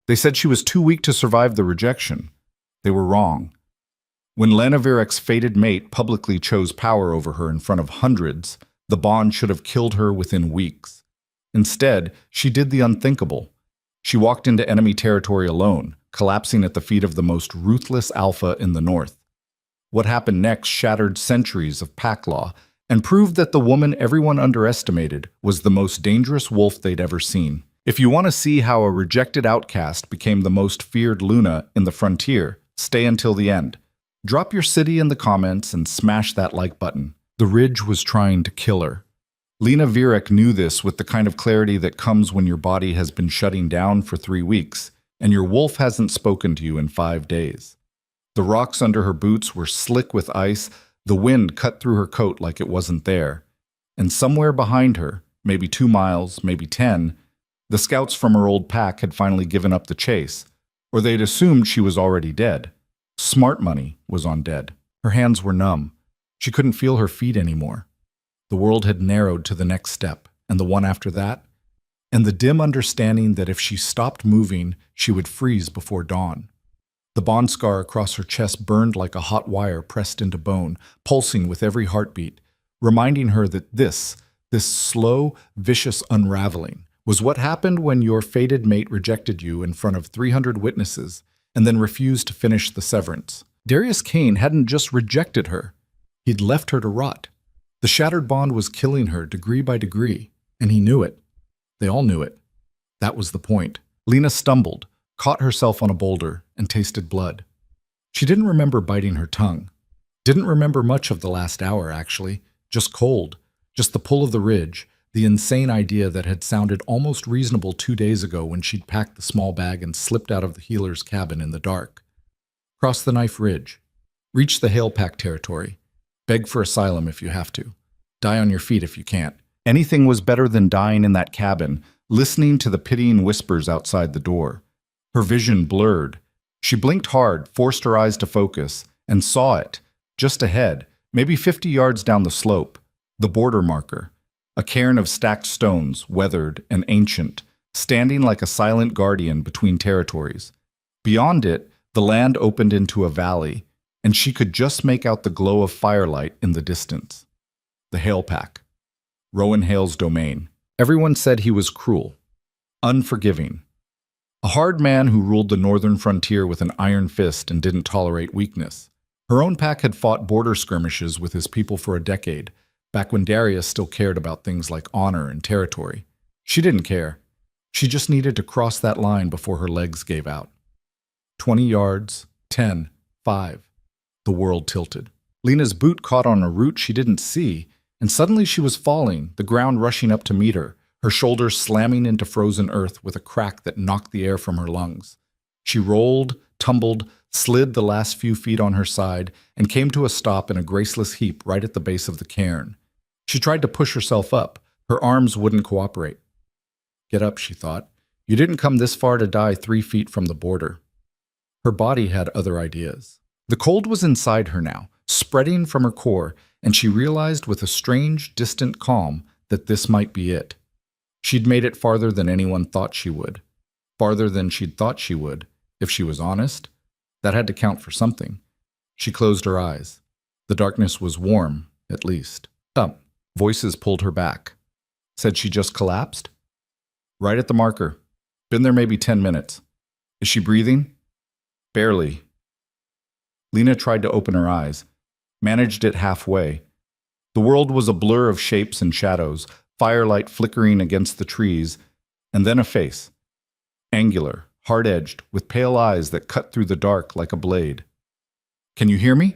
They said she was too weak to survive the rejection. They were wrong. When Lena Virek's fated mate publicly chose power over her in front of hundreds, the bond should have killed her within weeks. Instead, she did the unthinkable. She walked into enemy territory alone, collapsing at the feet of the most ruthless alpha in the north. What happened next shattered centuries of pack law and proved that the woman everyone underestimated was the most dangerous wolf they'd ever seen. If you want to see how a rejected outcast became the most feared Luna in the frontier, stay until the end. Drop your city in the comments and smash that like button. The Ridge was trying to kill her. Lena Virek knew this with the kind of clarity that comes when your body has been shutting down for 3 weeks and your wolf hasn't spoken to you in 5 days. The rocks under her boots were slick with ice, the wind cut through her coat like it wasn't there. And somewhere behind her, maybe 2 miles, maybe 10, the scouts from her old pack had finally given up the chase, or they'd assumed she was already dead. Smart Money was on dead. Her hands were numb. She couldn't feel her feet anymore. The world had narrowed to the next step, and the one after that, and the dim understanding that if she stopped moving, she would freeze before dawn. The bond scar across her chest burned like a hot wire pressed into bone, pulsing with every heartbeat, reminding her that this slow, vicious unraveling, was what happened when your fated mate rejected you in front of 300 witnesses and then refused to finish the severance. Darius Kane hadn't just rejected her. He'd left her to rot. The shattered bond was killing her degree by degree, and he knew it. They all knew it. That was the point. Lena stumbled, caught herself on a boulder, and tasted blood. She didn't remember biting her tongue. Didn't remember much of the last hour, actually. Just cold. Just the pull of the ridge, the insane idea that had sounded almost reasonable 2 days ago when she'd packed the small bag and slipped out of the healer's cabin in the dark. Cross the knife ridge. Reach the hail pack territory. Beg for asylum if you have to. Die on your feet if you can't. Anything was better than dying in that cabin, listening to the pitying whispers outside the door. Her vision blurred. She blinked hard, forced her eyes to focus, and saw it, just ahead, maybe 50 yards down the slope, the border marker. A cairn of stacked stones, weathered and ancient, standing like a silent guardian between territories. Beyond it, the land opened into a valley, and she could just make out the glow of firelight in the distance. The Hail Pack. Rowan Hale's domain. Everyone said he was cruel, unforgiving. A hard man who ruled the northern frontier with an iron fist and didn't tolerate weakness. Her own pack had fought border skirmishes with his people for a decade, back when Darius still cared about things like honor and territory. She didn't care. She just needed to cross that line before her legs gave out. 20 yards, 10, 5. The world tilted. Lena's boot caught on a root she didn't see, and suddenly she was falling, the ground rushing up to meet her, her shoulders slamming into frozen earth with a crack that knocked the air from her lungs. She rolled, tumbled, slid the last few feet on her side, and came to a stop in a graceless heap right at the base of the cairn. She tried to push herself up. Her arms wouldn't cooperate. Get up, she thought. You didn't come this far to die 3 feet from the border. Her body had other ideas. The cold was inside her now, spreading from her core, and she realized with a strange, distant calm that this might be it. She'd made it farther than anyone thought she would. Farther than she'd thought she would, if she was honest. That had to count for something. She closed her eyes. The darkness was warm, at least. Voices pulled her back. Said she just collapsed? Right at the marker. Been there maybe 10 minutes. Is she breathing? Barely. Lena tried to open her eyes. Managed it halfway. The world was a blur of shapes and shadows, firelight flickering against the trees, and then a face. Angular, hard-edged, with pale eyes that cut through the dark like a blade. Can you hear me?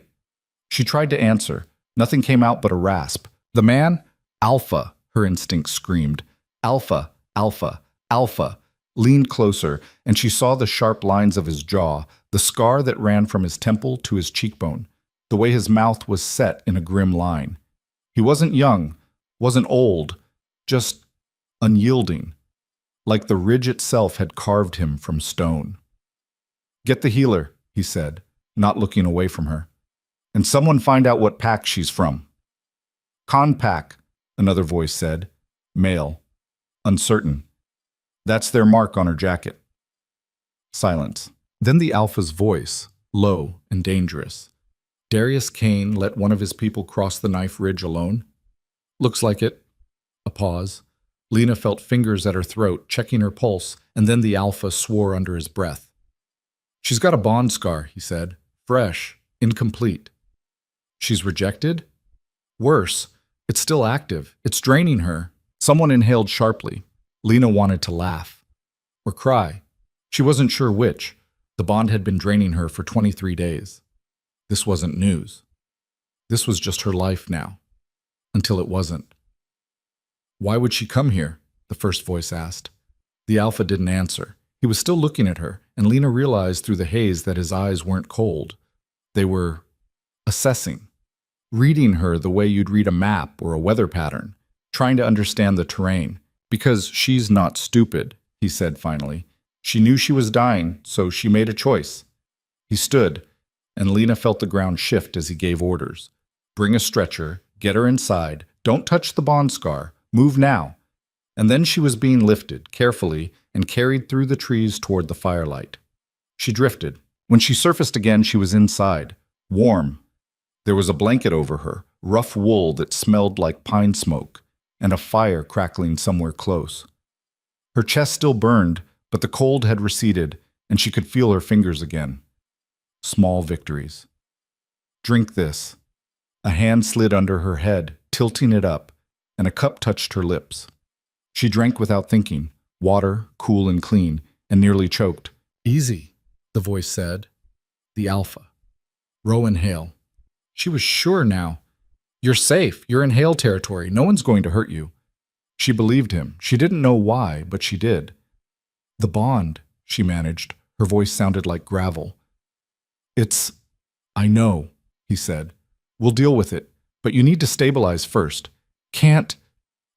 She tried to answer. Nothing came out but a rasp. The man? Alpha, her instinct screamed. Alpha, Alpha, Alpha. Leaned closer, and she saw the sharp lines of his jaw, the scar that ran from his temple to his cheekbone, the way his mouth was set in a grim line. He wasn't young, wasn't old, just unyielding, like the ridge itself had carved him from stone. Get the healer, he said, not looking away from her. And someone find out what pack she's from. Con pack, another voice said. Male. Uncertain. That's their mark on her jacket. Silence. Then the Alpha's voice, low and dangerous. Darius Kane let one of his people cross the knife ridge alone? Looks like it. A pause. Lena felt fingers at her throat, checking her pulse, and then the Alpha swore under his breath. She's got a bond scar, he said. Fresh, incomplete. She's rejected? Worse, it's still active. It's draining her. Someone inhaled sharply. Lena wanted to laugh. Or cry. She wasn't sure which. The bond had been draining her for 23 days. This wasn't news. This was just her life now. Until it wasn't. Why would she come here? The first voice asked. The Alpha didn't answer. He was still looking at her, and Lena realized through the haze that his eyes weren't cold. They were assessing, reading her the way you'd read a map or a weather pattern, trying to understand the terrain. Because she's not stupid, he said finally. She knew she was dying, so she made a choice. He stood, and Lena felt the ground shift as he gave orders. Bring a stretcher, get her inside, don't touch the bond scar, move now. And then she was being lifted, carefully, and carried through the trees toward the firelight. She drifted. When she surfaced again, she was inside, warm. There was a blanket over her, rough wool that smelled like pine smoke, and a fire crackling somewhere close. Her chest still burned, but the cold had receded, and she could feel her fingers again. Small victories. Drink this. A hand slid under her head, tilting it up, and a cup touched her lips. She drank without thinking, water, cool and clean, and nearly choked. Easy, the voice said. The Alpha. Rowan Hale. She was sure now. You're safe. You're in Hale territory. No one's going to hurt you. She believed him. She didn't know why, but she did. The bond, she managed. Her voice sounded like gravel. I know, he said. We'll deal with it, but you need to stabilize first. Can't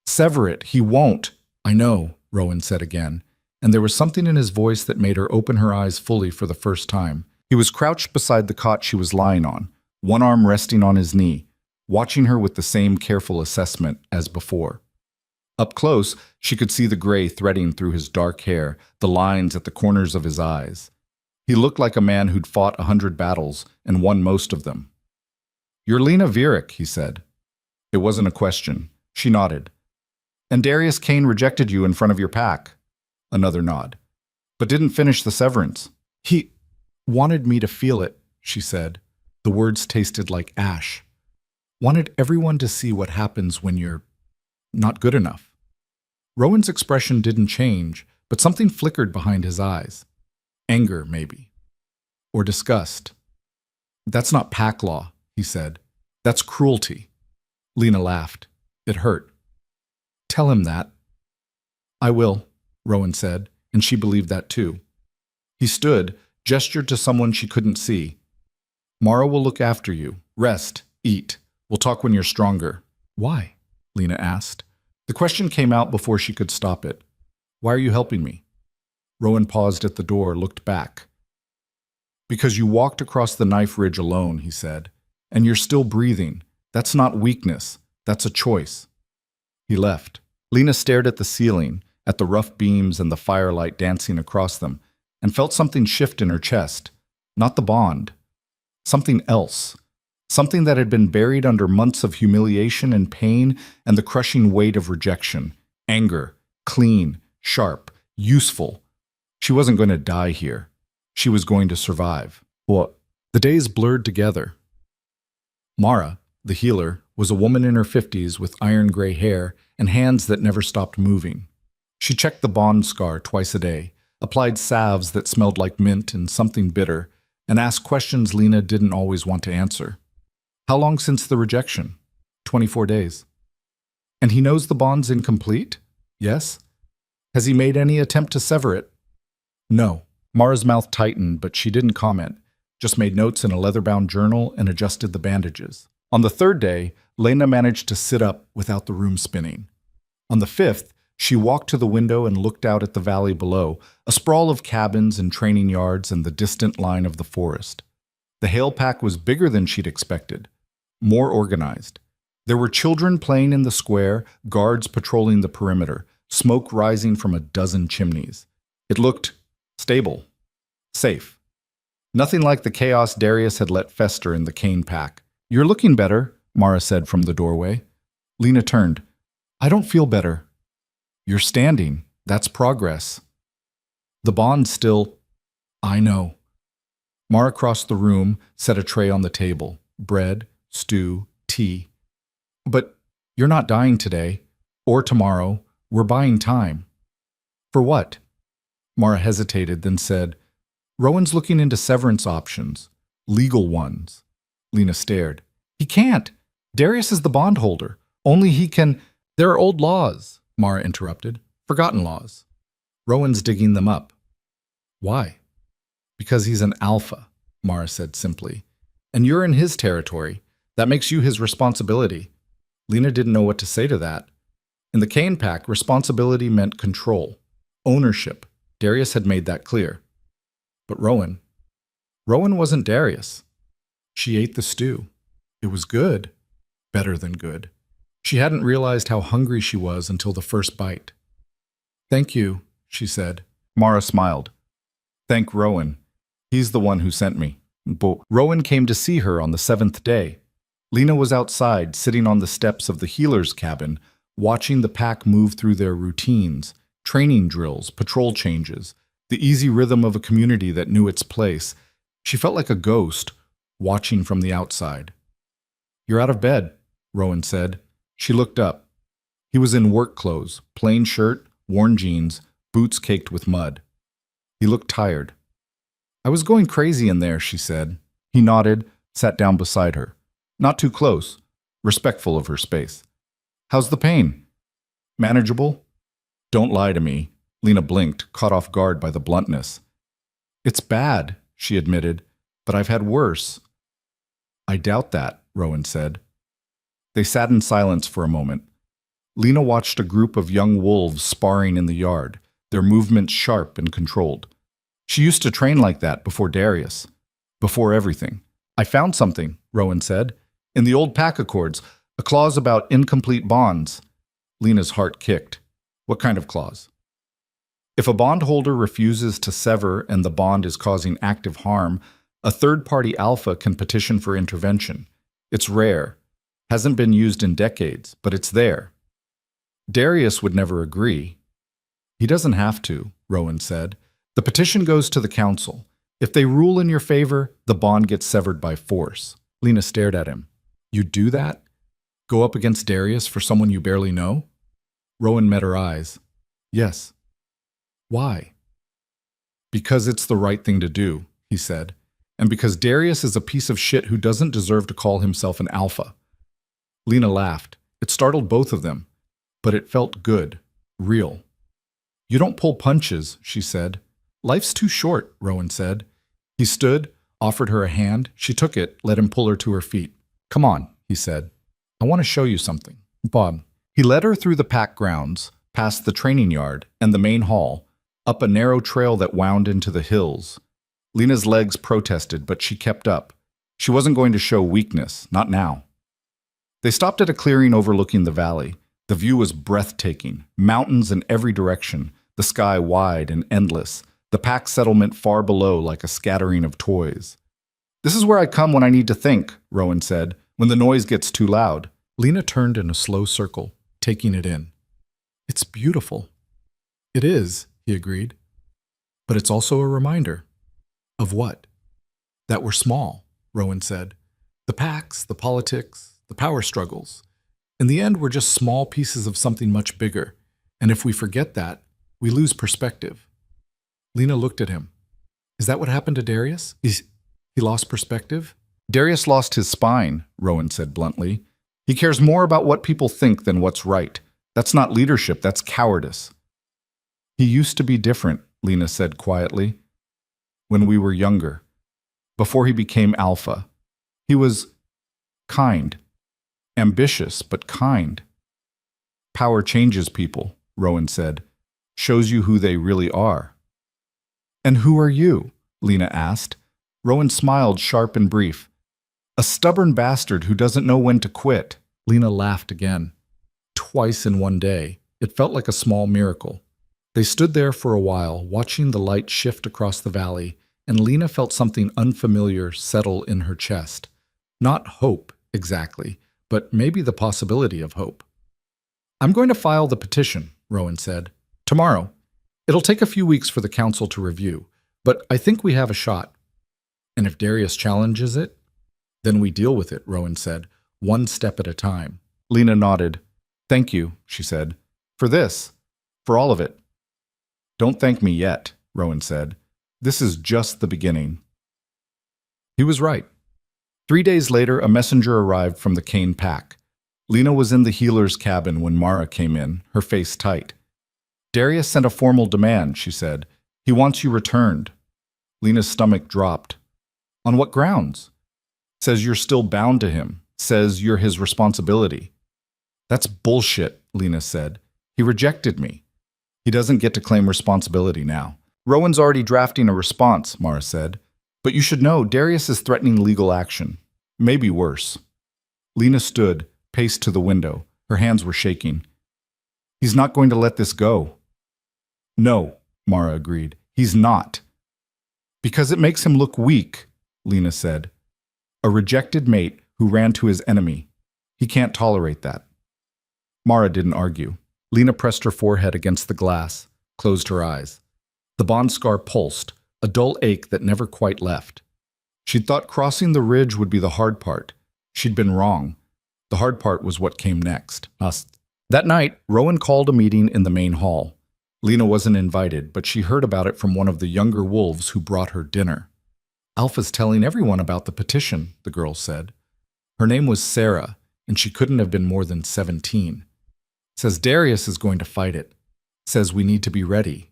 sever it. He won't. I know, Rowan said again, and there was something in his voice that made her open her eyes fully for the first time. He was crouched beside the cot she was lying on, one arm resting on his knee, watching her with the same careful assessment as before. Up close, she could see the gray threading through his dark hair, the lines at the corners of his eyes. He looked like a man who'd fought 100 battles and won most of them. You're Lena Vierik, he said. It wasn't a question. She nodded. And Darius Kane rejected you in front of your pack. Another nod. But didn't finish the severance. He wanted me to feel it, she said. The words tasted like ash. Wanted everyone to see what happens when you're not good enough. Rowan's expression didn't change, but something flickered behind his eyes. Anger, maybe. Or disgust. That's not pack law, he said. That's cruelty. Lena laughed. It hurt. Tell him that. I will, Rowan said, and she believed that too. He stood, gestured to someone she couldn't see. Mara will look after you. Rest. Eat. We'll talk when you're stronger. Why? Lena asked. The question came out before she could stop it. Why are you helping me? Rowan paused at the door, looked back. Because you walked across the knife ridge alone, he said. And you're still breathing. That's not weakness. That's a choice. He left. Lena stared at the ceiling, at the rough beams and the firelight dancing across them, and felt something shift in her chest. Not the bond. Something else. Something that had been buried under months of humiliation and pain and the crushing weight of rejection. Anger. Clean. Sharp. Useful. She wasn't going to die here. She was going to survive. Well, the days blurred together. Mara, the healer, was a woman in her 50s with iron-gray hair and hands that never stopped moving. She checked the bond scar twice a day, applied salves that smelled like mint and something bitter, and asked questions Lena didn't always want to answer. How long since the rejection? 24 days. And he knows the bond's incomplete? Yes. Has he made any attempt to sever it? No. Mara's mouth tightened, but she didn't comment, just made notes in a leather-bound journal and adjusted the bandages. On the third day, Lena managed to sit up without the room spinning. On the fifth, she walked to the window and looked out at the valley below, a sprawl of cabins and training yards and the distant line of the forest. The Hale pack was bigger than she'd expected, more organized. There were children playing in the square, guards patrolling the perimeter, smoke rising from a dozen chimneys. It looked stable. Safe. Nothing like the chaos Darius had let fester in the Kane pack. "You're looking better," Mara said from the doorway. Lena turned. "I don't feel better." "You're standing. That's progress." "The bond's still—" "I know." Mara crossed the room, set a tray on the table. Bread, stew, tea. "But you're not dying today, or tomorrow. We're buying time." "For what?" Mara hesitated, then said, "Rowan's looking into severance options. Legal ones." Lena stared. "He can't. Darius is the bondholder. Only he can—" "There are old laws," Mara interrupted. "Forgotten laws. Rowan's digging them up." "Why?" "Because he's an alpha," Mara said simply. "And you're in his territory. That makes you his responsibility." Lena didn't know what to say to that. In the Kane pack, responsibility meant control, ownership. Darius had made that clear. But Rowan wasn't Darius. She ate the stew. It was good. Better than good. She hadn't realized how hungry she was until the first bite. "Thank you," she said. Mara smiled. "Thank Rowan. He's the one who sent me." But Rowan came to see her on the 7th day. Lena was outside, sitting on the steps of the healer's cabin, watching the pack move through their routines, training drills, patrol changes, the easy rhythm of a community that knew its place. She felt like a ghost, watching from the outside. "You're out of bed," Rowan said. She looked up. He was in work clothes, plain shirt, worn jeans, boots caked with mud. He looked tired. "I was going crazy in there," she said. He nodded, sat down beside her. Not too close, respectful of her space. "How's the pain?" "Manageable." "Don't lie to me." Lena blinked, caught off guard by the bluntness. "It's bad," she admitted, "but I've had worse." "I doubt that," Rowan said. They sat in silence for a moment. Lena watched a group of young wolves sparring in the yard, their movements sharp and controlled. She used to train like that before Darius, before everything. "I found something," Rowan said. "In the old pack accords, a clause about incomplete bonds." Lena's heart kicked. "What kind of clause?" "If a bondholder refuses to sever and the bond is causing active harm, a third-party alpha can petition for intervention. It's rare. Hasn't been used in decades, but it's there." Darius would never agree. "He doesn't have to," Rowan said. "The petition goes to the council. If they rule in your favor, the bond gets severed by force." Lena stared at him. "You'd do that? Go up against Darius for someone you barely know?" Rowan met her eyes. "Yes." "Why?" "Because it's the right thing to do," he said. "And because Darius is a piece of shit who doesn't deserve to call himself an alpha." Lena laughed. It startled both of them. But it felt good. Real. "You don't pull punches," she said. "Life's too short," Rowan said. He stood, offered her a hand. She took it, let him pull her to her feet. "Come on," he said. "I want to show you something." "Bob." He led her through the pack grounds, past the training yard and the main hall, up a narrow trail that wound into the hills. Lena's legs protested, but she kept up. She wasn't going to show weakness, not now. They stopped at a clearing overlooking the valley. The view was breathtaking, mountains in every direction, the sky wide and endless, the pack settlement far below like a scattering of toys. "This is where I come when I need to think," Rowan said, "when the noise gets too loud." Lena turned in a slow circle, taking it in. "It's beautiful." "It is," he agreed. "But it's also a reminder." "Of what?" "That we're small," Rowan said. "The packs, the politics, the power struggles. In the end, we're just small pieces of something much bigger. And if we forget that, we lose perspective." Lena looked at him. "Is that what happened to Darius? He lost perspective?" "Darius lost his spine," Rowan said bluntly. "He cares more about what people think than what's right. That's not leadership, that's cowardice." "He used to be different," Lena said quietly. "When we were younger. Before he became alpha. He was kind. Ambitious, but kind." "Power changes people," Rowan said. "Shows you who they really are." "And who are you?" Lena asked. Rowan smiled, sharp and brief. "A stubborn bastard who doesn't know when to quit." Lena laughed again. Twice in one day. It felt like a small miracle. They stood there for a while, watching the light shift across the valley, and Lena felt something unfamiliar settle in her chest. Not hope, exactly, but maybe the possibility of hope. "I'm going to file the petition," Rowan said. "Tomorrow. It'll take a few weeks for the council to review, but I think we have a shot." "And if Darius challenges it?" "Then we deal with it," Rowan said, "one step at a time." Lena nodded. "Thank you," she said. "For this. For all of it." "Don't thank me yet," Rowan said. "This is just the beginning." He was right. 3 days later, a messenger arrived from the Kane pack. Lena was in the healer's cabin when Mara came in, her face tight. "Darius sent a formal demand," she said. "He wants you returned." Lena's stomach dropped. "On what grounds?" "Says you're still bound to him. Says you're his responsibility." "That's bullshit," Lena said. "He rejected me. He doesn't get to claim responsibility now." "Rowan's already drafting a response," Mara said. "But you should know Darius is threatening legal action. Maybe worse." Lena stood, paced to the window. Her hands were shaking. "He's not going to let this go." "No," Mara agreed. "He's not." "Because it makes him look weak," Lena said. "A rejected mate who ran to his enemy. He can't tolerate that." Mara didn't argue. Lena pressed her forehead against the glass, closed her eyes. The bond scar pulsed, a dull ache that never quite left. She'd thought crossing the ridge would be the hard part. She'd been wrong. The hard part was what came next. That night, Rowan called a meeting in the main hall. Lena wasn't invited, but she heard about it from one of the younger wolves who brought her dinner. "Alpha's telling everyone about the petition," the girl said. Her name was Sarah, and she couldn't have been more than 17. "Says Darius is going to fight it. Says we need to be ready."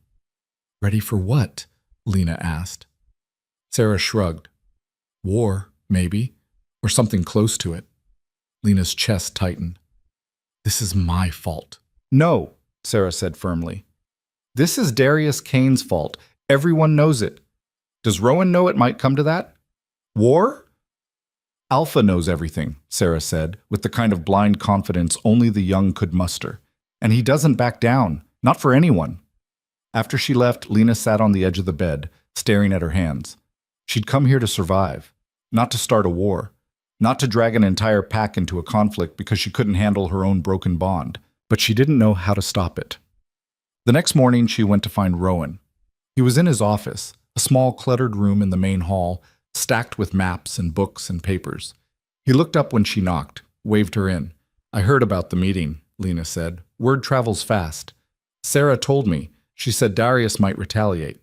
"Ready for what?" Lena asked. Sarah shrugged. "War, maybe, or something close to it." Lena's chest tightened. "This is my fault." "No," Sarah said firmly. "This is Darius Kane's fault. Everyone knows it. Does Rowan know it might come to that? War?" "Alpha knows everything," Sarah said, with the kind of blind confidence only the young could muster. "And he doesn't back down, not for anyone." After she left, Lena sat on the edge of the bed, staring at her hands. She'd come here to survive, not to start a war, not to drag an entire pack into a conflict because she couldn't handle her own broken bond, but she didn't know how to stop it. The next morning, she went to find Rowan. He was in his office, a small cluttered room in the main hall, stacked with maps and books and papers. He looked up when she knocked, waved her in. "I heard about the meeting," Lena said. "Word travels fast. Sarah told me. She said Darius might retaliate."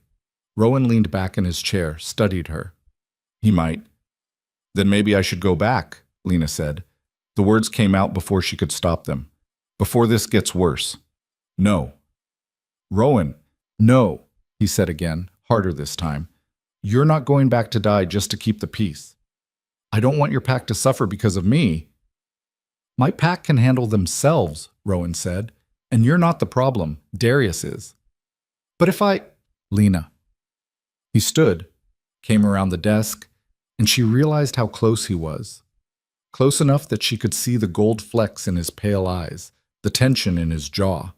Rowan leaned back in his chair, studied her. "He might." "Then maybe I should go back," Lena said. The words came out before she could stop them. "Before this gets worse." "No." "Rowan." "No," he said again, harder this time. "You're not going back to die just to keep the peace. I don't want your pack to suffer because of me." "My pack can handle themselves," Rowan said. "And you're not the problem. Darius is." "But if I—" "Lena." He stood, came around the desk, and she realized how close he was. Close enough that she could see the gold flecks in his pale eyes, the tension in his jaw.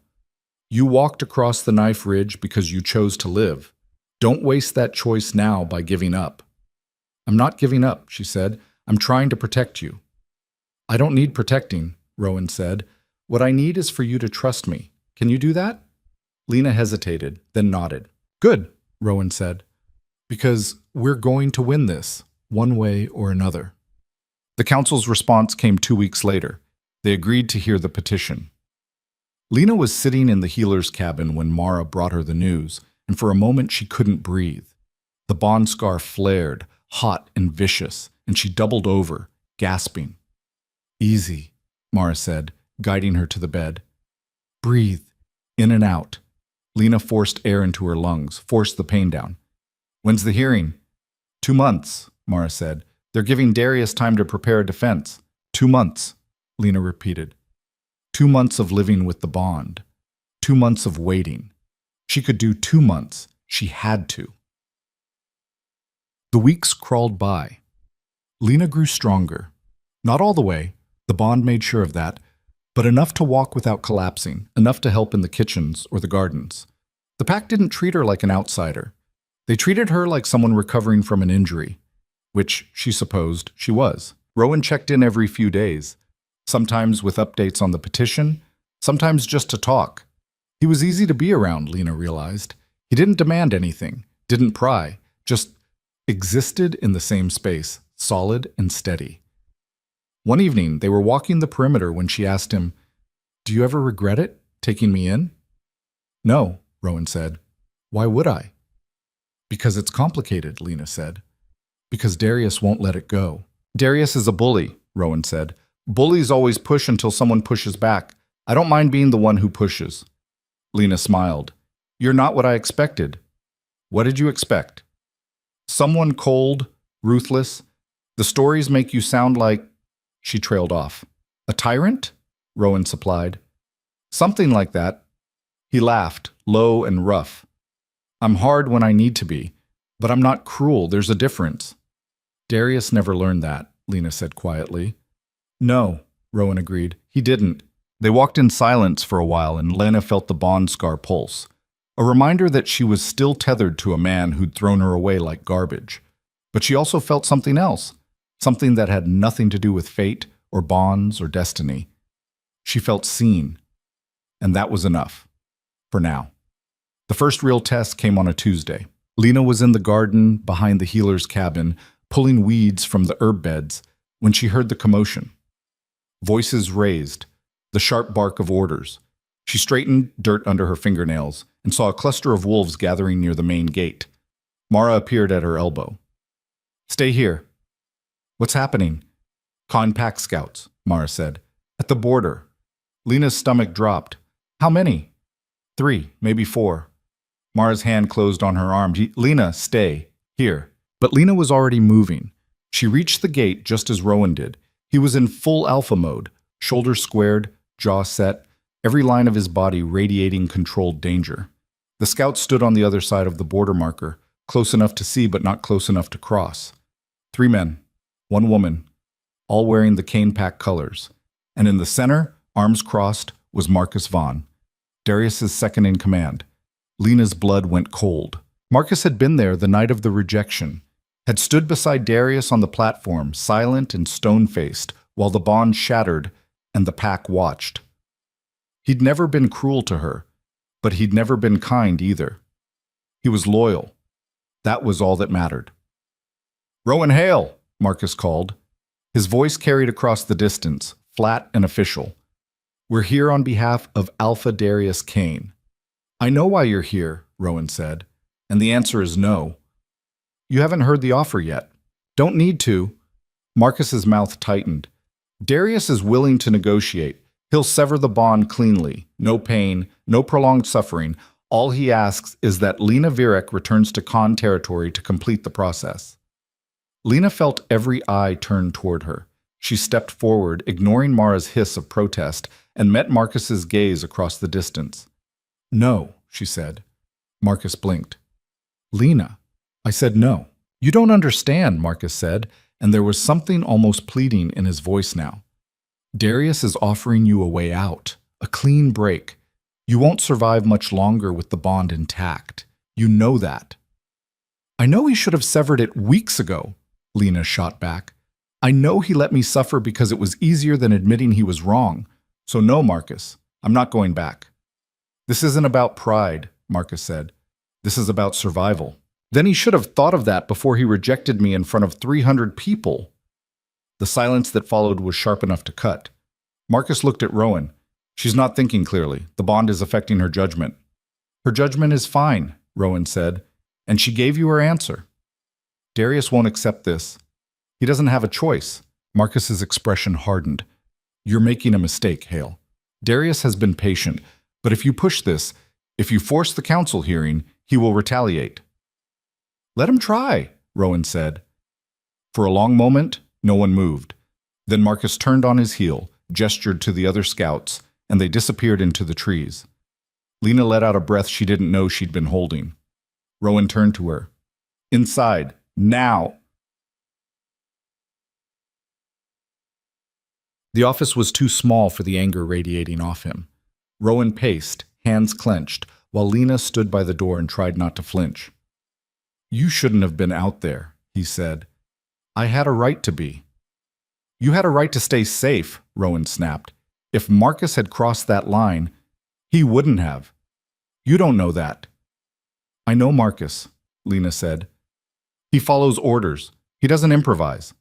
"You walked across the knife ridge because you chose to live. Don't waste that choice now by giving up." "I'm not giving up," she said. "I'm trying to protect you." "I don't need protecting," Rowan said. "What I need is for you to trust me. Can you do that?" Lena hesitated, then nodded. "Good," Rowan said. "Because we're going to win this, one way or another." The council's response came 2 weeks later. They agreed to hear the petition. Lena was sitting in the healer's cabin when Mara brought her the news, and for a moment she couldn't breathe. The bond scar flared, hot and vicious, and she doubled over, gasping. "Easy," Mara said, guiding her to the bed. "Breathe, in and out." Lena forced air into her lungs, forced the pain down. "When's the hearing?" 2 months, Mara said. "They're giving Darius time to prepare a defense." 2 months, Lena repeated. 2 months of living with the bond. 2 months of waiting. She could do 2 months. She had to. The weeks crawled by. Lena grew stronger. Not all the way, the bond made sure of that, but enough to walk without collapsing, enough to help in the kitchens or the gardens. The pack didn't treat her like an outsider. They treated her like someone recovering from an injury, which she supposed she was. Rowan checked in every few days, sometimes with updates on the petition, sometimes just to talk. He was easy to be around, Lena realized. He didn't demand anything, didn't pry, just existed in the same space, solid and steady. One evening, they were walking the perimeter when she asked him, "Do you ever regret it, taking me in?" "No," Rowan said. "Why would I?" "Because it's complicated," Lena said. "Because Darius won't let it go." "Darius is a bully," Rowan said. "Bullies always push until someone pushes back. I don't mind being the one who pushes." Lena smiled. "You're not what I expected." "What did you expect?" "Someone cold, ruthless. The stories make you sound like—" She trailed off. "A tyrant?" Rowan supplied. "Something like that." He laughed, low and rough. "I'm hard when I need to be, but I'm not cruel. There's a difference." "Darius never learned that," Lena said quietly. "No," Rowan agreed. "He didn't." They walked in silence for a while, and Lena felt the bond scar pulse, a reminder that she was still tethered to a man who'd thrown her away like garbage. But she also felt something else, something that had nothing to do with fate or bonds or destiny. She felt seen, and that was enough, for now. The first real test came on a Tuesday. Lena was in the garden behind the healer's cabin, pulling weeds from the herb beds, when she heard the commotion. Voices raised, the sharp bark of orders. She straightened dirt under her fingernails and saw a cluster of wolves gathering near the main gate. Mara appeared at her elbow. "Stay here." "What's happening?" "Pack scouts," Mara said. "At the border." Lena's stomach dropped. "How many?" "3, maybe 4. Mara's hand closed on her arm. "Lena, stay. Here." But Lena was already moving. She reached the gate just as Rowan did. He was in full alpha mode, shoulders squared, jaw set, every line of his body radiating controlled danger. The scouts stood on the other side of the border marker, close enough to see but not close enough to cross. 3 men, 1 woman, all wearing the Pack colors. And in the center, arms crossed, was Marcus Vaughn, Darius's second in command. Lena's blood went cold. Marcus had been there the night of the rejection, had stood beside Darius on the platform, silent and stone-faced, while the bond shattered and the Pack watched. He'd never been cruel to her, but he'd never been kind either. He was loyal. That was all that mattered. "Rowan Hale," Marcus called. His voice carried across the distance, flat and official. "We're here on behalf of Alpha Darius Kane." "I know why you're here," Rowan said, "and the answer is no." "You haven't heard the offer yet." "Don't need to." Marcus's mouth tightened. "Darius is willing to negotiate. He'll sever the bond cleanly. No pain, no prolonged suffering. All he asks is that Lena Virek returns to Khan territory to complete the process." Lena felt every eye turn toward her. She stepped forward, ignoring Mara's hiss of protest, and met Marcus's gaze across the distance. "No," she said. Marcus blinked. "Lena." "I said no." "You don't understand," Marcus said, and there was something almost pleading in his voice now. "Darius is offering you a way out, a clean break. You won't survive much longer with the bond intact. You know that." "I know he should have severed it weeks ago," Lena shot back. "I know he let me suffer because it was easier than admitting he was wrong. So no, Marcus, I'm not going back." "This isn't about pride," Marcus said. "This is about survival." "Then he should have thought of that before he rejected me in front of 300 people. The silence that followed was sharp enough to cut. Marcus looked at Rowan. "She's not thinking clearly. The bond is affecting her judgment." "Her judgment is fine," Rowan said, "and she gave you her answer." "Darius won't accept this. He doesn't have a choice." Marcus's expression hardened. "You're making a mistake, Hale. Darius has been patient, but if you push this, if you force the council hearing, he will retaliate." "Let him try," Rowan said. For a long moment, no one moved. Then Marcus turned on his heel, gestured to the other scouts, and they disappeared into the trees. Lena let out a breath she didn't know she'd been holding. Rowan turned to her. "Inside, now!" The office was too small for the anger radiating off him. Rowan paced, hands clenched, while Lena stood by the door and tried not to flinch. You shouldn't have been out there, he said. I had a right to be. You had a right to stay safe, Rowan snapped. If Marcus had crossed that line, he wouldn't have. You don't know that. I know Marcus, Lena said. He follows orders. He doesn't improvise.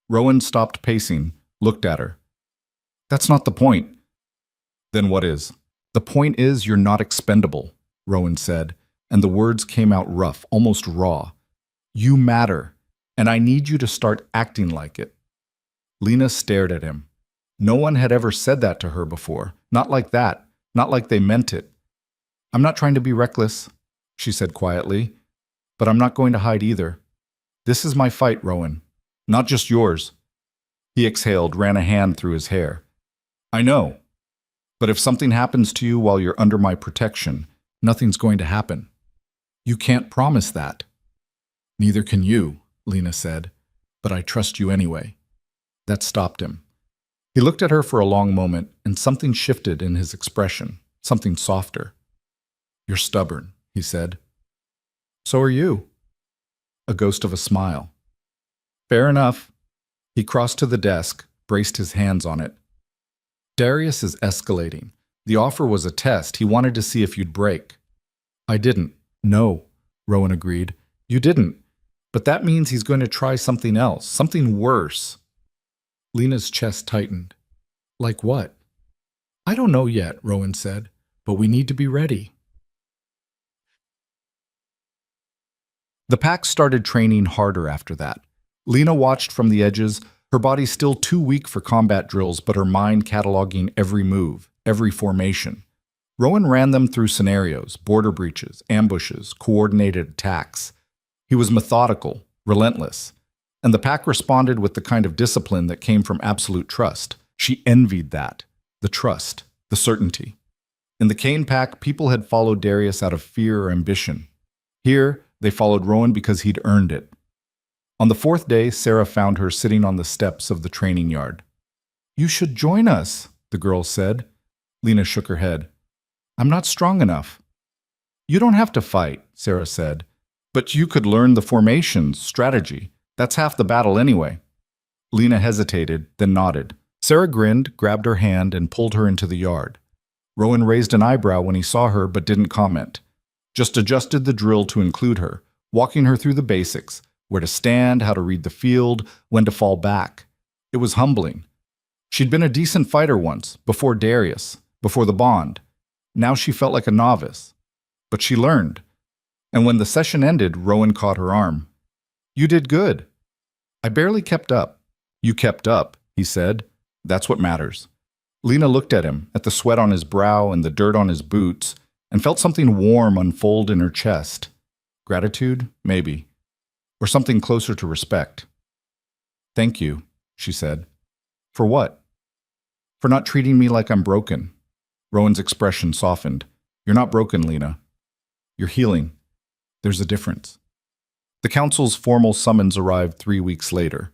Rowan stopped pacing, looked at her. That's not the point. Then what is? The point is you're not expendable, Rowan said, and the words came out rough, almost raw. You matter, and I need you to start acting like it. Lena stared at him. No one had ever said that to her before. Not like that. Not like they meant it. I'm not trying to be reckless, she said quietly, but I'm not going to hide either. This is my fight, Rowan. Not just yours. He exhaled, ran a hand through his hair. I know. But if something happens to you while you're under my protection, nothing's going to happen. You can't promise that. Neither can you, Lena said, but I trust you anyway. That stopped him. He looked at her for a long moment, and something shifted in his expression, something softer. You're stubborn, he said. So are you. A ghost of a smile. Fair enough. He crossed to the desk, braced his hands on it. Darius is escalating. The offer was a test. He wanted to see if you'd break. I didn't. No, Rowan agreed. You didn't. But that means he's going to try something else, something worse. Lena's chest tightened. Like what? I don't know yet, Rowan said, but we need to be ready. The pack started training harder after that. Lena watched from the edges, her body still too weak for combat drills, but her mind cataloging every move, every formation. Rowan ran them through scenarios, border breaches, ambushes, coordinated attacks. He was methodical, relentless, and the pack responded with the kind of discipline that came from absolute trust. She envied that, the trust, the certainty. In the Kane pack, people had followed Darius out of fear or ambition. Here, they followed Rowan because he'd earned it. On the fourth day, Sarah found her sitting on the steps of the training yard. You should join us, the girl said. Lena shook her head. I'm not strong enough. You don't have to fight, Sarah said. But you could learn the formations, strategy. That's half the battle anyway. Lena hesitated, then nodded. Sarah grinned, grabbed her hand, and pulled her into the yard. Rowan raised an eyebrow when he saw her but didn't comment. Just adjusted the drill to include her, walking her through the basics, where to stand, how to read the field, when to fall back. It was humbling. She'd been a decent fighter once, before Darius, before the bond. Now she felt like a novice. But she learned. And when the session ended, Rowan caught her arm. You did good. I barely kept up. You kept up, he said. That's what matters. Lena looked at him, at the sweat on his brow and the dirt on his boots, and felt something warm unfold in her chest. Gratitude? Maybe. Or something closer to respect. Thank you, she said. For what? For not treating me like I'm broken. Rowan's expression softened. You're not broken, Lena. You're healing. There's a difference. The council's formal summons arrived 3 weeks later.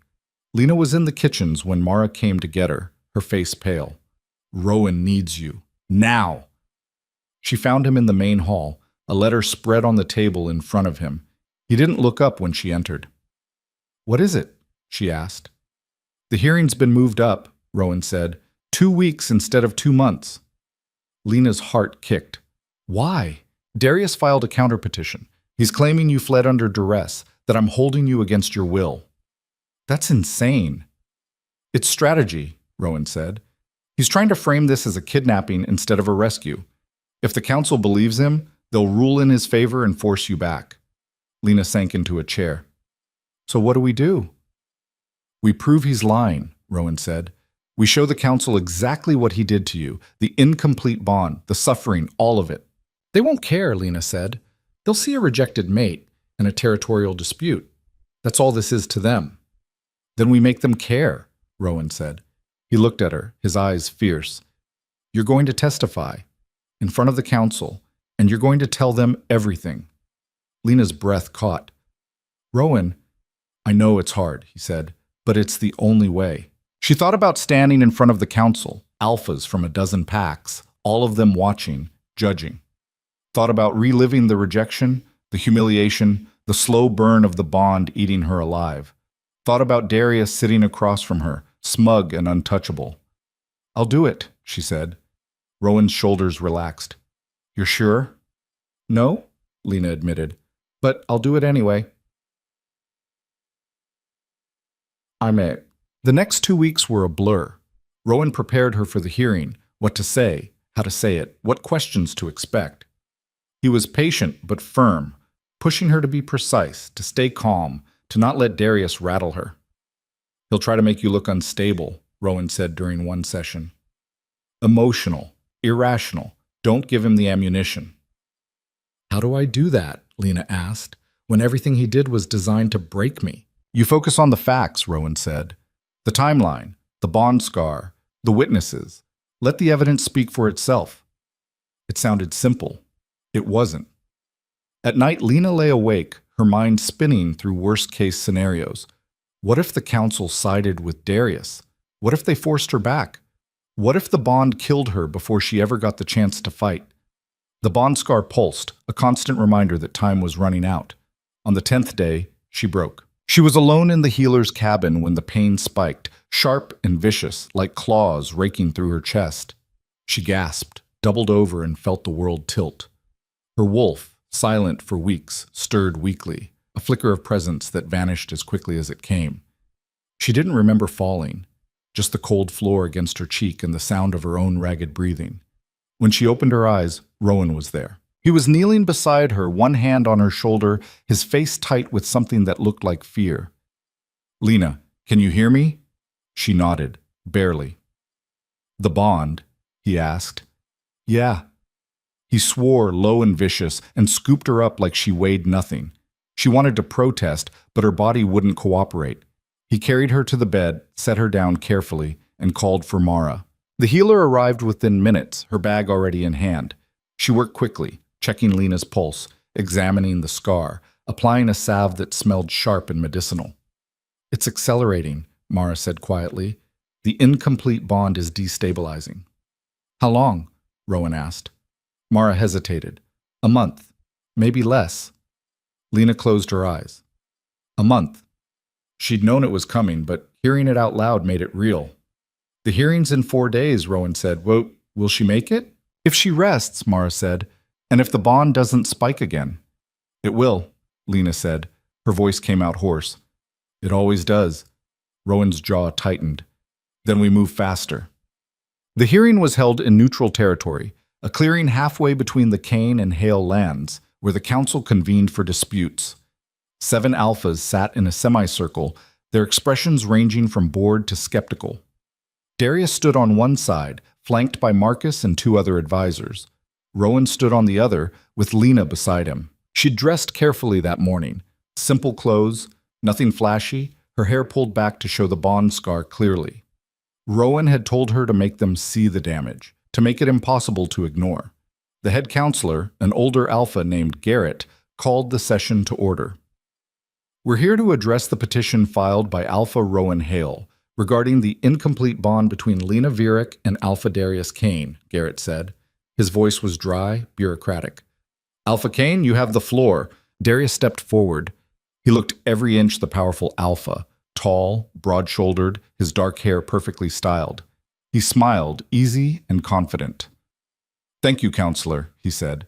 Lena was in the kitchens when Mara came to get her, her face pale. Rowan needs you. Now! She found him in the main hall, a letter spread on the table in front of him. He didn't look up when she entered. What is it? She asked. The hearing's been moved up, Rowan said. 2 weeks instead of 2 months. Lena's heart kicked. Why? Darius filed a counterpetition. He's claiming you fled under duress, that I'm holding you against your will. That's insane. It's strategy, Rowan said. He's trying to frame this as a kidnapping instead of a rescue. If the council believes him, they'll rule in his favor and force you back. Lena sank into a chair. So what do we do? We prove he's lying, Rowan said. We show the council exactly what he did to you, the incomplete bond, the suffering, all of it. They won't care, Lena said. They'll see a rejected mate and a territorial dispute. That's all this is to them. Then we make them care, Rowan said. He looked at her, his eyes fierce. You're going to testify in front of the council, and you're going to tell them everything. Lena's breath caught. Rowan, I know it's hard, he said, but it's the only way. She thought about standing in front of the council, alphas from a dozen packs, all of them watching, judging. Thought about reliving the rejection, the humiliation, the slow burn of the bond eating her alive. Thought about Darius sitting across from her, smug and untouchable. "I'll do it," she said. Rowan's shoulders relaxed. "You're sure?" "No," Lena admitted, "but I'll do it anyway." The next 2 weeks were a blur. Rowan prepared her for the hearing, what to say, how to say it, what questions to expect. He was patient but firm, pushing her to be precise, to stay calm, to not let Darius rattle her. "He'll try to make you look unstable," Rowan said during one session. "Emotional, irrational. Don't give him the ammunition." "How do I do that?" Lena asked, "when everything he did was designed to break me?" "You focus on the facts," Rowan said. "The timeline, the bond scar, the witnesses. Let the evidence speak for itself." It sounded simple. It wasn't. At night, Lena lay awake, her mind spinning through worst-case scenarios. What if the council sided with Darius? What if they forced her back? What if the bond killed her before she ever got the chance to fight? The bond scar pulsed, a constant reminder that time was running out. On the 10th day, she broke. She was alone in the healer's cabin when the pain spiked, sharp and vicious, like claws raking through her chest. She gasped, doubled over, and felt the world tilt. Her wolf, silent for weeks, stirred weakly, a flicker of presence that vanished as quickly as it came. She didn't remember falling, just the cold floor against her cheek and the sound of her own ragged breathing. When she opened her eyes, Rowan was there. He was kneeling beside her, one hand on her shoulder, his face tight with something that looked like fear. "Lena, can you hear me?" She nodded, barely. "The bond?" he asked. "Yeah." He swore, low and vicious, and scooped her up like she weighed nothing. She wanted to protest, but her body wouldn't cooperate. He carried her to the bed, set her down carefully, and called for Mara. The healer arrived within minutes, her bag already in hand. She worked quickly, checking Lena's pulse, examining the scar, applying a salve that smelled sharp and medicinal. "It's accelerating," Mara said quietly. "The incomplete bond is destabilizing." "How long?" Rowan asked. Mara hesitated. "A month. Maybe less." Lena closed her eyes. "A month." She'd known it was coming, but hearing it out loud made it real. "The hearing's in 4 days," Rowan said. Will she make it?" "If she rests," Mara said, "and if the bond doesn't spike again." "It will," Lena said. Her voice came out hoarse. "It always does." Rowan's jaw tightened. "Then we move faster." The hearing was held in neutral territory, a clearing halfway between the Kane and Hale lands, where the council convened for disputes. 7 alphas sat in a semicircle, their expressions ranging from bored to skeptical. Darius stood on one side, flanked by Marcus and 2 other advisors. Rowan stood on the other, with Lena beside him. She'd dressed carefully that morning. Simple clothes, nothing flashy, her hair pulled back to show the bond scar clearly. Rowan had told her to make them see the damage, to make it impossible to ignore. The head counselor, an older alpha named Garrett, called the session to order. "We're here to address the petition filed by Alpha Rowan Hale regarding the incomplete bond between Lena Vierek and Alpha Darius Kane," Garrett said. His voice was dry, bureaucratic. "Alpha Kane, you have the floor." Darius stepped forward. He looked every inch the powerful Alpha, tall, broad-shouldered, his dark hair perfectly styled. He smiled, easy and confident. "Thank you, Counselor," he said.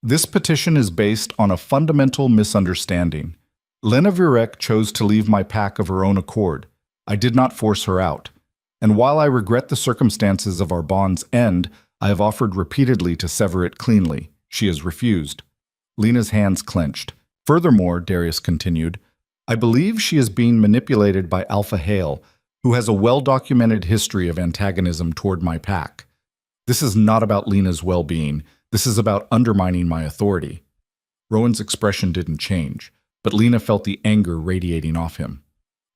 "This petition is based on a fundamental misunderstanding. Lena Vierek chose to leave my pack of her own accord. I did not force her out. And while I regret the circumstances of our bond's end, I have offered repeatedly to sever it cleanly. She has refused." Lena's hands clenched. "Furthermore," Darius continued, "I believe she is being manipulated by Alpha Hale, who has a well-documented history of antagonism toward my pack. This is not about Lena's well-being. This is about undermining my authority." Rowan's expression didn't change, but Lena felt the anger radiating off him.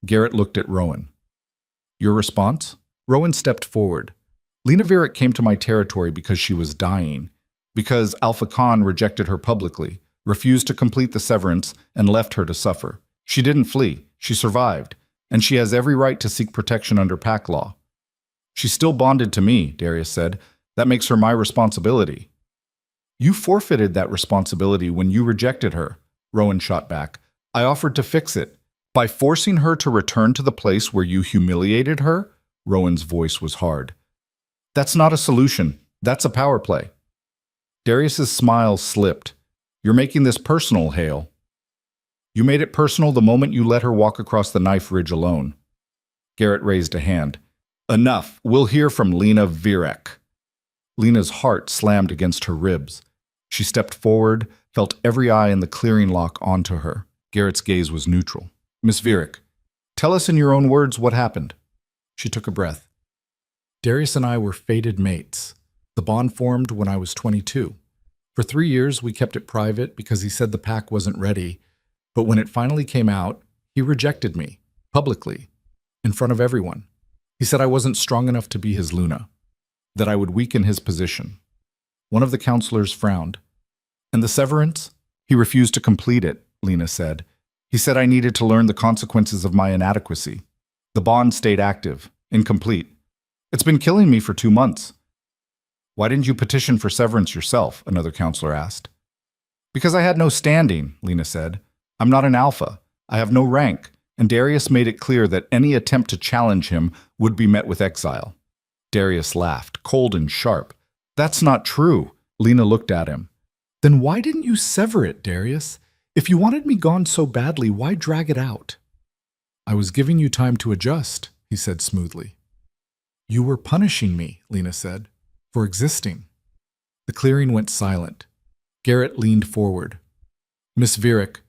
Garrett looked at Rowan. "Your response?" Rowan stepped forward. "Lena Vierek came to my territory because she was dying, because Alpha Khan rejected her publicly, refused to complete the severance, and left her to suffer. She didn't flee. She survived, and she has every right to seek protection under pack law." "She's still bonded to me," Darius said. "That makes her my responsibility." "You forfeited that responsibility when you rejected her," Rowan shot back. I offered to fix it. By forcing her to return to the place where you humiliated her? Rowan's voice was hard. That's not a solution. That's a power play. Darius's smile slipped. You're making this personal, Hale. You made it personal the moment you let her walk across the knife ridge alone. Garrett raised a hand. Enough. We'll hear from Lena Virek. Lena's heart slammed against her ribs. She stepped forward, felt every eye in the clearing lock onto her. Garrett's gaze was neutral. Miss Virek, tell us in your own words what happened. She took a breath. Darius and I were fated mates. The bond formed when I was 22. For 3 years, we kept it private because he said the pack wasn't ready. But when it finally came out, he rejected me, publicly, in front of everyone. He said I wasn't strong enough to be his Luna, that I would weaken his position. One of the counselors frowned. And the severance? He refused to complete it, Lena said. He said I needed to learn the consequences of my inadequacy. The bond stayed active, incomplete. It's been killing me for 2 months. Why didn't you petition for severance yourself? Another counselor asked. Because I had no standing, Lena said. I'm not an alpha. I have no rank, and Darius made it clear that any attempt to challenge him would be met with exile. Darius laughed, cold and sharp. That's not true. Lena looked at him. Then why didn't you sever it, Darius? If you wanted me gone so badly, why drag it out? I was giving you time to adjust, he said smoothly. You were punishing me, Lena said, for existing. The clearing went silent. Garrett leaned forward. Miss Virek,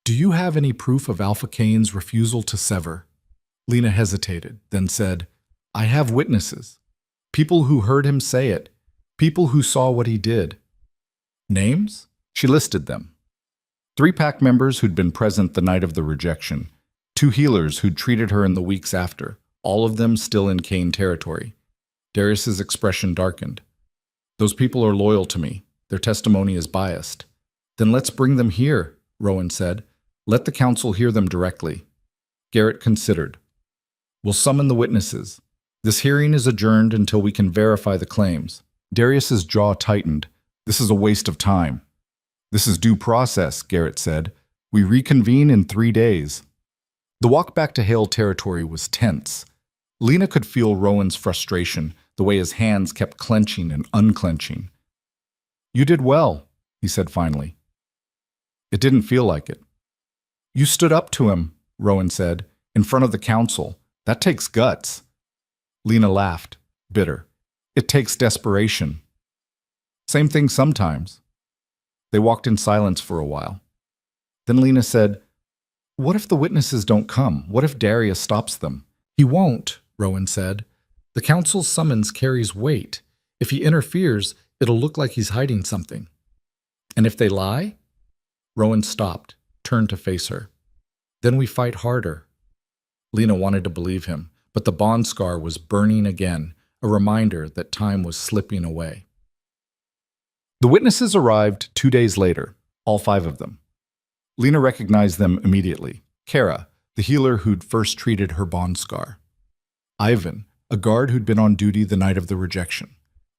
do you have any proof of Alpha Kane's refusal to sever? Lena hesitated, then said, I have witnesses. People who heard him say it. People who saw what he did. Names? She listed them. 3 pack members who'd been present the night of the rejection. 2 healers who'd treated her in the weeks after, all of them still in Kane territory. Darius's expression darkened. Those people are loyal to me. Their testimony is biased. Then let's bring them here, Rowan said. Let the council hear them directly. Garrett considered. We'll summon the witnesses. This hearing is adjourned until we can verify the claims. Darius's jaw tightened. This is a waste of time. This is due process, Garrett said. We reconvene in 3 days. The walk back to Hale territory was tense. Lena could feel Rowan's frustration, the way his hands kept clenching and unclenching. You did well, he said finally. It didn't feel like it. You stood up to him, Rowan said, in front of the council. That takes guts. Lena laughed, bitter. It takes desperation. Same thing sometimes. They walked in silence for a while. Then Lena said, What if the witnesses don't come? What if Darius stops them? He won't, Rowan said. The council's summons carries weight. If he interferes, it'll look like he's hiding something. And if they lie? Rowan stopped, turned to face her. Then we fight harder. Lena wanted to believe him, but the bond scar was burning again, a reminder that time was slipping away. The witnesses arrived 2 days later, all 5 of them. Lena recognized them immediately. Kara, the healer who'd first treated her bond scar. Ivan, a guard who'd been on duty the night of the rejection.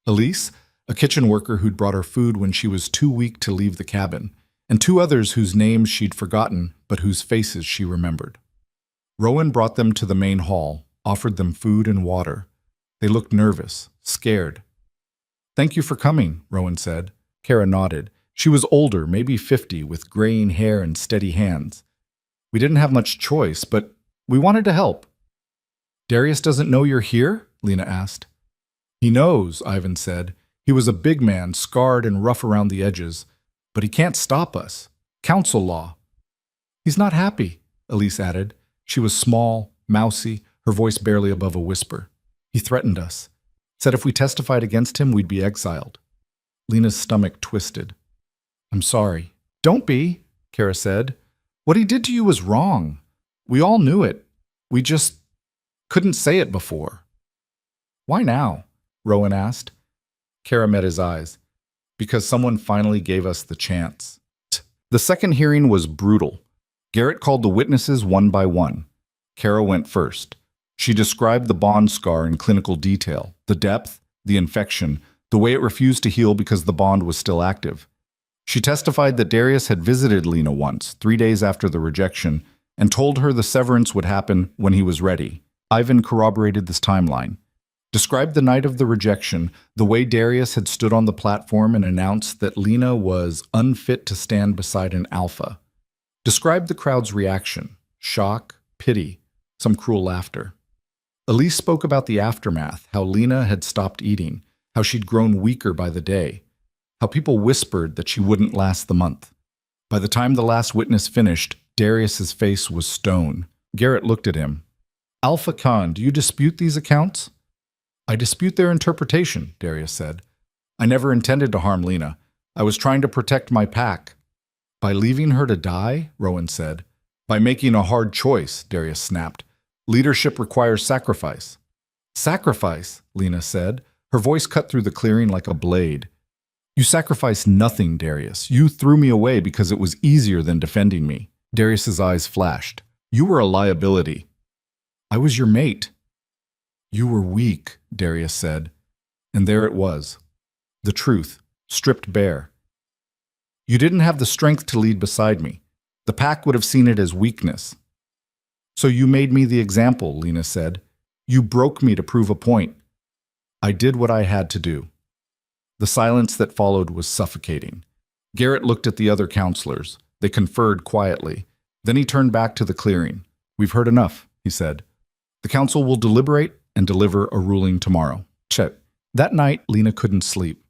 Elise, a kitchen worker who'd brought her food when she was too weak to leave the cabin, and 2 others whose names she'd forgotten, but whose faces she remembered. Rowan brought them to the main hall, offered them food and water. They looked nervous, scared. Thank you for coming, Rowan said. Kara nodded. She was older, maybe 50, with graying hair and steady hands. We didn't have much choice, but we wanted to help. Darius doesn't know you're here? Lena asked. He knows, Ivan said. He was a big man, scarred and rough around the edges. But he can't stop us. Council law. He's not happy, Elise added. She was small, mousy, her voice barely above a whisper. He threatened us. Said if we testified against him, we'd be exiled. Lena's stomach twisted. I'm sorry. Don't be, Kara said. What he did to you was wrong. We all knew it. We just couldn't say it before. Why now? Rowan asked. Kara met his eyes. Because someone finally gave us the chance. The second hearing was brutal. Garrett called the witnesses one by one. Kara went first. She described the bond scar in clinical detail, the depth, the infection, the way it refused to heal because the bond was still active. She testified that Darius had visited Lena once, 3 days after the rejection, and told her the severance would happen when he was ready. Ivan corroborated this timeline. Described the night of the rejection, the way Darius had stood on the platform and announced that Lena was unfit to stand beside an alpha. Described the crowd's reaction: shock, pity, some cruel laughter. Elise spoke about the aftermath, how Lena had stopped eating, how she'd grown weaker by the day, how people whispered that she wouldn't last the month. By the time the last witness finished, Darius's face was stone. Garrett looked at him. "Alpha Khan, do you dispute these accounts?" "I dispute their interpretation," Darius said. "I never intended to harm Lena. I was trying to protect my pack." "By leaving her to die?" Rowan said. "By making a hard choice," Darius snapped. "Leadership requires sacrifice." "Sacrifice?" Lena said. Her voice cut through the clearing like a blade. "You sacrificed nothing, Darius. You threw me away because it was easier than defending me." Darius's eyes flashed. "You were a liability." "I was your mate." "You were weak," Darius said. And there it was. The truth, stripped bare. "You didn't have the strength to lead beside me. The pack would have seen it as weakness." "So you made me the example," Lena said. "You broke me to prove a point." "I did what I had to do." The silence that followed was suffocating. Garrett looked at the other counselors. They conferred quietly. Then he turned back to the clearing. "We've heard enough," he said. "The council will deliberate and deliver a ruling tomorrow." Check. That night, Lena couldn't sleep.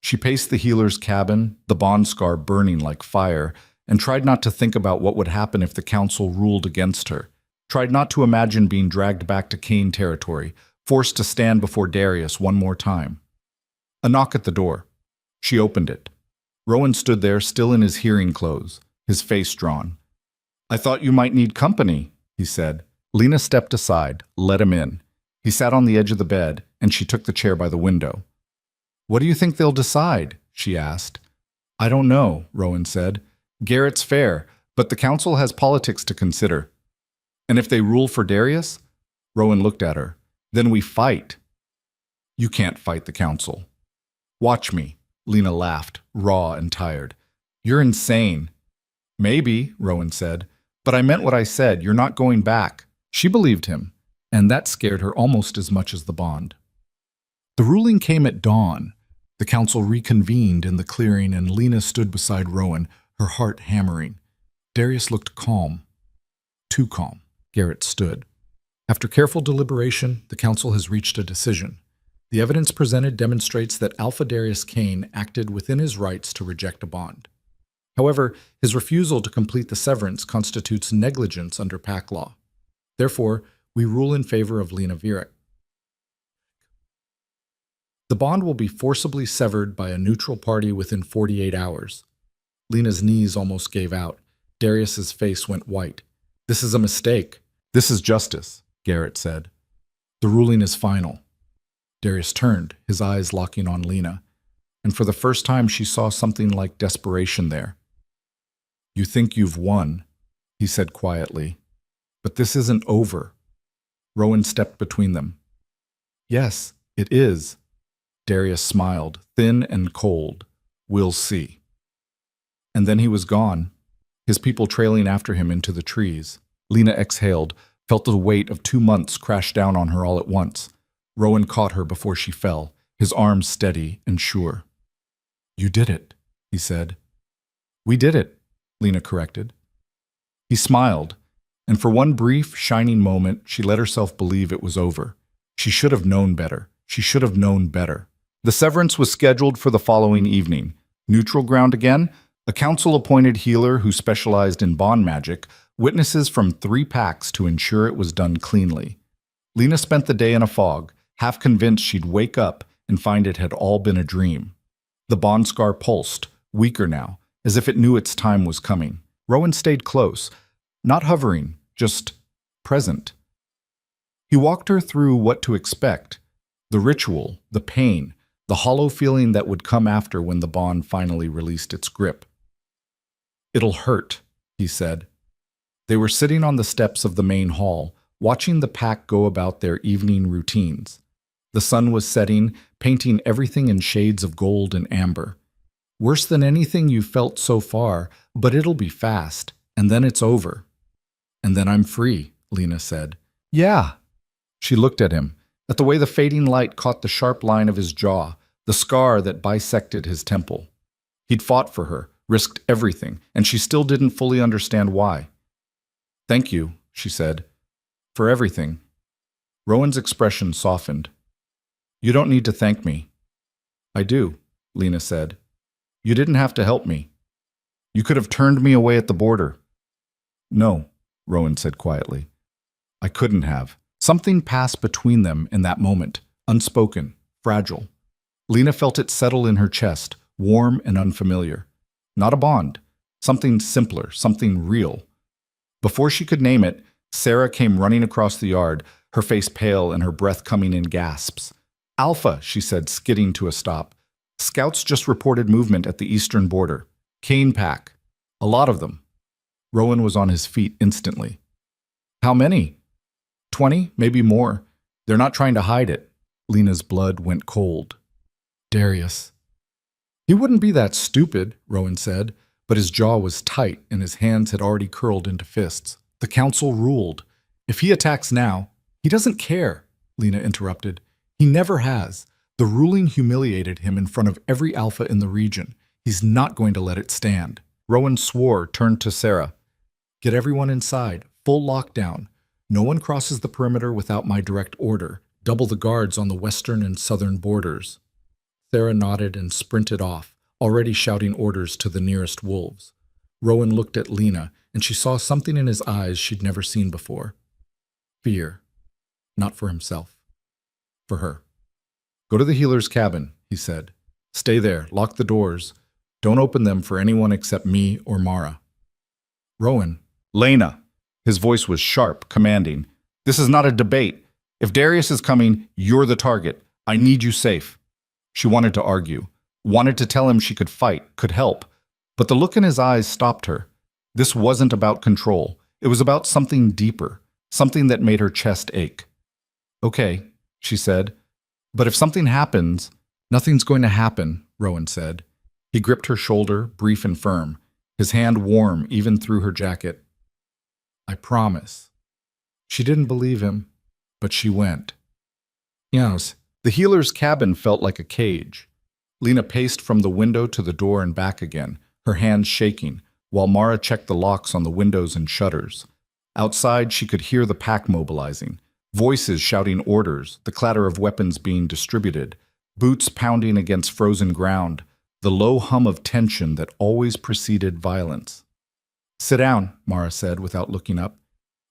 She paced the healer's cabin, the bond scar burning like fire, and tried not to think about what would happen if the council ruled against her. Tried not to imagine being dragged back to Kane territory, forced to stand before Darius one more time. A knock at the door. She opened it. Rowan stood there, still in his hearing clothes, his face drawn. "I thought you might need company," he said. Lena stepped aside, let him in. He sat on the edge of the bed, and she took the chair by the window. "What do you think they'll decide?" she asked. "I don't know," Rowan said. "Garrett's fair, but the council has politics to consider." "And if they rule for Darius?" Rowan looked at her. "Then we fight." "You can't fight the council." "Watch me." Lena laughed, raw and tired. "You're insane." "Maybe," Rowan said. "But I meant what I said. You're not going back." She believed him, and that scared her almost as much as the bond. The ruling came at dawn. The council reconvened in the clearing, and Lena stood beside Rowan, her heart hammering. Darius looked calm. Too calm. Garrett stood. After careful deliberation, the council has reached a decision. The evidence presented demonstrates that Alpha Darius Kane acted within his rights to reject a bond. However, his refusal to complete the severance constitutes negligence under PAC law. Therefore, we rule in favor of Lena Virek. The bond will be forcibly severed by a neutral party within 48 hours. Lena's knees almost gave out. Darius's face went white. "This is a mistake." "This is justice," Garrett said. "The ruling is final." Darius turned, his eyes locking on Lena, and for the first time she saw something like desperation there. "You think you've won," he said quietly, "but this isn't over." Rowan stepped between them. "Yes, it is." Darius smiled, thin and cold. "We'll see." And then he was gone, his people trailing after him into the trees. Lena exhaled, felt the weight of 2 months crash down on her all at once. Rowan caught her before she fell, his arms steady and sure. "You did it," he said. "We did it," Lena corrected. He smiled, and for one brief, shining moment, she let herself believe it was over. She should have known better. She should have known better. The severance was scheduled for the following evening. Neutral ground again? A council-appointed healer who specialized in bond magic, witnesses from 3 packs to ensure it was done cleanly. Lena spent the day in a fog, half convinced she'd wake up and find it had all been a dream. The bond scar pulsed, weaker now, as if it knew its time was coming. Rowan stayed close, not hovering, just present. He walked her through what to expect, the ritual, the pain, the hollow feeling that would come after when the bond finally released its grip. "It'll hurt," he said. They were sitting on the steps of the main hall, watching the pack go about their evening routines. The sun was setting, painting everything in shades of gold and amber. Worse than anything you've felt so far, but it'll be fast, and then it's over. And then I'm free, Lena said. Yeah. She looked at him, at the way the fading light caught the sharp line of his jaw, the scar that bisected his temple. He'd fought for her, risked everything, and she still didn't fully understand why. Thank you, she said, for everything. Rowan's expression softened. You don't need to thank me. I do, Lena said. You didn't have to help me. You could have turned me away at the border. No, Rowan said quietly. I couldn't have. Something passed between them in that moment, unspoken, fragile. Lena felt it settle in her chest, warm and unfamiliar. Not a bond, something simpler, something real. Before she could name it, Sarah came running across the yard, her face pale and her breath coming in gasps. Alpha, she said, skidding to a stop. Scouts just reported movement at the eastern border. Cane pack. A lot of them. Rowan was on his feet instantly. How many? 20, maybe more. They're not trying to hide it. Lena's blood went cold. Darius. He wouldn't be that stupid, Rowan said, but his jaw was tight and his hands had already curled into fists. The council ruled. If he attacks now, he doesn't care, Lena interrupted. He never has. The ruling humiliated him in front of every alpha in the region. He's not going to let it stand. Rowan swore, turned to Sarah. Get everyone inside. Full lockdown. No one crosses the perimeter without my direct order. Double the guards on the western and southern borders. Sarah nodded and sprinted off, already shouting orders to the nearest wolves. Rowan looked at Lena, and she saw something in his eyes she'd never seen before. Fear. Not for himself. For her. Go to the healer's cabin, he said. Stay there. Lock the doors. Don't open them for anyone except me or Mara. Rowan. Lena. His voice was sharp, commanding. This is not a debate. If Darius is coming, you're the target. I need you safe. She wanted to argue, wanted to tell him she could fight, could help, but the look in his eyes stopped her. This wasn't about control. It was about something deeper, something that made her chest ache. Okay, she said, but if something happens, nothing's going to happen, Rowan said. He gripped her shoulder, brief and firm, his hand warm even through her jacket. I promise. She didn't believe him, but she went. Yes. The healer's cabin felt like a cage. Lena paced from the window to the door and back again, her hands shaking, while Mara checked the locks on the windows and shutters. Outside, she could hear the pack mobilizing, voices shouting orders, the clatter of weapons being distributed, boots pounding against frozen ground, the low hum of tension that always preceded violence. Sit down, Mara said without looking up.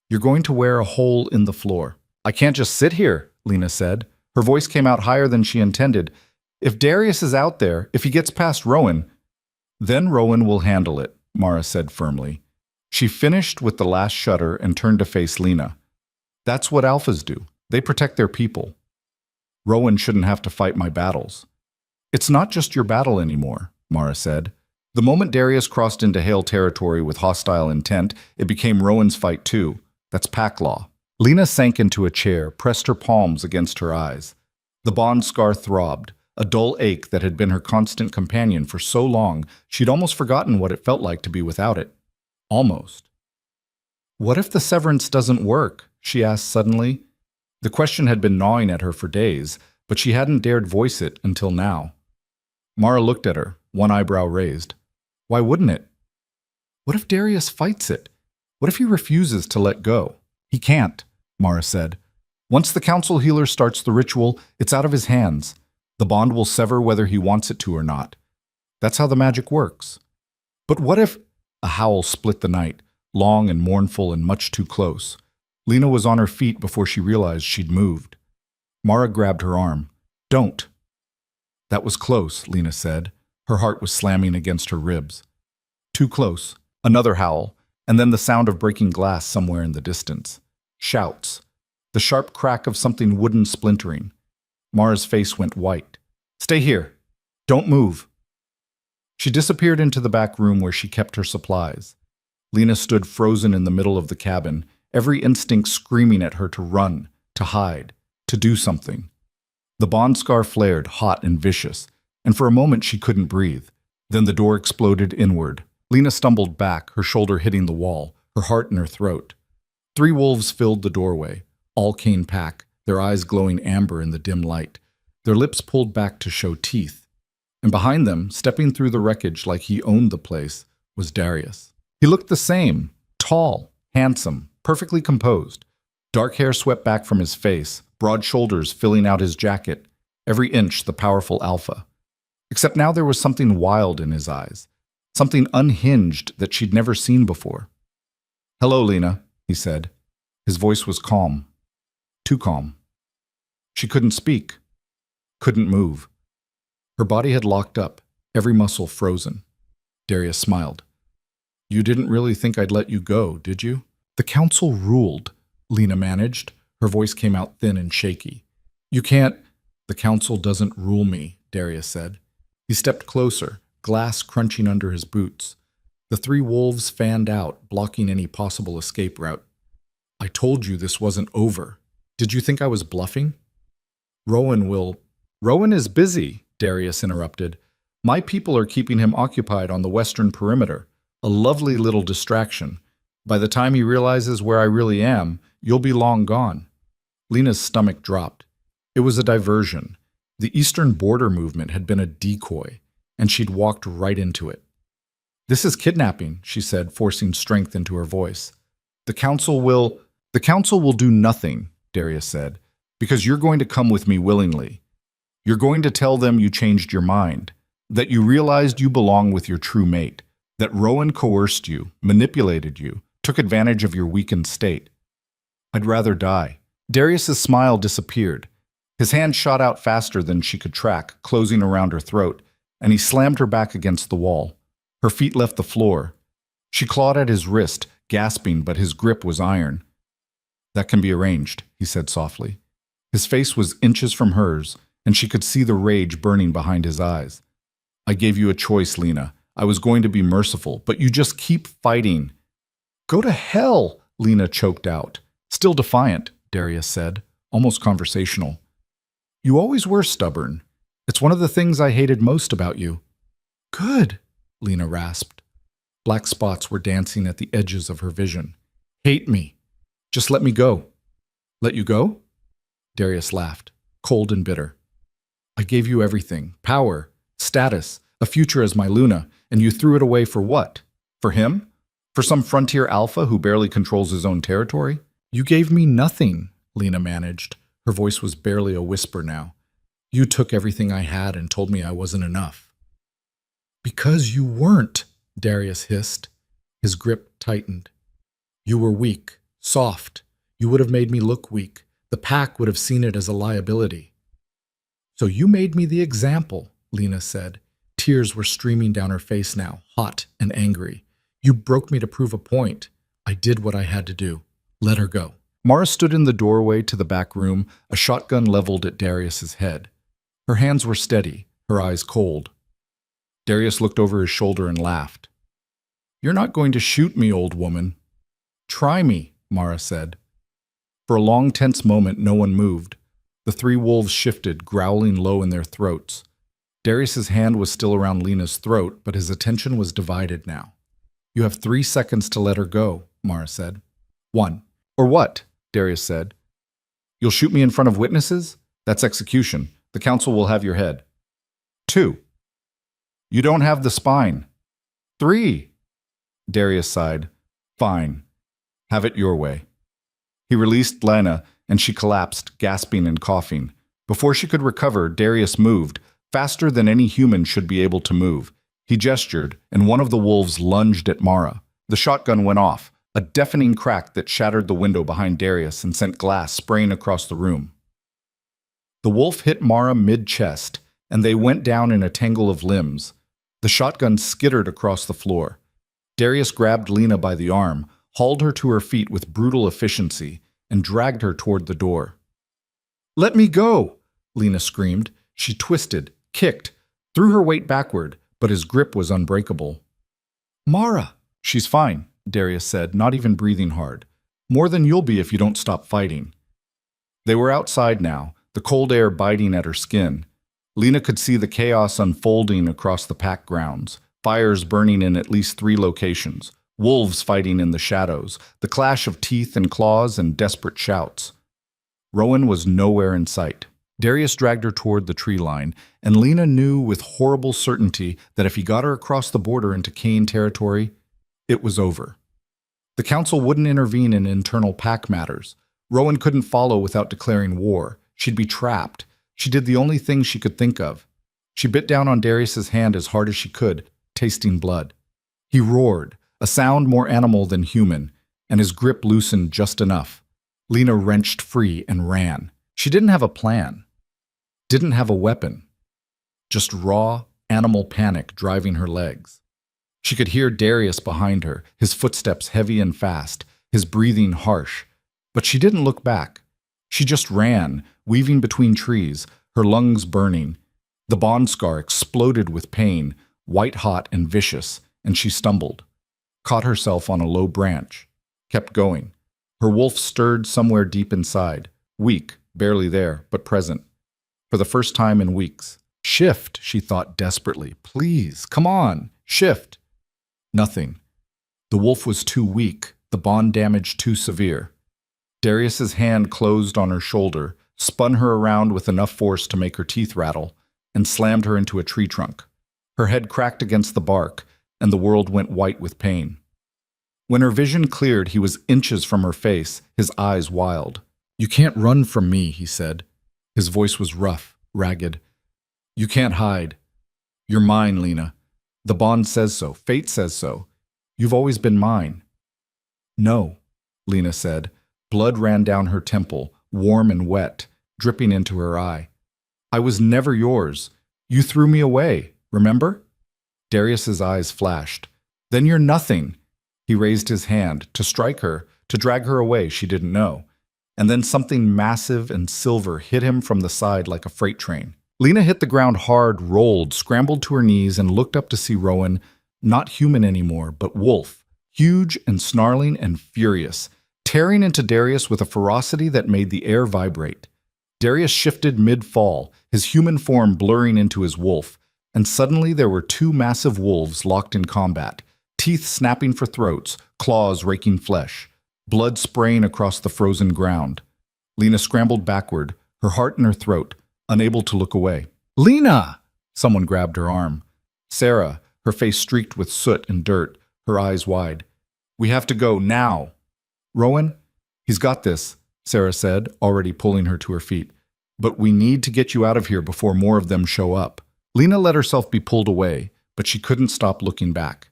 You're going to wear a hole in the floor. I can't just sit here, Lena said. Her voice came out higher than she intended. If Darius is out there, if he gets past Rowan, then Rowan will handle it, Mara said firmly. She finished with the last shutter and turned to face Lena. That's what alphas do. They protect their people. Rowan shouldn't have to fight my battles. It's not just your battle anymore, Mara said. The moment Darius crossed into Hale territory with hostile intent, it became Rowan's fight too. That's pack law. Lena sank into a chair, pressed her palms against her eyes. The bond scar throbbed, a dull ache that had been her constant companion for so long she'd almost forgotten what it felt like to be without it. Almost. What if the severance doesn't work? She asked suddenly. The question had been gnawing at her for days, but she hadn't dared voice it until now. Mara looked at her, one eyebrow raised. Why wouldn't it? What if Darius fights it? What if he refuses to let go? He can't, Mara said. Once the council healer starts the ritual, it's out of his hands. The bond will sever whether he wants it to or not. That's how the magic works. But what if... A howl split the night, long and mournful and much too close. Lena was on her feet before she realized she'd moved. Mara grabbed her arm. Don't. That was close, Lena said. Her heart was slamming against her ribs. Too close. Another howl, and then the sound of breaking glass somewhere in the distance. Shouts. The sharp crack of something wooden splintering. Mara's face went white. Stay here. Don't move. She disappeared into the back room where she kept her supplies. Lena stood frozen in the middle of the cabin, every instinct screaming at her to run, to hide, to do something. The bond scar flared, hot and vicious, and for a moment she couldn't breathe. Then the door exploded inward. Lena stumbled back, her shoulder hitting the wall, her heart in her throat. 3 wolves filled the doorway, all cane pack, their eyes glowing amber in the dim light, their lips pulled back to show teeth. And behind them, stepping through the wreckage like he owned the place, was Darius. He looked the same, tall, handsome, perfectly composed. Dark hair swept back from his face, broad shoulders filling out his jacket, every inch the powerful alpha. Except now there was something wild in his eyes, something unhinged that she'd never seen before. "Hello, Lena," he said. His voice was calm. Too calm. She couldn't speak, couldn't move. Her body had locked up, every muscle frozen. Darius smiled. "You didn't really think I'd let you go, did you?" "The council ruled," Lena managed. Her voice came out thin and shaky. "You can't—" "The council doesn't rule me," Darius said. He stepped closer, glass crunching under his boots. The 3 wolves fanned out, blocking any possible escape route. "I told you this wasn't over. Did you think I was bluffing?" "Rowan will—" "Rowan is busy," Darius interrupted. "My people are keeping him occupied on the western perimeter. A lovely little distraction. By the time he realizes where I really am, you'll be long gone." Lena's stomach dropped. It was a diversion. The eastern border movement had been a decoy, and she'd walked right into it. "This is kidnapping," she said, forcing strength into her voice. The council will do nothing," Darius said, "because you're going to come with me willingly. You're going to tell them you changed your mind, that you realized you belong with your true mate, that Rowan coerced you, manipulated you, took advantage of your weakened state." "I'd rather die." Darius's smile disappeared. His hand shot out faster than she could track, closing around her throat, and he slammed her back against the wall. Her feet left the floor. She clawed at his wrist, gasping, but his grip was iron. "That can be arranged," he said softly. His face was inches from hers, and she could see the rage burning behind his eyes. "I gave you a choice, Lena. I was going to be merciful, but you just keep fighting." "Go to hell," Lena choked out. Still defiant, Darius said, almost conversational. "You always were stubborn. It's one of the things I hated most about you." "Good," Lena rasped. Black spots were dancing at the edges of her vision. "Hate me. Just let me go." "Let you go?" Darius laughed, cold and bitter. "I gave you everything. Power, status, a future as my Luna, and you threw it away for what? For him? For some frontier alpha who barely controls his own territory?" "You gave me nothing," Lena managed. Her voice was barely a whisper now. "You took everything I had and told me I wasn't enough." "Because you weren't," Darius hissed. His grip tightened. "You were weak, soft. You would have made me look weak. The pack would have seen it as a liability." "So you made me the example," Lena said. Tears were streaming down her face now, hot and angry. "You broke me to prove a point. I did what I had to do. Let her go." Mara stood in the doorway to the back room, a shotgun leveled at Darius's head. Her hands were steady, her eyes cold. Darius looked over his shoulder and laughed. "You're not going to shoot me, old woman." "Try me," Mara said. For a long, tense moment, no one moved. The 3 wolves shifted, growling low in their throats. Darius's hand was still around Lena's throat, but his attention was divided now. "You have 3 seconds to let her go," Mara said. 1. "Or what?" Darius said. "You'll shoot me in front of witnesses? That's execution. The council will have your head." 2. "You don't have the spine." 3. Darius sighed. "Fine. Have it your way." He released Lena, and she collapsed, gasping and coughing. Before she could recover, Darius moved, faster than any human should be able to move. He gestured, and one of the wolves lunged at Mara. The shotgun went off, a deafening crack that shattered the window behind Darius and sent glass spraying across the room. The wolf hit Mara mid-chest, and they went down in a tangle of limbs. The shotgun skittered across the floor. Darius grabbed Lena by the arm, hauled her to her feet with brutal efficiency, and dragged her toward the door. "Let me go!" Lena screamed. She twisted, kicked, threw her weight backward, but his grip was unbreakable. "Mara!" "She's fine," Darius said, not even breathing hard. "More than you'll be if you don't stop fighting." They were outside now, the cold air biting at her skin. Lena could see the chaos unfolding across the pack grounds, fires burning in at least 3 locations, wolves fighting in the shadows, the clash of teeth and claws and desperate shouts. Rowan was nowhere in sight. Darius dragged her toward the tree line, and Lena knew with horrible certainty that if he got her across the border into Kane territory, it was over. The council wouldn't intervene in internal pack matters. Rowan couldn't follow without declaring war. She'd be trapped. She did the only thing she could think of. She bit down on Darius's hand as hard as she could, tasting blood. He roared, a sound more animal than human, and his grip loosened just enough. Lena wrenched free and ran. She didn't have a plan. Didn't have a weapon. Just raw, animal panic driving her legs. She could hear Darius behind her, his footsteps heavy and fast, his breathing harsh. But she didn't look back. She just ran, weaving between trees, her lungs burning. The bond scar exploded with pain, white-hot and vicious, and she stumbled. Caught herself on a low branch. Kept going. Her wolf stirred somewhere deep inside, weak, barely there, but present. For the first time in weeks. Shift, she thought desperately. Please, come on, shift. Nothing. The wolf was too weak, the bond damage too severe. Darius's hand closed on her shoulder, spun her around with enough force to make her teeth rattle, and slammed her into a tree trunk. Her head cracked against the bark, and the world went white with pain. When her vision cleared, he was inches from her face, his eyes wild. "You can't run from me," he said. His voice was rough, ragged. "You can't hide. You're mine, Lena. The bond says so. Fate says so. You've always been mine." "No," Lena said. Blood ran down her temple, warm and wet, dripping into her eye. "I was never yours. You threw me away, remember?" Darius's eyes flashed. "Then you're nothing." He raised his hand, to strike her, to drag her away, she didn't know. And then something massive and silver hit him from the side like a freight train. Lena hit the ground hard, rolled, scrambled to her knees, and looked up to see Rowan, not human anymore, but wolf, huge and snarling and furious, tearing into Darius with a ferocity that made the air vibrate. Darius shifted mid-fall, his human form blurring into his wolf, and suddenly there were 2 massive wolves locked in combat, teeth snapping for throats, claws raking flesh, blood spraying across the frozen ground. Lena scrambled backward, her heart in her throat, unable to look away. "Lena!" Someone grabbed her arm. Sarah, her face streaked with soot and dirt, her eyes wide. "We have to go, now!" "Rowan, he's got this," Sarah said, already pulling her to her feet. "But we need to get you out of here before more of them show up." Lena let herself be pulled away, but she couldn't stop looking back.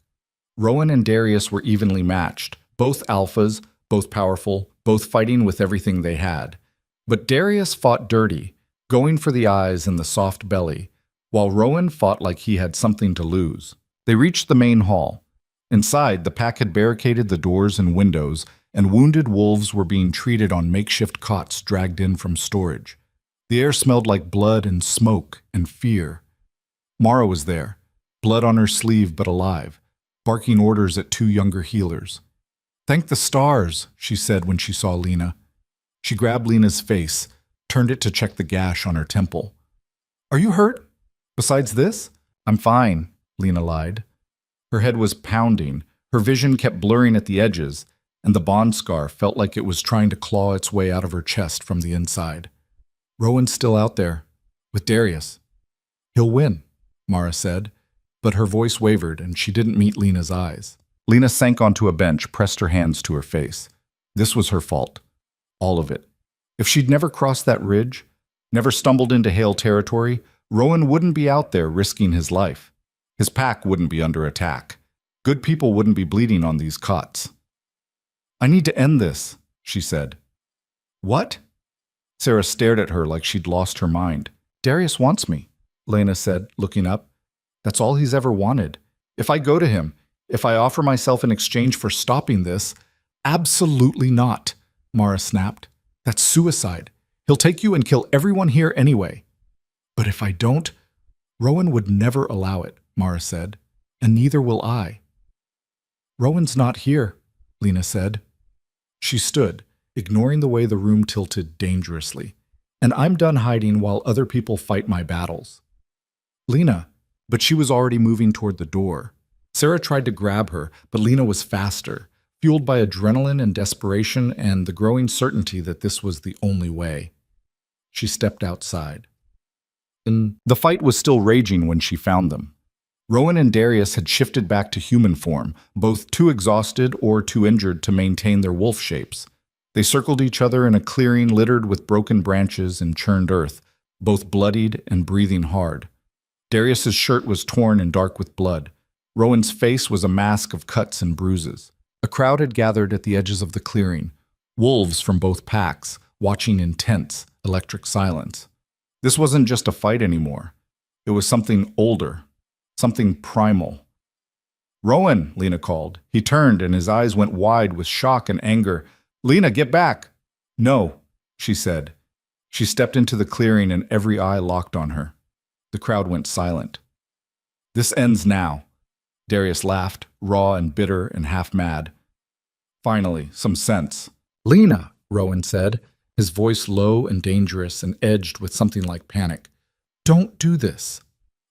Rowan and Darius were evenly matched, both alphas, both powerful, both fighting with everything they had. But Darius fought dirty, going for the eyes and the soft belly, while Rowan fought like he had something to lose. They reached the main hall. Inside, the pack had barricaded the doors and windows, and wounded wolves were being treated on makeshift cots dragged in from storage. The air smelled like blood and smoke and fear. Mara was there, blood on her sleeve but alive, barking orders at 2 younger healers. "Thank the stars," she said when she saw Lena. She grabbed Lena's face, turned it to check the gash on her temple. "Are you hurt? Besides this?" "I'm fine," Lena lied. Her head was pounding, her vision kept blurring at the edges, and the bond scar felt like it was trying to claw its way out of her chest from the inside. "Rowan's still out there, with Darius. He'll win," Mara said, but her voice wavered and she didn't meet Lena's eyes. Lena sank onto a bench, pressed her hands to her face. This was her fault. All of it. If she'd never crossed that ridge, never stumbled into Hale territory, Rowan wouldn't be out there risking his life. His pack wouldn't be under attack. Good people wouldn't be bleeding on these cots. "I need to end this," she said. "What?" Sarah stared at her like she'd lost her mind. "Darius wants me," Lena said, looking up. "That's all he's ever wanted. If I go to him, if I offer myself in exchange for stopping this—" "Absolutely not," Mara snapped. "That's suicide. He'll take you and kill everyone here anyway." "But if I don't—" "Rowan would never allow it," Mara said, "and neither will I." "Rowan's not here," Lena said. She stood, ignoring the way the room tilted dangerously. "And I'm done hiding while other people fight my battles." Lena, but she was already moving toward the door. Sarah tried to grab her, but Lena was faster, fueled by adrenaline and desperation and the growing certainty that this was the only way. She stepped outside. The fight was still raging when she found them. Rowan and Darius had shifted back to human form, both too exhausted or too injured to maintain their wolf shapes. They circled each other in a clearing littered with broken branches and churned earth, both bloodied and breathing hard. Darius's shirt was torn and dark with blood. Rowan's face was a mask of cuts and bruises. A crowd had gathered at the edges of the clearing, wolves from both packs, watching in tense, electric silence. This wasn't just a fight anymore. It was something older, something primal. "Rowan," Lena called. He turned and his eyes went wide with shock and anger. "Lena, get back!" "No," she said. She stepped into the clearing and every eye locked on her. The crowd went silent. "This ends now." Darius laughed, raw and bitter and half mad. "Finally, some sense." "Lena," Rowan said, his voice low and dangerous and edged with something like panic. "Don't do this."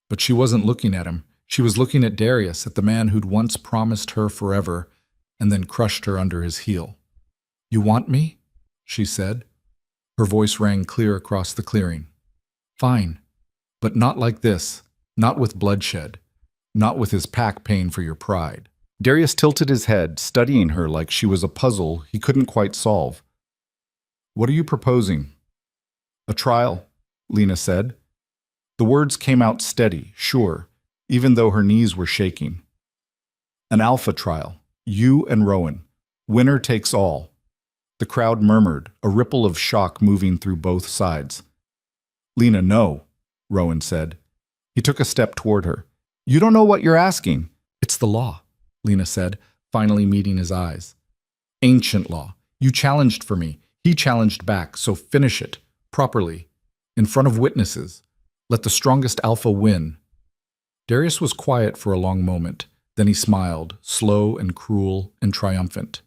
But she wasn't looking at him. She was looking at Darius, at the man who'd once promised her forever and then crushed her under his heel. "You want me?" she said. Her voice rang clear across the clearing. "Fine, but not like this, not with bloodshed, not with his pack paying for your pride." Darius tilted his head, studying her like she was a puzzle he couldn't quite solve. "What are you proposing?" "A trial," Lena said. The words came out steady, sure, even though her knees were shaking. "An alpha trial. You and Rowan. Winner takes all." The crowd murmured, a ripple of shock moving through both sides. "Lena, no," Rowan said. He took a step toward her. "You don't know what you're asking." "It's the law," Lena said, finally meeting his eyes. "Ancient law. You challenged for me. He challenged back, so finish it. Properly. In front of witnesses. Let the strongest alpha win." Darius was quiet for a long moment. Then he smiled, slow and cruel and triumphant.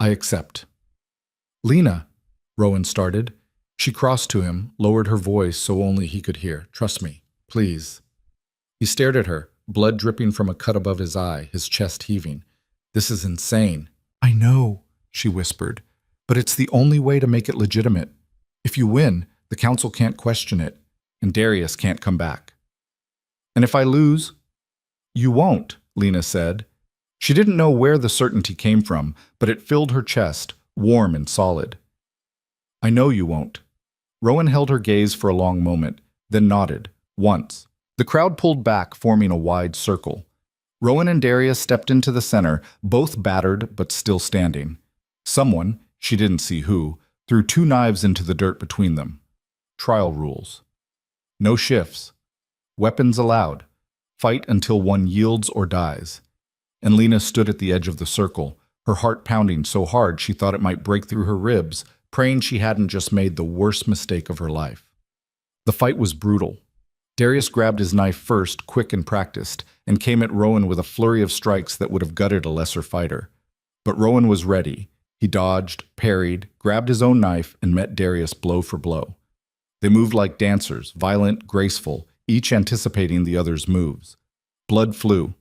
"I accept." "Lena," Rowan started. She crossed to him, lowered her voice so only he could hear. "Trust me, please." He stared at her, blood dripping from a cut above his eye, his chest heaving. "This is insane." "I know," she whispered, "but it's the only way to make it legitimate. If you win, the council can't question it, and Darius can't come back." "And if I lose?" "You won't," Lena said. She didn't know where the certainty came from, but it filled her chest, warm and solid. "I know you won't." Rowan held her gaze for a long moment, then nodded, once. The crowd pulled back, forming a wide circle. Rowan and Darius stepped into the center, both battered but still standing. Someone, she didn't see who, threw 2 knives into the dirt between them. Trial rules. No shifts. Weapons allowed. Fight until one yields or dies. And Lena stood at the edge of the circle, her heart pounding so hard she thought it might break through her ribs, praying she hadn't just made the worst mistake of her life. The fight was brutal. Darius grabbed his knife first, quick and practiced, and came at Rowan with a flurry of strikes that would have gutted a lesser fighter. But Rowan was ready. He dodged, parried, grabbed his own knife, and met Darius blow for blow. They moved like dancers, violent, graceful, each anticipating the other's moves. Blood flew.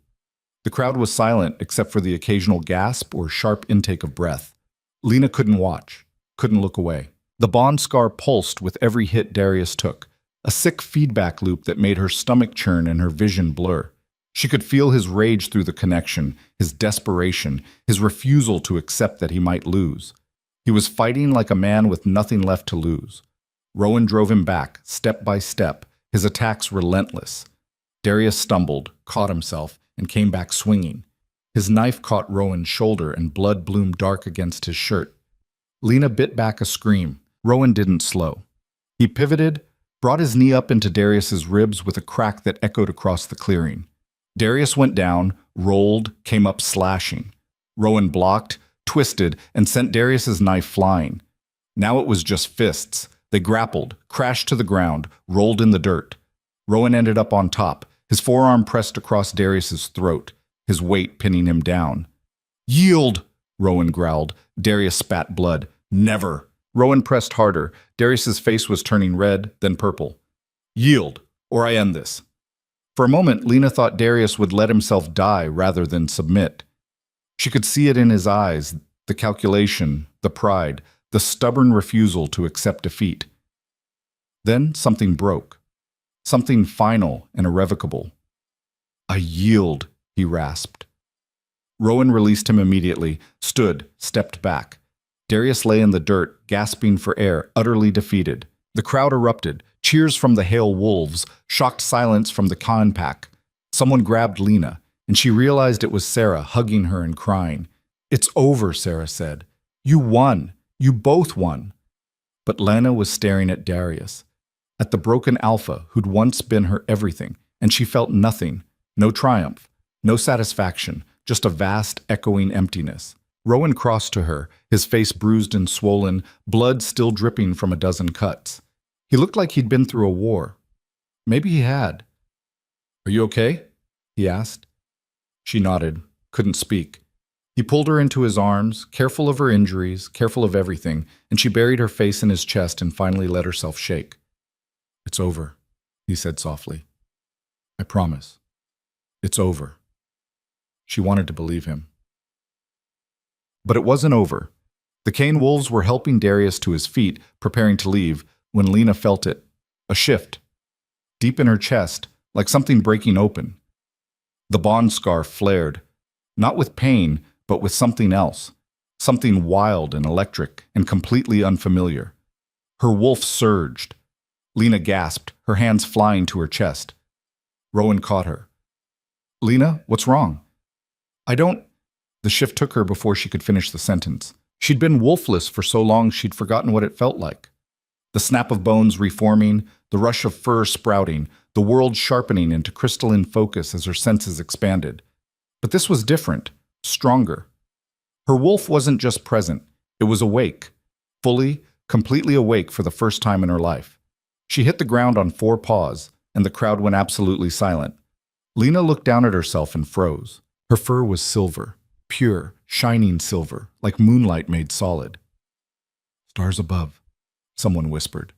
The crowd was silent except for the occasional gasp or sharp intake of breath. Lena couldn't watch, couldn't look away. The bond scar pulsed with every hit Darius took, a sick feedback loop that made her stomach churn and her vision blur. She could feel his rage through the connection, his desperation, his refusal to accept that he might lose. He was fighting like a man with nothing left to lose. Rowan drove him back, step by step, his attacks relentless. Darius stumbled, caught himself, and came back swinging. His knife caught Rowan's shoulder and blood bloomed dark against his shirt. Lena bit back a scream. Rowan didn't slow. He pivoted, brought his knee up into Darius's ribs with a crack that echoed across the clearing. Darius went down, rolled, came up slashing. Rowan blocked, twisted, and sent Darius's knife flying. Now it was just fists. They grappled, crashed to the ground, rolled in the dirt. Rowan ended up on top, his forearm pressed across Darius's throat, his weight pinning him down. "Yield!" Rowan growled. Darius spat blood. "Never!" Rowan pressed harder. Darius's face was turning red, then purple. "Yield, or I end this." For a moment, Lena thought Darius would let himself die rather than submit. She could see it in his eyes, the calculation, the pride, the stubborn refusal to accept defeat. Then something broke. Something final and irrevocable. "I yield," he rasped. Rowan released him immediately, stood, stepped back. Darius lay in the dirt, gasping for air, utterly defeated. The crowd erupted. Cheers from the Hale Wolves, shocked silence from the Khan pack. Someone grabbed Lena, and she realized it was Sarah, hugging her and crying. "It's over," Sarah said. "You won. You both won." But Lena was staring at Darius, at the broken alpha who'd once been her everything, and she felt nothing, no triumph, no satisfaction, just a vast, echoing emptiness. Rowan crossed to her, his face bruised and swollen, blood still dripping from a dozen cuts. He looked like he'd been through a war. Maybe he had. "Are you okay?" he asked. She nodded, couldn't speak. He pulled her into his arms, careful of her injuries, careful of everything, and she buried her face in his chest and finally let herself shake. "It's over," he said softly. "I promise. It's over." She wanted to believe him. But it wasn't over. The Kane Wolves were helping Darius to his feet, preparing to leave, when Lena felt it. A shift. Deep in her chest, like something breaking open. The bond scar flared, not with pain, but with something else. Something wild and electric and completely unfamiliar. Her wolf surged. Lena gasped, her hands flying to her chest. Rowan caught her. "Lena, what's wrong?" "I don't—" The shift took her before she could finish the sentence. She'd been wolfless for so long she'd forgotten what it felt like. The snap of bones reforming, the rush of fur sprouting, the world sharpening into crystalline focus as her senses expanded. But this was different, stronger. Her wolf wasn't just present, it was awake. Fully, completely awake for the first time in her life. She hit the ground on 4 paws, and the crowd went absolutely silent. Lena looked down at herself and froze. Her fur was silver, pure, shining silver, like moonlight made solid. "Stars above," someone whispered.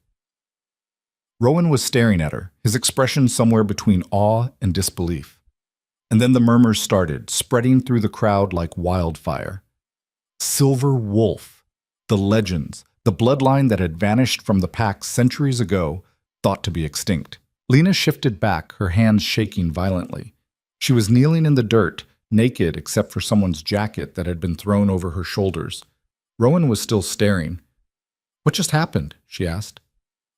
Rowan was staring at her, his expression somewhere between awe and disbelief. And then the murmurs started, spreading through the crowd like wildfire. Silver Wolf, the legends, the bloodline that had vanished from the pack centuries ago, thought to be extinct. Lena shifted back, her hands shaking violently. She was kneeling in the dirt, naked except for someone's jacket that had been thrown over her shoulders. Rowan was still staring. "What just happened?" she asked.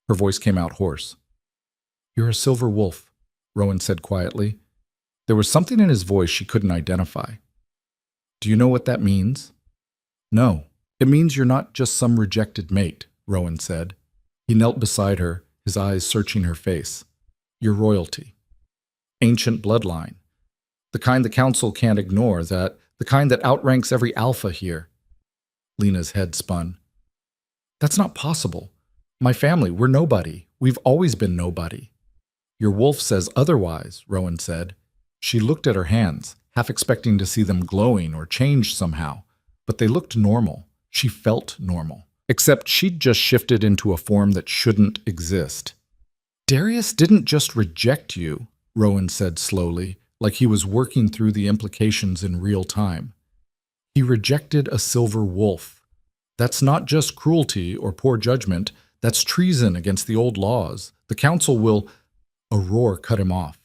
Her voice came out hoarse. "You're a silver wolf," Rowan said quietly. There was something in his voice she couldn't identify. "Do you know what that means?" "No. It means you're not just some rejected mate," Rowan said. He knelt beside her, his eyes searching her face. "You're royalty. Ancient bloodline. The kind the council can't ignore, the kind that outranks every alpha here." Lena's head spun. "That's not possible. My family, we're nobody. We've always been nobody." "Your wolf says otherwise," Rowan said. She looked at her hands, half expecting to see them glowing or change somehow, but they looked normal. She felt normal. Except she'd just shifted into a form that shouldn't exist. "Darius didn't just reject you," Rowan said slowly, like he was working through the implications in real time. "He rejected a silver wolf. That's not just cruelty or poor judgment, that's treason against the old laws. The council will—" A roar cut him off.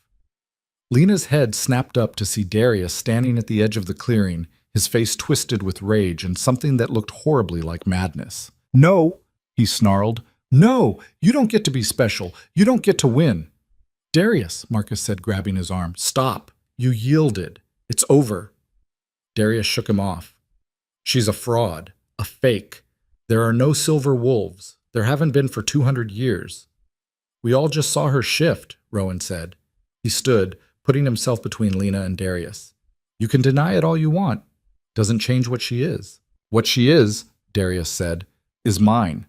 Lena's head snapped up to see Darius standing at the edge of the clearing, his face twisted with rage and something that looked horribly like madness. "No," he snarled. "No, you don't get to be special. You don't get to win." "Darius," Marcus said, grabbing his arm. "Stop. You yielded. It's over." Darius shook him off. "She's a fraud, a fake. There are no silver wolves. There haven't been for 200 years. "We all just saw her shift," Rowan said. He stood, putting himself between Lena and Darius. "You can deny it all you want. Doesn't change what she is." "What she is," Darius said, "is mine.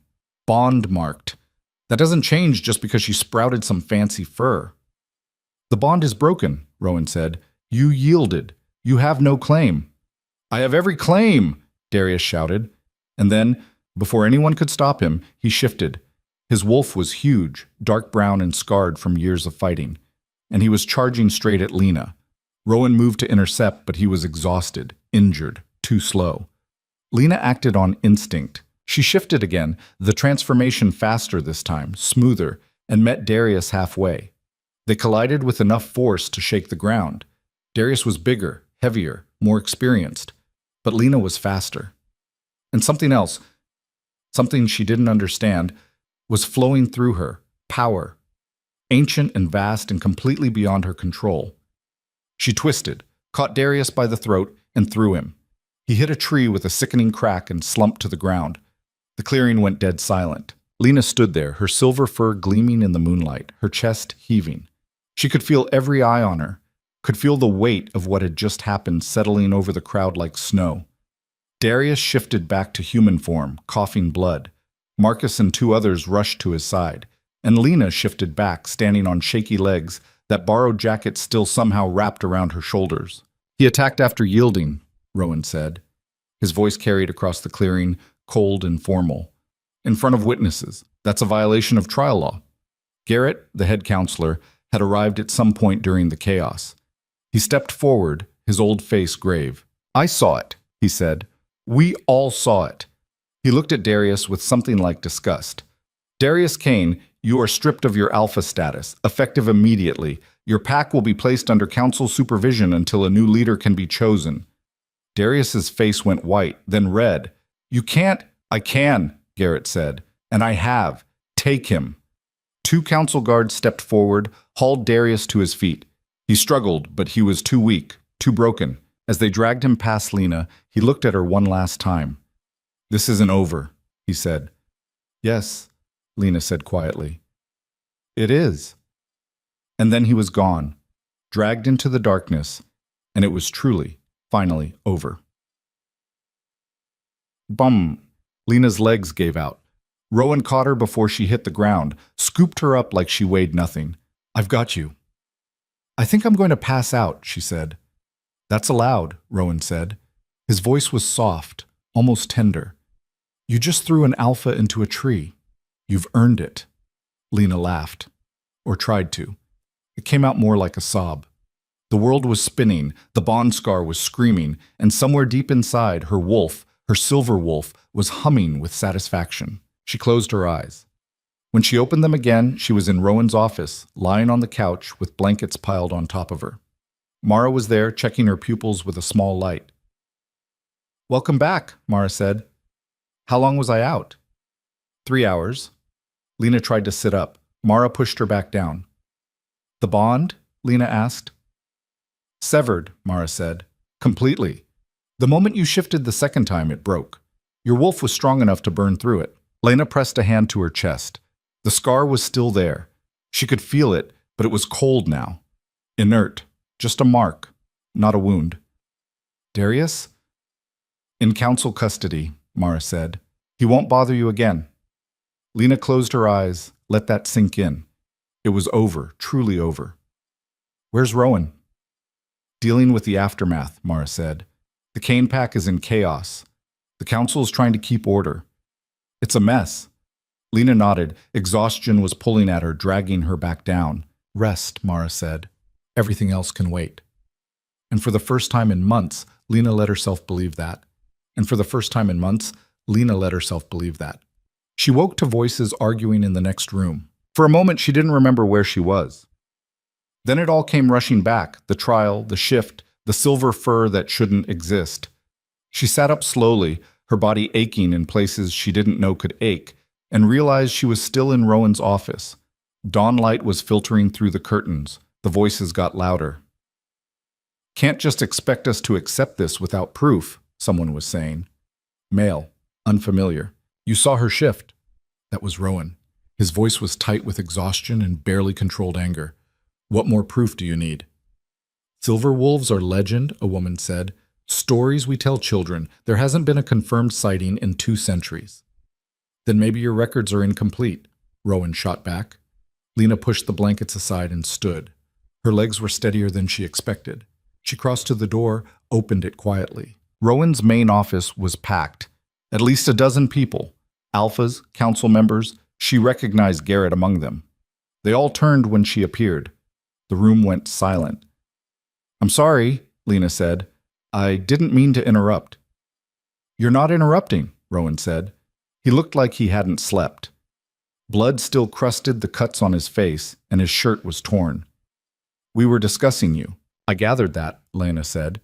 Bond marked. That doesn't change just because she sprouted some fancy fur." "The bond is broken," Rowan said. "You yielded. You have no claim." "I have every claim," Darius shouted. And then, before anyone could stop him, he shifted. His wolf was huge, dark brown and scarred from years of fighting. and he was charging straight at Lena. Rowan moved to intercept, but he was exhausted, injured, too slow. Lena acted on instinct. She shifted again, the transformation faster this time, smoother, and met Darius halfway. They collided with enough force to shake the ground. Darius was bigger, heavier, more experienced, but Lena was faster. And something else, something she didn't understand, was flowing through her, power, ancient and vast and completely beyond her control. She twisted, caught Darius by the throat, and threw him. He hit a tree with a sickening crack and slumped to the ground. The clearing went dead silent. Lena stood there, her silver fur gleaming in the moonlight, her chest heaving. She could feel every eye on her, could feel the weight of what had just happened settling over the crowd like snow. Darius shifted back to human form, coughing blood. Marcus and two others rushed to his side, and Lena shifted back, standing on shaky legs, that borrowed jacket still somehow wrapped around her shoulders. "He attacked after yielding," Rowan said. His voice carried across the clearing, cold and formal. "In front of witnesses. That's a violation of trial law." Garrett, the head counselor, had arrived at some point during the chaos. He stepped forward, his old face grave. "I saw it," he said. "We all saw it." He looked at Darius with something like disgust. "Darius Kane, you are stripped of your alpha status, effective immediately. Your pack will be placed under council supervision until a new leader can be chosen." Darius's face went white, then red. "You can't—" "I can," Garrett said, "and I have. Take him." Two council guards stepped forward, hauled Darius to his feet. He struggled, but he was too weak, too broken. As they dragged him past Lena, he looked at her one last time. "This isn't over," he said. "Yes," Lena said quietly. "It is." And then he was gone, dragged into the darkness, and it was truly, finally over. Bum! Lena's legs gave out. Rowan caught her before she hit the ground, scooped her up like she weighed nothing. "I've got you." "I think I'm going to pass out," she said. "That's allowed," Rowan said. His voice was soft, almost tender. "You just threw an alpha into a tree. You've earned it." Lena laughed. Or tried to. It came out more like a sob. The world was spinning, the bond scar was screaming, and somewhere deep inside, her wolf, her silver wolf, was humming with satisfaction. She closed her eyes. When she opened them again, she was in Rowan's office, lying on the couch with blankets piled on top of her. Mara was there, checking her pupils with a small light. "Welcome back," Mara said. "How long was I out?" 3 hours. Lena tried to sit up. Mara pushed her back down. "The bond?" Lena asked. "Severed," Mara said. "Completely. The moment you shifted the second time, it broke. Your wolf was strong enough to burn through it." Lena pressed a hand to her chest. The scar was still there. She could feel it, but it was cold now. Inert. Just a mark, not a wound. "Darius?" "In council custody," Mara said. "He won't bother you again." Lena closed her eyes, let that sink in. It was over, truly over. "Where's Rowan?" "Dealing with the aftermath," Mara said. "The Kane pack is in chaos. The council is trying to keep order. It's a mess." Lena nodded. Exhaustion was pulling at her, dragging her back down. "Rest," Mara said. "Everything else can wait." And for the first time in months, Lena let herself believe that. And for the first time in months, Lena let herself believe that. She woke to voices arguing in the next room. For a moment, she didn't remember where she was. Then it all came rushing back, the trial, the shift, the silver fur that shouldn't exist. She sat up slowly, her body aching in places she didn't know could ache, and realized she was still in Rowan's office. Dawn light was filtering through the curtains. The voices got louder. "Can't just expect us to accept this without proof," someone was saying. Male, unfamiliar. "You saw her shift." That was Rowan. His voice was tight with exhaustion and barely controlled anger. "What more proof do you need?" "Silver wolves are legend," a woman said. "Stories we tell children. There hasn't been a confirmed sighting in 2 centuries. "Then maybe your records are incomplete," Rowan shot back. Lena pushed the blankets aside and stood. Her legs were steadier than she expected. She crossed to the door, opened it quietly. Rowan's main office was packed. At least a dozen people. Alphas, council members. She recognized Garrett among them. They all turned when she appeared. The room went silent. "I'm sorry," Lena said. "I didn't mean to interrupt." "You're not interrupting," Rowan said. He looked like he hadn't slept. Blood still crusted the cuts on his face, and his shirt was torn. "We were discussing you." "I gathered that," Lena said.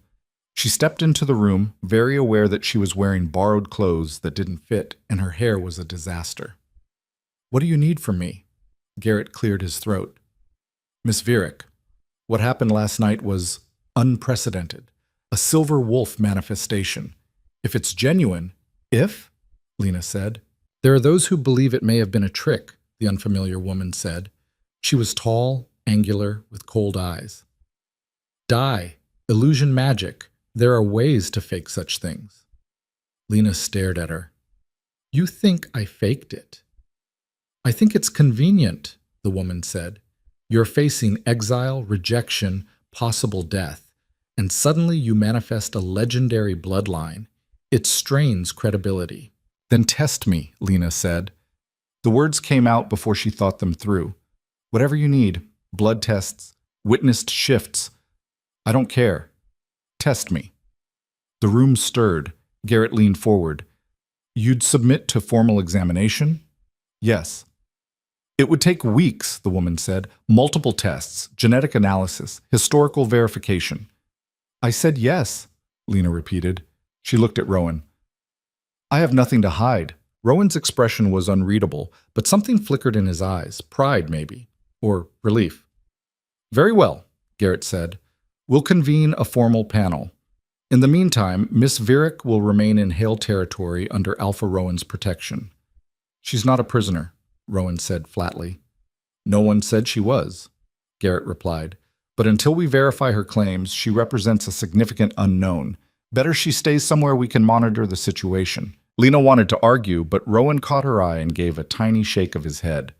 She stepped into the room, very aware that she was wearing borrowed clothes that didn't fit, and her hair was a disaster. "What do you need from me?" Garrett cleared his throat. "Miss Viereck, what happened last night was unprecedented. A silver wolf manifestation. If it's genuine—" "If?" Lena said. "There are those who believe it may have been a trick," the unfamiliar woman said. She was tall, angular, with cold eyes. "Dye, illusion magic. There are ways to fake such things." Lena stared at her. "You think I faked it?" "I think it's convenient," the woman said. "You're facing exile, rejection, possible death, and suddenly you manifest a legendary bloodline. It strains credibility." "Then test me," Lena said. The words came out before she thought them through. "Whatever you need, blood tests, witnessed shifts. I don't care. Test me." The room stirred. Garrett leaned forward. "You'd submit to formal examination?" "Yes." "It would take weeks," the woman said. "Multiple tests, genetic analysis, historical verification." "I said yes," Lena repeated. She looked at Rowan. "I have nothing to hide." Rowan's expression was unreadable, but something flickered in his eyes. Pride, maybe. Or relief. "Very well," Garrett said. "We'll convene a formal panel. In the meantime, Miss Viereck will remain in Hale territory under Alpha Rowan's protection." "She's not a prisoner," Rowan said flatly. "No one said she was," Garrett replied. "But until we verify her claims, she represents a significant unknown. Better she stays somewhere we can monitor the situation." Lena wanted to argue, but Rowan caught her eye and gave a tiny shake of his head.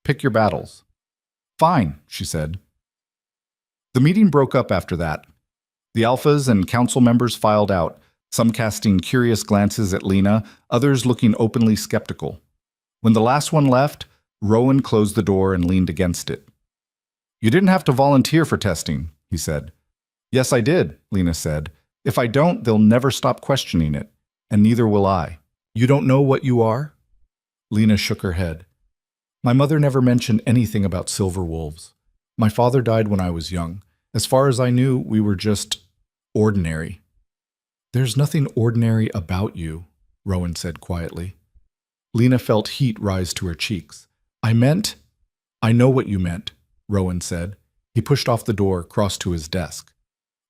"Pick your battles." "Fine," she said. The meeting broke up after that. The Alphas and council members filed out, some casting curious glances at Lena, others looking openly skeptical. When the last one left, Rowan closed the door and leaned against it. "You didn't have to volunteer for testing," he said. "Yes, I did," Lena said. "If I don't, they'll never stop questioning it, and neither will I." "You don't know what you are?" Lena shook her head. "My mother never mentioned anything about silver wolves. My father died when I was young. As far as I knew, we were just ordinary." "There's nothing ordinary about you," Rowan said quietly. Lena felt heat rise to her cheeks. "I know what you meant," Rowan said. He pushed off the door, crossed to his desk.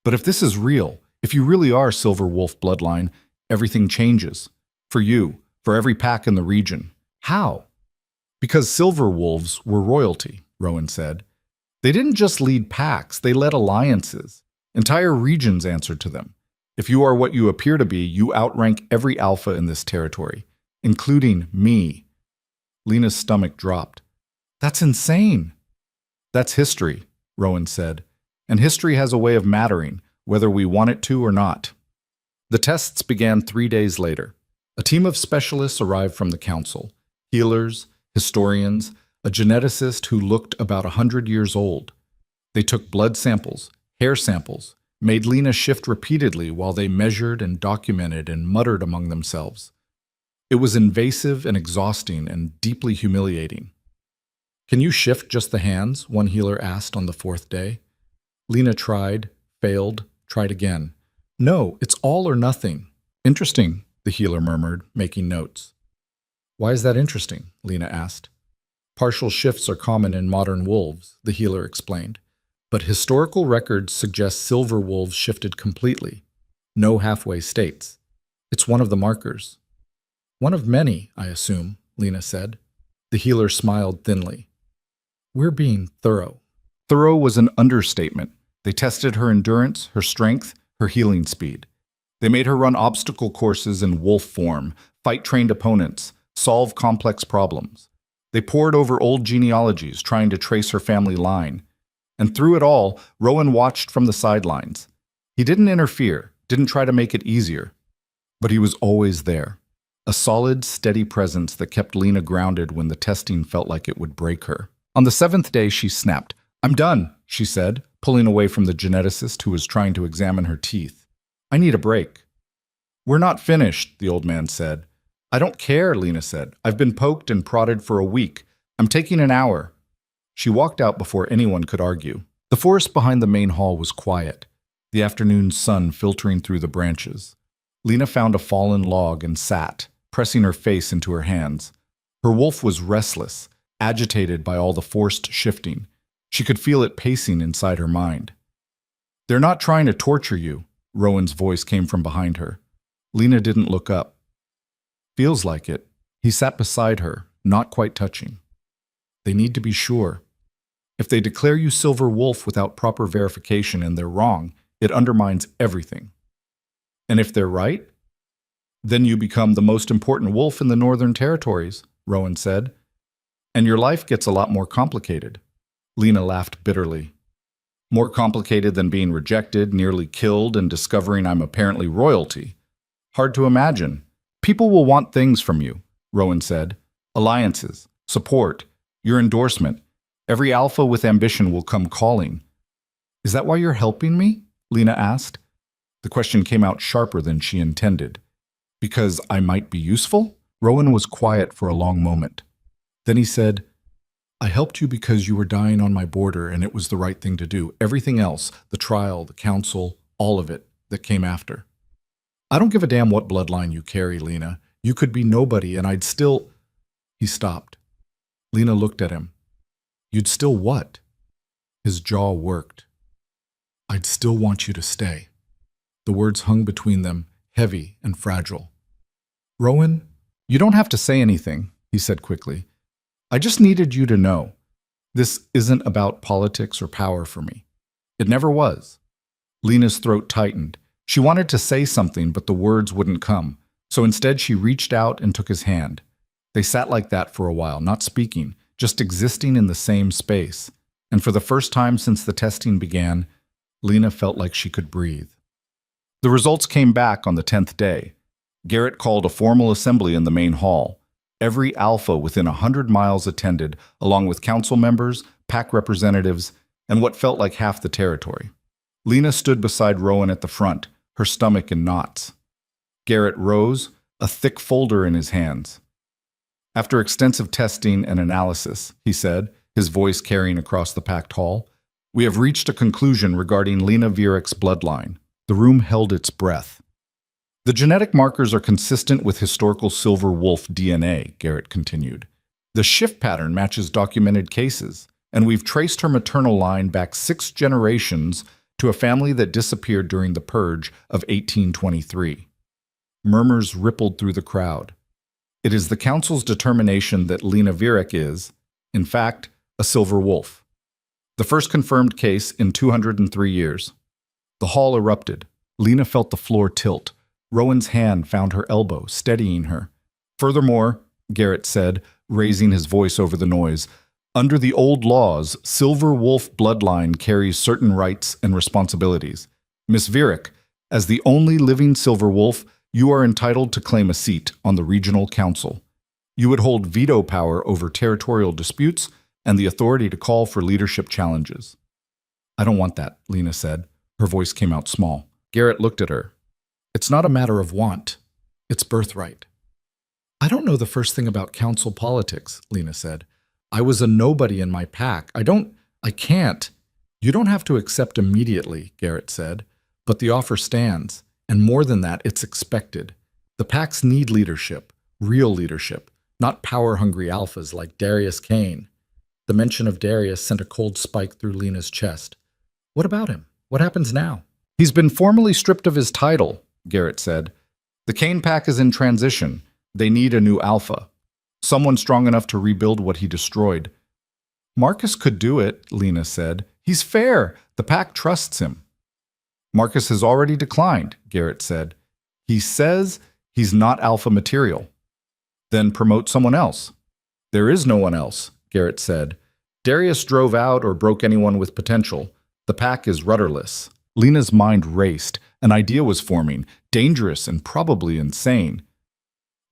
"But if this is real, if you really are Silver Wolf bloodline, everything changes. For you, for every pack in the region. How?" "Because Silver Wolves were royalty," Rowan said. "They didn't just lead packs, they led alliances. Entire regions answered to them. If you are what you appear to be, you outrank every alpha in this territory, including me." Lena's stomach dropped. "That's insane." "That's history," Rowan said. "And history has a way of mattering, whether we want it to or not." The tests began 3 days later. A team of specialists arrived from the council. Healers, historians, a geneticist who looked about 100 years old. They took blood samples, hair samples, made Lena shift repeatedly while they measured and documented and muttered among themselves. It was invasive and exhausting and deeply humiliating. "Can you shift just the hands?" one healer asked on the 4th day. Lena tried, failed, tried again. "No, it's all or nothing." "Interesting," the healer murmured, making notes. "Why is that interesting?" Lena asked. "Partial shifts are common in modern wolves," the healer explained. "But historical records suggest silver wolves shifted completely. No halfway states. It's one of the markers." "One of many, I assume," Lena said. The healer smiled thinly. "We're being thorough." Thorough was an understatement. They tested her endurance, her strength, her healing speed. They made her run obstacle courses in wolf form, fight trained opponents, solve complex problems. They pored over old genealogies, trying to trace her family line. And through it all, Rowan watched from the sidelines. He didn't interfere, didn't try to make it easier. But he was always there. A solid, steady presence that kept Lena grounded when the testing felt like it would break her. On the 7th day, she snapped. I'm done, she said, pulling away from the geneticist who was trying to examine her teeth. I need a break. We're not finished, the old man said. I don't care, Lena said. I've been poked and prodded for a week. I'm taking an hour. She walked out before anyone could argue. The forest behind the main hall was quiet, the afternoon sun filtering through the branches. Lena found a fallen log and sat, pressing her face into her hands. Her wolf was restless, agitated by all the forced shifting. She could feel it pacing inside her mind. They're not trying to torture you, Rowan's voice came from behind her. Lena didn't look up. Feels like it. He sat beside her, not quite touching. They need to be sure. If they declare you Silver Wolf without proper verification and they're wrong, it undermines everything. And if they're right, then you become the most important wolf in the Northern Territories, Rowan said. And your life gets a lot more complicated. Lena laughed bitterly. More complicated than being rejected, nearly killed, and discovering I'm apparently royalty. Hard to imagine. People will want things from you, Rowan said. Alliances, support, your endorsement. Every alpha with ambition will come calling. Is that why you're helping me? Lena asked. The question came out sharper than she intended. Because I might be useful? Rowan was quiet for a long moment. Then he said, I helped you because you were dying on my border and it was the right thing to do. Everything else, the trial, the council, all of it, that came after. I don't give a damn what bloodline you carry, Lena. You could be nobody and I'd still... He stopped. Lena looked at him. You'd still what? His jaw worked. I'd still want you to stay. The words hung between them, heavy and fragile. Rowan, you don't have to say anything, he said quickly. I just needed you to know. This isn't about politics or power for me. It never was. Lena's throat tightened. She wanted to say something, but the words wouldn't come. So instead she reached out and took his hand. They sat like that for a while, not speaking, just existing in the same space. And for the first time since the testing began, Lena felt like she could breathe. The results came back on the 10th day. Garrett called a formal assembly in the main hall. Every alpha within 100 miles attended, along with council members, pack representatives, and what felt like half the territory. Lena stood beside Rowan at the front, her stomach in knots. Garrett rose, a thick folder in his hands. After extensive testing and analysis, he said, his voice carrying across the packed hall, we have reached a conclusion regarding Lena Vierek's bloodline. The room held its breath. The genetic markers are consistent with historical silver wolf DNA, Garrett continued. The shift pattern matches documented cases, and we've traced her maternal line back 6 generations to a family that disappeared during the purge of 1823. Murmurs rippled through the crowd. It is the council's determination that Lena Vierek is, in fact, a silver wolf. The first confirmed case in 203 years. The hall erupted. Lena felt the floor tilt. Rowan's hand found her elbow, steadying her. Furthermore, Garrett said, raising his voice over the noise, under the old laws, Silver Wolf bloodline carries certain rights and responsibilities. Miss Vierek, as the only living Silver Wolf, you are entitled to claim a seat on the regional council. You would hold veto power over territorial disputes and the authority to call for leadership challenges. I don't want that, Lena said. Her voice came out small. Garrett looked at her. It's not a matter of want. It's birthright. I don't know the first thing about council politics, Lena said. I was a nobody in my pack. I can't. You don't have to accept immediately, Garrett said. But the offer stands. And more than that, it's expected. The packs need leadership, real leadership, not power-hungry alphas like Darius Kane. The mention of Darius sent a cold spike through Lena's chest. What about him? What happens now? He's been formally stripped of his title, Garrett said. The Kane pack is in transition. They need a new alpha. Someone strong enough to rebuild what he destroyed. Marcus could do it, Lena said. He's fair. The pack trusts him. Marcus has already declined, Garrett said. He says he's not alpha material. Then promote someone else. There is no one else, Garrett said. Darius drove out or broke anyone with potential. The pack is rudderless. Lena's mind raced. An idea was forming, dangerous and probably insane.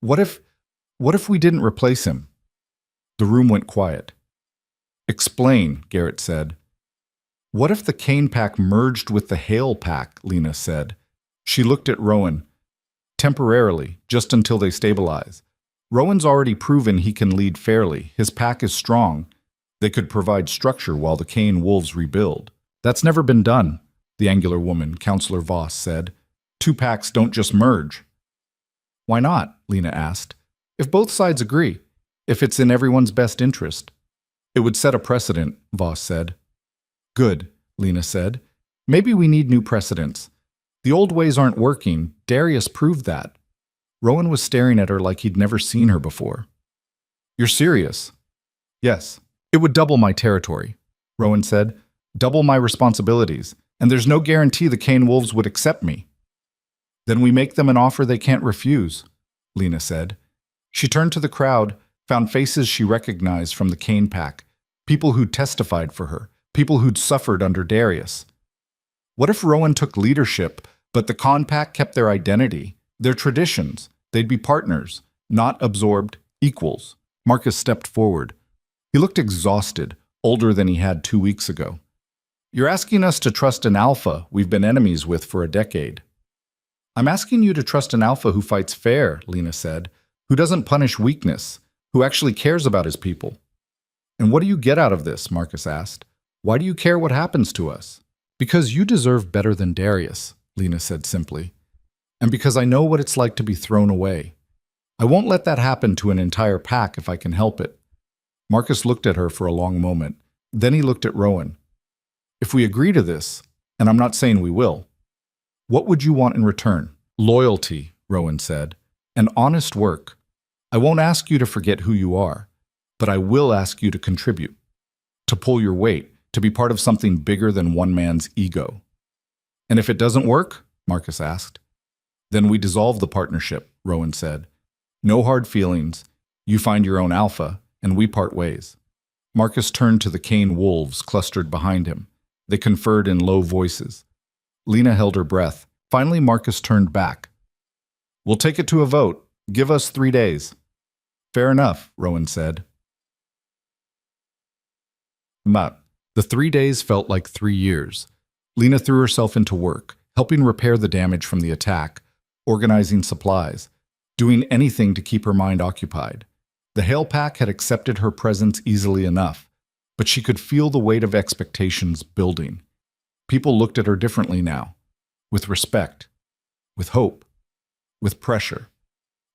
What if we didn't replace him? The room went quiet. Explain, Garrett said. What if the Cane Pack merged with the Hail Pack? Lena said. She looked at Rowan. Temporarily, just until they stabilize. Rowan's already proven he can lead fairly. His pack is strong. They could provide structure while the Cane Wolves rebuild. That's never been done, the angular woman, Counselor Voss, said. Two packs don't just merge. Why not? Lena asked. If both sides agree, if it's in everyone's best interest. It would set a precedent, Voss said. Good, Lena said. Maybe we need new precedents. The old ways aren't working. Darius proved that. Rowan was staring at her like he'd never seen her before. You're serious? Yes. It would double my territory, Rowan said. Double my responsibilities. And there's no guarantee the Cane Wolves would accept me. Then we make them an offer they can't refuse, Lena said. She turned to the crowd, found faces she recognized from the Cane Pack, people who'd testified for her, people who'd suffered under Darius. What if Rowan took leadership, but the Con Pack kept their identity, their traditions? They'd be partners, not absorbed, equals. Marcus stepped forward. He looked exhausted, older than he had 2 weeks ago. You're asking us to trust an alpha we've been enemies with for a decade. I'm asking you to trust an alpha who fights fair, Lena said, who doesn't punish weakness, who actually cares about his people. And what do you get out of this? Marcus asked. Why do you care what happens to us? Because you deserve better than Darius, Lena said simply. And because I know what it's like to be thrown away. I won't let that happen to an entire pack if I can help it. Marcus looked at her for a long moment. Then he looked at Rowan. If we agree to this, and I'm not saying we will, what would you want in return? Loyalty, Rowan said, and honest work. I won't ask you to forget who you are, but I will ask you to contribute, to pull your weight, to be part of something bigger than one man's ego. And if it doesn't work, Marcus asked. Then we dissolve the partnership, Rowan said. No hard feelings. You find your own alpha, and we part ways. Marcus turned to the Cane Wolves clustered behind him. They conferred in low voices. Lena held her breath. Finally, Marcus turned back. We'll take it to a vote. Give us 3 days. Fair enough, Rowan said. The 3 days felt like 3 years. Lena threw herself into work, helping repair the damage from the attack, organizing supplies, doing anything to keep her mind occupied. The Hail Pack had accepted her presence easily enough, but she could feel the weight of expectations building. People looked at her differently now, with respect, with hope, with pressure.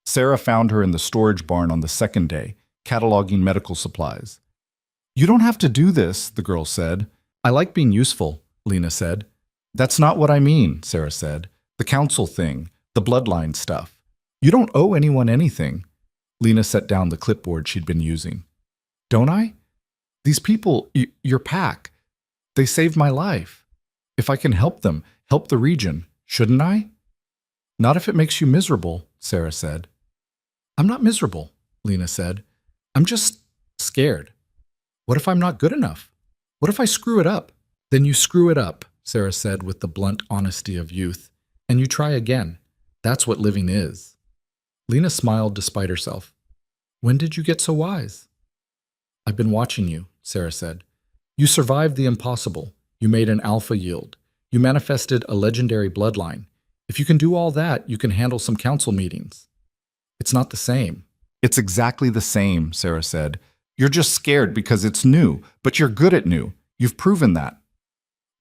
Sarah found her in the storage barn on the second day, cataloging medical supplies. You don't have to do this, the girl said. I like being useful, Lena said. That's not what I mean, Sarah said. The council thing, the bloodline stuff. You don't owe anyone anything. Lena set down the clipboard she'd been using. Don't I? These people, your pack, they saved my life. If I can help them, help the region, shouldn't I? Not if it makes you miserable, Sarah said. I'm not miserable, Lena said. I'm just scared. What if I'm not good enough? What if I screw it up? Then you screw it up, Sarah said with the blunt honesty of youth, and you try again. That's what living is. Lena smiled despite herself. When did you get so wise? I've been watching you, Sarah said. You survived the impossible. You made an alpha yield. You manifested a legendary bloodline. If you can do all that, you can handle some council meetings. It's not the same. It's exactly the same, Sarah said. You're just scared because it's new, but you're good at new. You've proven that.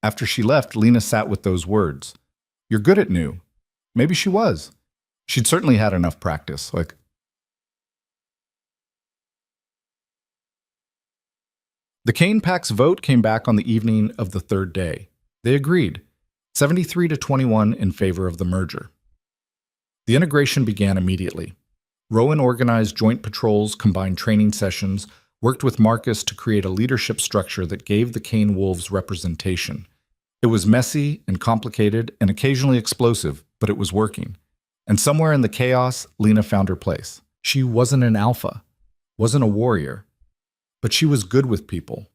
After she left, Lena sat with those words. You're good at new. Maybe she was. She'd certainly had enough practice. The Cane Pack's vote came back on the evening of the third day. They agreed, 73-21 in favor of the merger. The integration began immediately. Rowan organized joint patrols, combined training sessions, worked with Marcus to create a leadership structure that gave the Cane Wolves representation. It was messy and complicated and occasionally explosive, but it was working. And somewhere in the chaos, Lena found her place. She wasn't an alpha, wasn't a warrior, but she was good with people,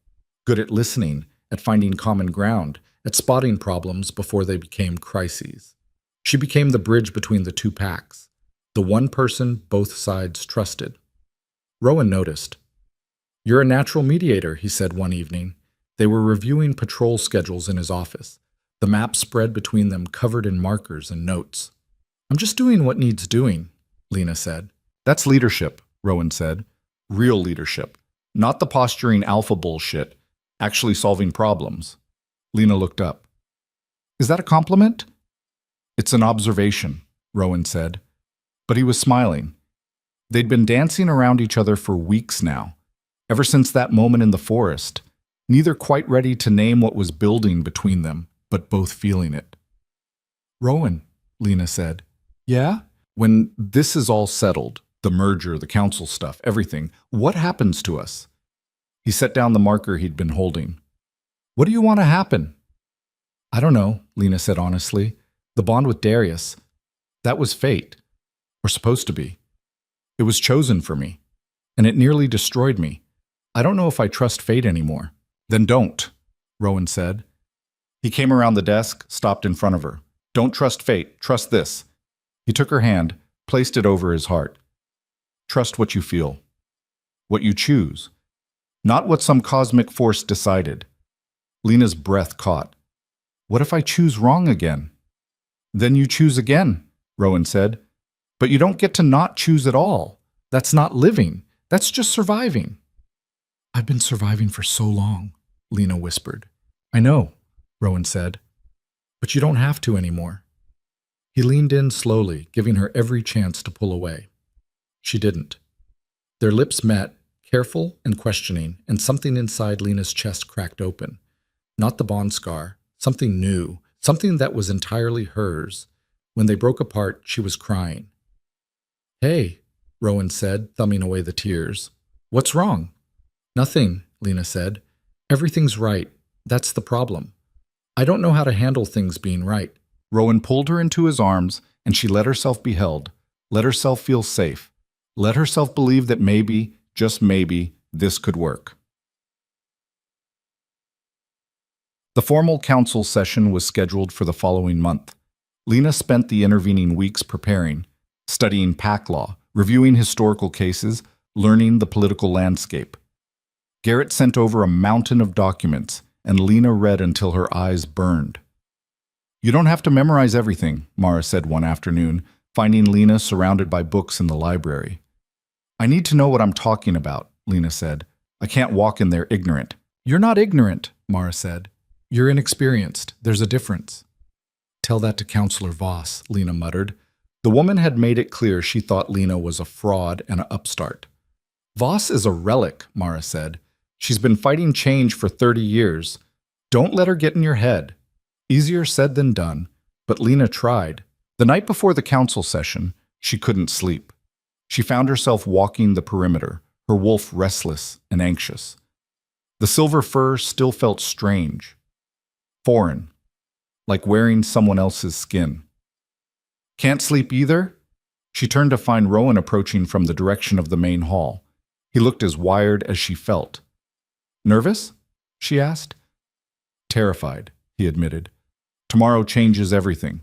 good at listening, at finding common ground, at spotting problems before they became crises. She became the bridge between the two packs, the one person both sides trusted. Rowan noticed. You're a natural mediator, he said one evening. They were reviewing patrol schedules in his office, the map spread between them covered in markers and notes. I'm just doing what needs doing, Lena said. That's leadership, Rowan said. Real leadership. Not the posturing alpha bullshit, actually solving problems. Lena looked up. Is that a compliment? It's an observation, Rowan said. But he was smiling. They'd been dancing around each other for weeks now, ever since that moment in the forest, neither quite ready to name what was building between them, but both feeling it. Rowan, Lena said. Yeah? When this is all settled, the merger, the council stuff, everything, what happens to us? He set down the marker he'd been holding. What do you want to happen? I don't know, Lena said honestly. The bond with Darius, that was fate. Or supposed to be. It was chosen for me. And it nearly destroyed me. I don't know if I trust fate anymore. Then don't, Rowan said. He came around the desk, stopped in front of her. Don't trust fate, trust this. He took her hand, placed it over his heart. Trust what you feel. What you choose. Not what some cosmic force decided. Lena's breath caught. What if I choose wrong again? Then you choose again, Rowan said. But you don't get to not choose at all. That's not living. That's just surviving. I've been surviving for so long, Lena whispered. I know, Rowan said. But you don't have to anymore. He leaned in slowly, giving her every chance to pull away. She didn't. Their lips met, careful and questioning, and something inside Lena's chest cracked open. Not the bond scar, something new, something that was entirely hers. When they broke apart, she was crying. Hey, Rowan said, thumbing away the tears. What's wrong? Nothing, Lena said. Everything's right. That's the problem. I don't know how to handle things being right. Rowan pulled her into his arms, and she let herself be held, let herself feel safe, let herself believe that maybe, just maybe, this could work. The formal council session was scheduled for the following month. Lena spent the intervening weeks preparing, studying pack law, reviewing historical cases, learning the political landscape. Garrett sent over a mountain of documents, and Lena read until her eyes burned. You don't have to memorize everything, Mara said one afternoon, finding Lena surrounded by books in the library. I need to know what I'm talking about, Lena said. I can't walk in there ignorant. You're not ignorant, Mara said. You're inexperienced. There's a difference. Tell that to Counselor Voss, Lena muttered. The woman had made it clear she thought Lena was a fraud and an upstart. Voss is a relic, Mara said. She's been fighting change for 30 years. Don't let her get in your head. Easier said than done, but Lena tried. The night before the council session, she couldn't sleep. She found herself walking the perimeter, her wolf restless and anxious. The silver fur still felt strange, foreign, like wearing someone else's skin. Can't sleep either? She turned to find Rowan approaching from the direction of the main hall. He looked as wired as she felt. Nervous? She asked. Terrified, he admitted. Tomorrow changes everything.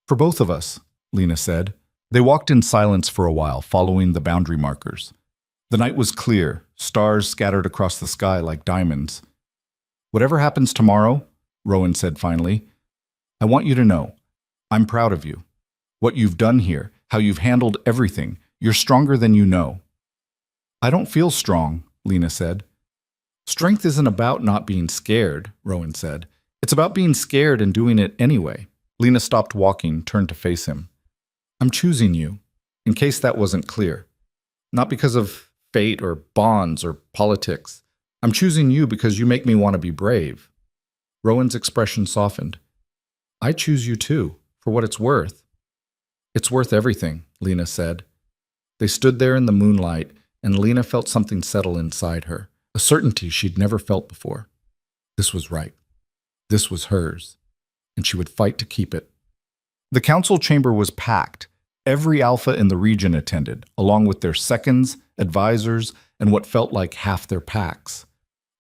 For both of us, Lena said. They walked in silence for a while, following the boundary markers. The night was clear, stars scattered across the sky like diamonds. Whatever happens tomorrow, Rowan said finally, I want you to know, I'm proud of you. What you've done here, how you've handled everything, you're stronger than you know. I don't feel strong, Lena said. Strength isn't about not being scared, Rowan said. It's about being scared and doing it anyway. Lena stopped walking, turned to face him. I'm choosing you, in case that wasn't clear. Not because of fate or bonds or politics. I'm choosing you because you make me want to be brave. Rowan's expression softened. I choose you too, for what it's worth. It's worth everything, Lena said. They stood there in the moonlight, and Lena felt something settle inside her, a certainty she'd never felt before. This was right. This was hers, and she would fight to keep it. The council chamber was packed. Every alpha in the region attended, along with their seconds, advisors, and what felt like half their packs.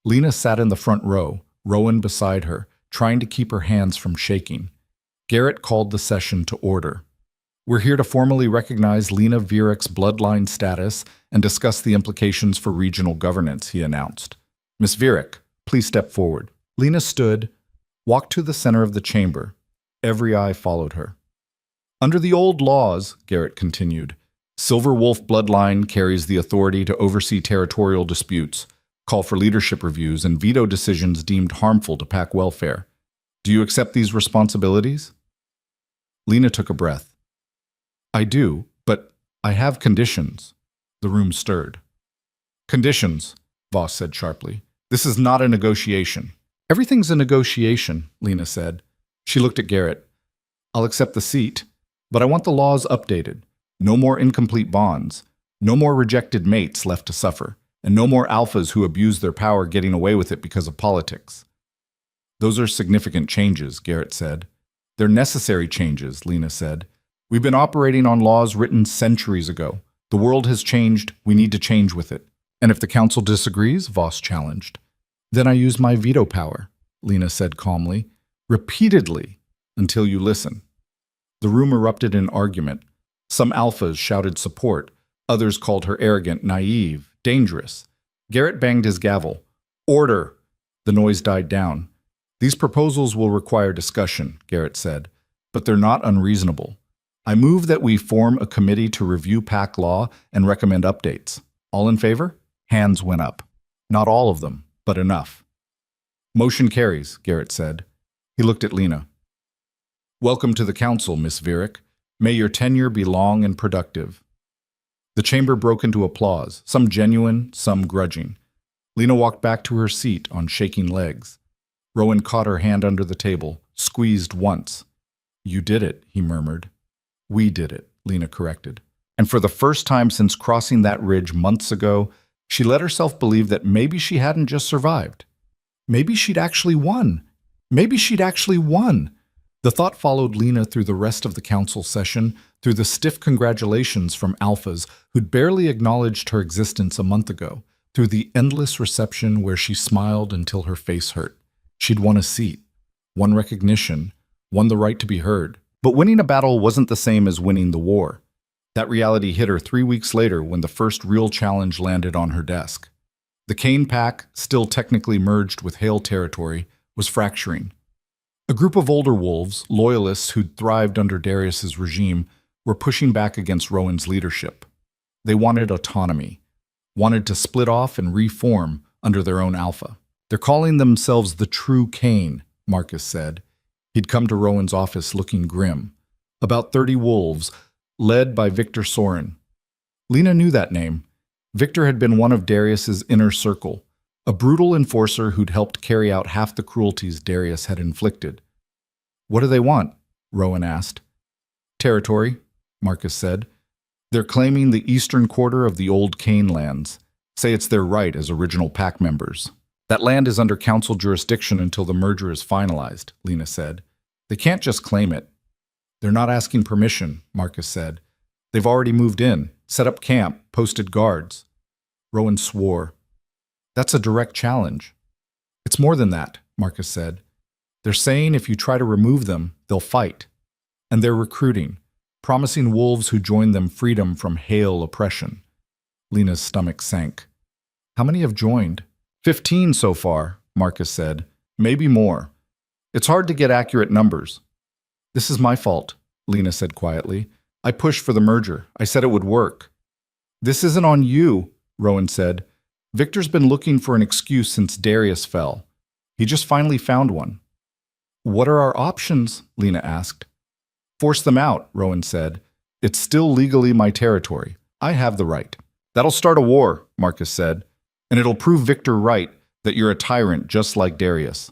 Lena sat in the front row, Rowan beside her, trying to keep her hands from shaking. Garrett called the session to order. We're here to formally recognize Lena Virek's bloodline status and discuss the implications for regional governance, he announced. Miss Virek, Please step forward. Lena stood, walked to the center of the chamber. Every eye followed her. Under the old laws, Garrett continued, Silver Wolf bloodline carries the authority to oversee territorial disputes, call for leadership reviews, and veto decisions deemed harmful to pack welfare. Do you accept these responsibilities? Lena took a breath. I do, but I have conditions. The room stirred. Conditions, Voss said sharply. This is not a negotiation. Everything's a negotiation, Lena said. She looked at Garrett. I'll accept the seat, but I want the laws updated. No more incomplete bonds. No more rejected mates left to suffer. And no more alphas who abuse their power getting away with it because of politics. Those are significant changes, Garrett said. They're necessary changes, Lena said. We've been operating on laws written centuries ago. The world has changed. We need to change with it. And if the council disagrees, Voss challenged. Then I use my veto power, Lena said calmly. Repeatedly, until you listen. The room erupted in argument. Some alphas shouted support. Others called her arrogant, naive, dangerous. Garrett banged his gavel. Order! The noise died down. These proposals will require discussion, Garrett said, but they're not unreasonable. I move that we form a committee to review PAC law and recommend updates. All in favor? Hands went up. Not all of them, but enough. Motion carries, Garrett said. He looked at Lena. Welcome to the council, Miss Virick. May your tenure be long and productive. The chamber broke into applause, some genuine, some grudging. Lena walked back to her seat on shaking legs. Rowan caught her hand under the table, squeezed once. You did it, he murmured. We did it, Lena corrected. And for the first time since crossing that ridge months ago, she let herself believe that maybe she hadn't just survived. Maybe she'd actually won. Maybe she'd actually won. The thought followed Lena through the rest of the council session, through the stiff congratulations from alphas who'd barely acknowledged her existence a month ago, through the endless reception where she smiled until her face hurt. She'd won a seat, won recognition, won the right to be heard. But winning a battle wasn't the same as winning the war. That reality hit her 3 weeks later when the first real challenge landed on her desk. The Kane Pack, still technically merged with Hale territory, was fracturing. A group of older wolves, loyalists who'd thrived under Darius's regime, were pushing back against Rowan's leadership. They wanted autonomy, wanted to split off and reform under their own alpha. They're calling themselves the True Kane, Marcus said. He'd come to Rowan's office looking grim. About 30 wolves, led by Victor Soren. Lena knew that name. Victor had been one of Darius's inner circle, a brutal enforcer who'd helped carry out half the cruelties Darius had inflicted. What do they want? Rowan asked. Territory, Marcus said. They're claiming the eastern quarter of the old Kane lands. Say it's their right as original pack members. That land is under council jurisdiction until the merger is finalized, Lena said. They can't just claim it. They're not asking permission, Marcus said. They've already moved in, set up camp, posted guards. Rowan swore. That's a direct challenge. It's more than that, Marcus said. They're saying if you try to remove them, they'll fight. And they're recruiting, promising wolves who join them freedom from Hale oppression. Lena's stomach sank. How many have joined? 15 so far, Marcus said. Maybe more. It's hard to get accurate numbers. This is my fault, Lena said quietly. I pushed for the merger. I said it would work. This isn't on you, Rowan said. Victor's been looking for an excuse since Darius fell. He just finally found one. What are our options? Lena asked. Force them out, Rowan said. It's still legally my territory. I have the right. That'll start a war, Marcus said. And it'll prove Victor right that you're a tyrant just like Darius.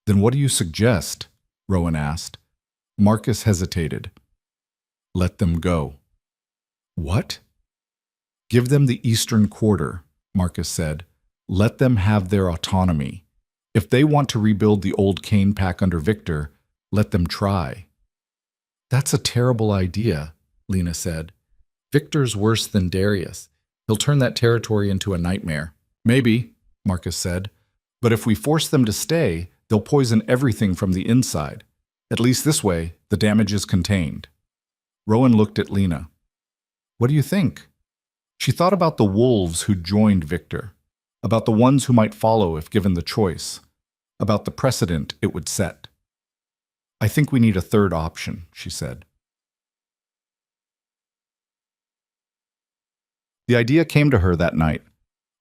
Then what do you suggest? Rowan asked. Marcus hesitated. Let them go. What? Give them the eastern quarter, Marcus said. Let them have their autonomy. If they want to rebuild the old Kane Pack under Victor, let them try. That's a terrible idea, Lena said. Victor's worse than Darius. He'll turn that territory into a nightmare. Maybe, Marcus said. But if we force them to stay, they'll poison everything from the inside. At least this way, the damage is contained. Rowan looked at Lena. What do you think? She thought about the wolves who'd joined Victor. about the ones who might follow if given the choice, about the precedent it would set. I think we need a third option, she said. The idea came to her that night.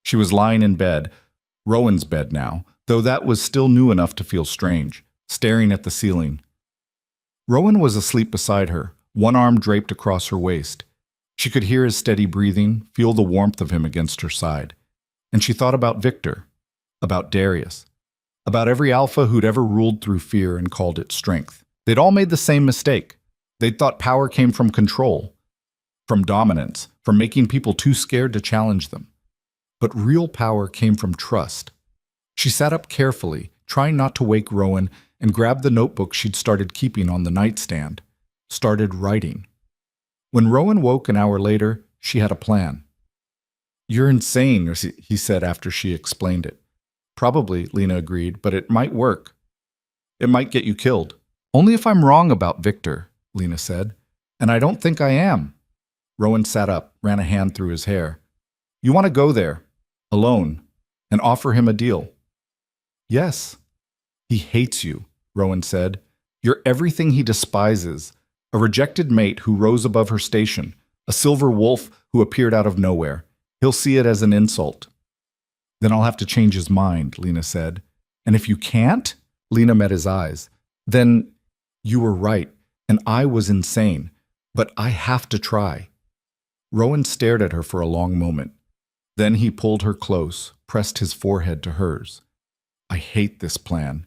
She was lying in bed, Rowan's bed now, though that was still new enough to feel strange, staring at the ceiling. Rowan was asleep beside her, one arm draped across her waist. She could hear his steady breathing, feel the warmth of him against her side. And she thought about Victor, about Darius, about every alpha who'd ever ruled through fear and called it strength. They'd all made the same mistake. They'd thought power came from control, from dominance, from making people too scared to challenge them. But real power came from trust. She sat up carefully, trying not to wake Rowan, and grabbed the notebook she'd started keeping on the nightstand, started writing. When Rowan woke an hour later, she had a plan. "You're insane," he said after she explained it. "Probably," Lena agreed, "but it might work. It might get you killed." "Only if I'm wrong about Victor," Lena said. "And I don't think I am." Rowan sat up, ran a hand through his hair. "You want to go there, alone, and offer him a deal?" "Yes." "He hates you," Rowan said. "You're everything he despises. A rejected mate who rose above her station, a silver wolf who appeared out of nowhere. He'll see it as an insult." "Then I'll have to change his mind," Lena said. "And if you can't?" Lena met his eyes. "Then you were right, and I was insane. But I have to try." Rowan stared at her for a long moment. Then he pulled her close, pressed his forehead to hers. "I hate this plan."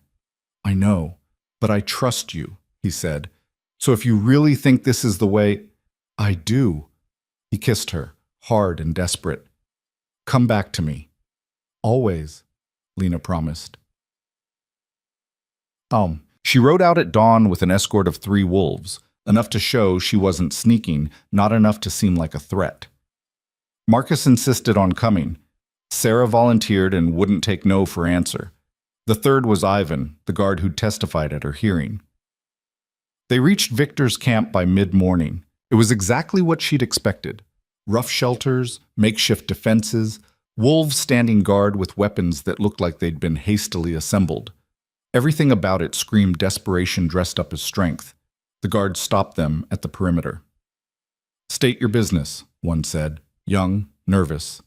"I know, but I trust you," he said. "So if you really think this is the way—" "I do." He kissed her, hard and desperate. "Come back to me." "Always," Lena promised. She rode out at dawn with an escort of 3 wolves, enough to show she wasn't sneaking, not enough to seem like a threat. Marcus insisted on coming. Sarah volunteered and wouldn't take no for answer. The third was Ivan, the guard who'd testified at her hearing. They reached Victor's camp by mid-morning. It was exactly what she'd expected. Rough shelters, makeshift defenses, wolves standing guard with weapons that looked like they'd been hastily assembled. Everything about it screamed desperation dressed up as strength. The guard stopped them at the perimeter. "State your business," one said, young, nervous.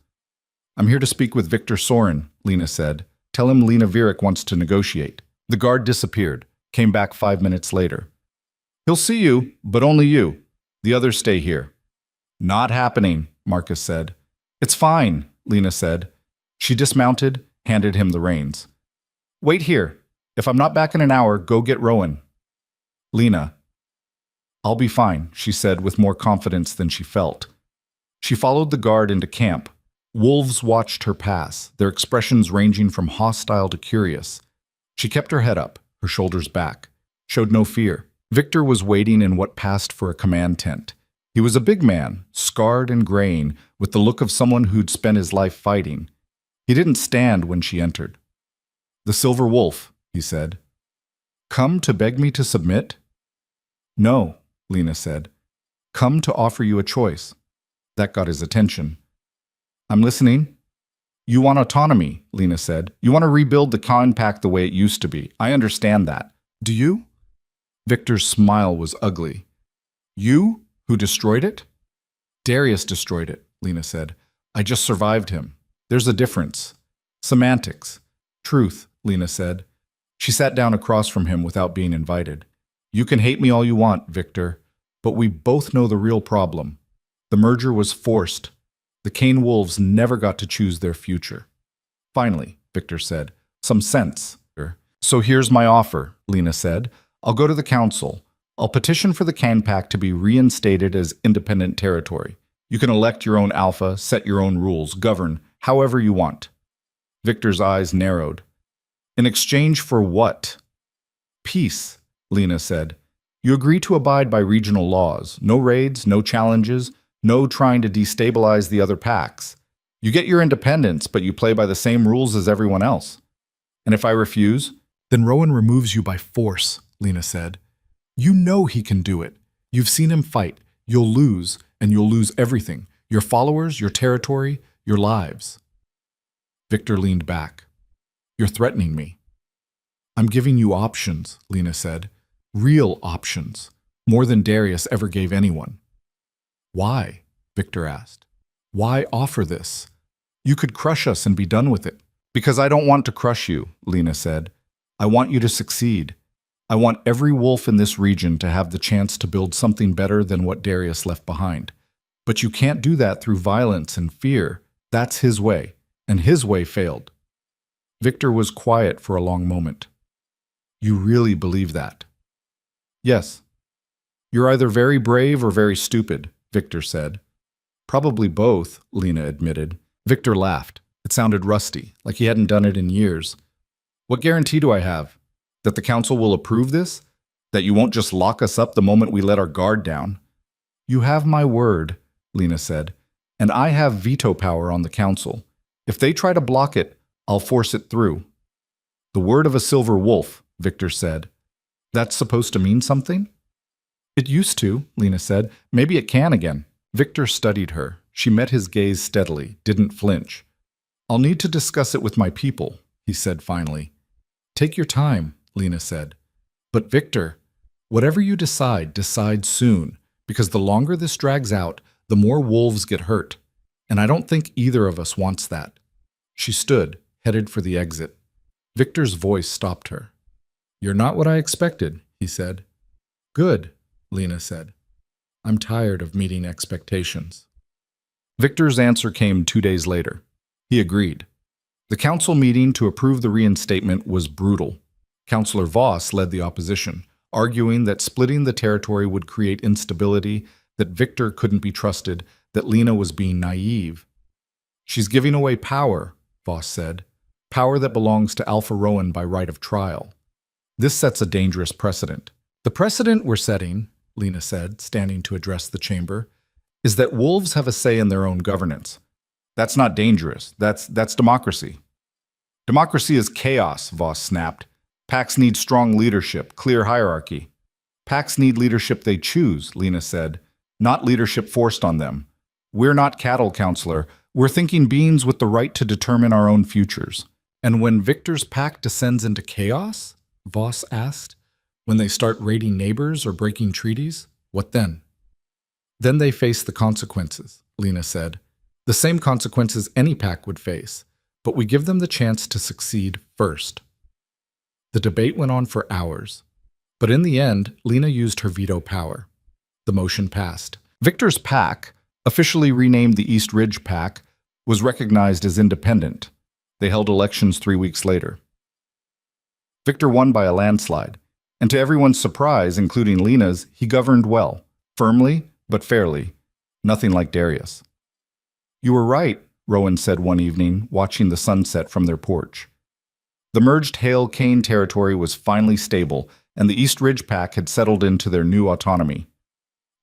"I'm here to speak with Victor Soren," Lena said. "Tell him Lena Vierik wants to negotiate." The guard disappeared, came back 5 minutes later. "He'll see you, but only you. The others stay here." "Not happening," Marcus said. "It's fine," Lena said. She dismounted, handed him the reins. "Wait here. If I'm not back in an hour, go get Rowan." "Lena." "I'll be fine," she said with more confidence than she felt. She followed the guard into camp. Wolves watched her pass, their expressions ranging from hostile to curious. She kept her head up, her shoulders back, showed no fear. Victor was waiting in what passed for a command tent. He was a big man, scarred and graying, with the look of someone who'd spent his life fighting. He didn't stand when she entered. "The Silver Wolf," he said. "Come to beg me to submit?" "No," Lena said. "Come to offer you a choice." That got his attention. "I'm listening." "You want autonomy," Lena said. "You want to rebuild the compact the way it used to be. I understand that. Do you?" Victor's smile was ugly. "You, who destroyed it?" "Darius destroyed it," Lena said. "I just survived him. There's a difference." "Semantics." "Truth," Lena said. She sat down across from him without being invited. "You can hate me all you want, Victor, but we both know the real problem. The merger was forced. The Kane Wolves never got to choose their future." "Finally," Victor said, "some sense." "So here's my offer," Lena said. "I'll go to the council. I'll petition for the Kane Pact to be reinstated as independent territory. You can elect your own alpha, set your own rules, govern however you want." Victor's eyes narrowed. "In exchange for what?" "Peace," Lena said. "You agree to abide by regional laws. No raids, no challenges, no trying to destabilize the other packs. You get your independence, but you play by the same rules as everyone else. And if I refuse?" "Then Rowan removes you by force," Lena said. "You know he can do it. You've seen him fight. You'll lose, and you'll lose everything. Your followers, your territory, your lives." Victor leaned back. You're threatening me. I'm giving you options, Lena said. Real options. More than Darius ever gave anyone. Why? Victor asked. Why offer this? You could crush us and be done with it. Because I don't want to crush you, Lena said. I want you to succeed. I want every wolf in this region to have the chance to build something better than what Darius left behind. But you can't do that through violence and fear. That's his way, and his way failed. Victor was quiet for a long moment. You really believe that? Yes. You're either very brave or very stupid, Victor said. Probably both, Lena admitted. Victor laughed. It sounded rusty, like he hadn't done it in years. What guarantee do I have? That the council will approve this? That you won't just lock us up the moment we let our guard down? You have my word, Lena said, and I have veto power on the council. If they try to block it, I'll force it through. The word of a silver wolf, Victor said. That's supposed to mean something? It used to, Lena said. Maybe it can again. Victor studied her. She met his gaze steadily, didn't flinch. I'll need to discuss it with my people, he said finally. Take your time, Lena said. But Victor, whatever you decide, decide soon, because the longer this drags out, the more wolves get hurt. And I don't think either of us wants that. She stood, headed for the exit. Victor's voice stopped her. You're not what I expected, he said. Good, Lena said. I'm tired of meeting expectations. Victor's answer came 2 days later. He agreed. The council meeting to approve the reinstatement was brutal. Councillor Voss led the opposition, arguing that splitting the territory would create instability, that Victor couldn't be trusted, that Lena was being naive. She's giving away power, Voss said, power that belongs to Alpha Rowan by right of trial. This sets a dangerous precedent. The precedent we're setting, Lena said, standing to address the chamber, is that wolves have a say in their own governance. That's not dangerous. That's democracy. Democracy is chaos, Voss snapped. Packs need strong leadership, clear hierarchy. Packs need leadership they choose, Lena said, not leadership forced on them. We're not cattle, counselor. We're thinking beings with the right to determine our own futures. And when Victor's pack descends into chaos, Voss asked, when they start raiding neighbors or breaking treaties, what then? Then they face the consequences, Lena said. The same consequences any pack would face, but we give them the chance to succeed first. The debate went on for hours, but in the end, Lena used her veto power. The motion passed. Victor's pack, officially renamed the East Ridge Pack, was recognized as independent. They held elections 3 weeks later. Victor won by a landslide, and to everyone's surprise, including Lena's, he governed well, firmly but fairly, nothing like Darius. You were right, Rowan said one evening, watching the sunset from their porch. The merged Hale-Kane territory was finally stable, and the East Ridge Pack had settled into their new autonomy.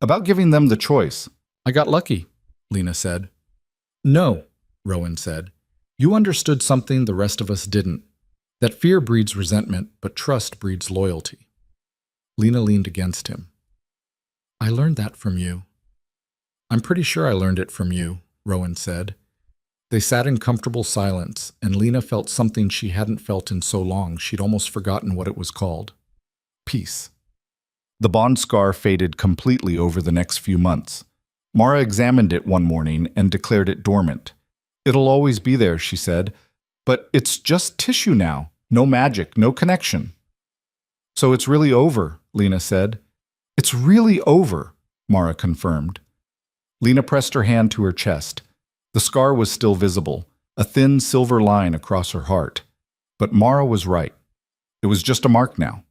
About giving them the choice. I got lucky, Lena said. No, Rowan said. You understood something the rest of us didn't. That fear breeds resentment, but trust breeds loyalty. Lena leaned against him. I learned that from you. I'm pretty sure I learned it from you, Rowan said. They sat in comfortable silence, and Lena felt something she hadn't felt in so long she'd almost forgotten what it was called. Peace. The bond scar faded completely over the next few months. Mara examined it one morning and declared it dormant. It'll always be there, she said, but it's just tissue now. No magic, no connection. So it's really over, Lena said. It's really over, Mara confirmed. Lena pressed her hand to her chest. The scar was still visible, a thin silver line across her heart. But Mara was right. It was just a mark now.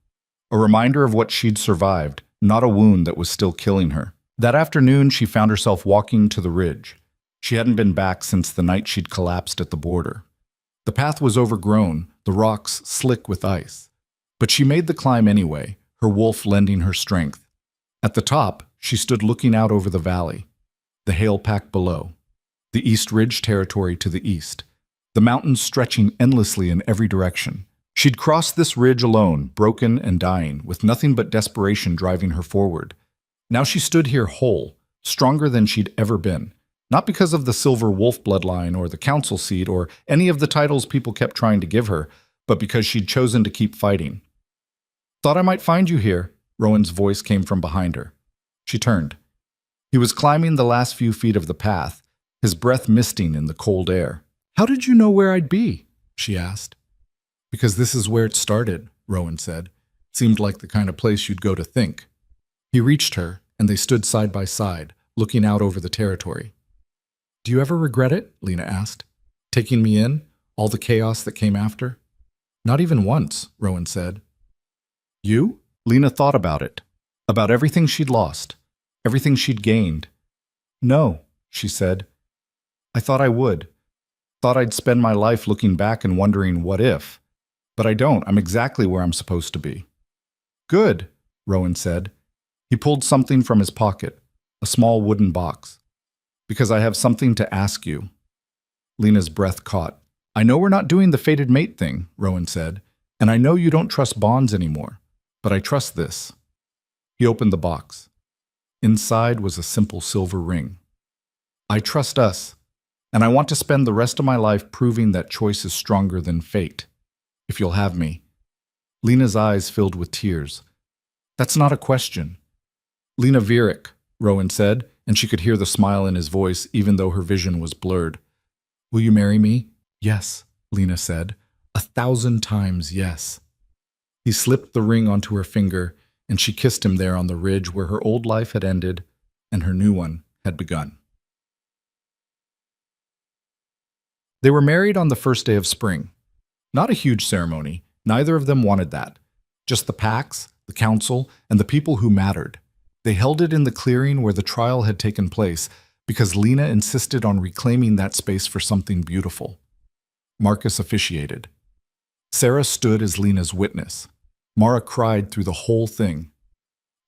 A reminder of what she'd survived, not a wound that was still killing her. That afternoon, she found herself walking to the ridge. She hadn't been back since the night she'd collapsed at the border. The path was overgrown, the rocks slick with ice. But she made the climb anyway, her wolf lending her strength. At the top, she stood looking out over the valley, the Hale Pack below, the East Ridge territory to the east, the mountains stretching endlessly in every direction. She'd crossed this ridge alone, broken and dying, with nothing but desperation driving her forward. Now she stood here whole, stronger than she'd ever been, Not because of the Silver Wolf bloodline or the council seat or any of the titles people kept trying to give her, but because she'd chosen to keep fighting. Thought I might find you here, Rowan's voice came from behind her. She turned. He was climbing the last few feet of the path, his breath misting in the cold air. How did you know where I'd be? She asked. Because this is where it started, Rowan said. Seemed like the kind of place you'd go to think. He reached her, and they stood side by side, looking out over the territory. Do you ever regret it? Lena asked. Taking me in? All the chaos that came after? Not even once, Rowan said. You? Lena thought about it. About everything she'd lost. Everything she'd gained. No, she said. I thought I would. Thought I'd spend my life looking back and wondering what if. But I don't. I'm exactly where I'm supposed to be. Good, Rowan said. He pulled something from his pocket, a small wooden box. Because I have something to ask you. Lena's breath caught. I know we're not doing the fated mate thing, Rowan said, and I know you don't trust bonds anymore, but I trust this. He opened the box. Inside was a simple silver ring. I trust us, and I want to spend the rest of my life proving that choice is stronger than fate, if you'll have me. Lena's eyes filled with tears. That's not a question. Lena Vierik, Rowan said, and she could hear the smile in his voice even though her vision was blurred. Will you marry me? Yes, Lena said. 1,000 times yes. He slipped the ring onto her finger, and she kissed him there on the ridge where her old life had ended and her new one had begun. They were married on the first day of spring. Not a huge ceremony. Neither of them wanted that. Just the Pax, the council, and the people who mattered. They held it in the clearing where the trial had taken place because Lena insisted on reclaiming that space for something beautiful. Marcus officiated. Sarah stood as Lena's witness. Mara cried through the whole thing.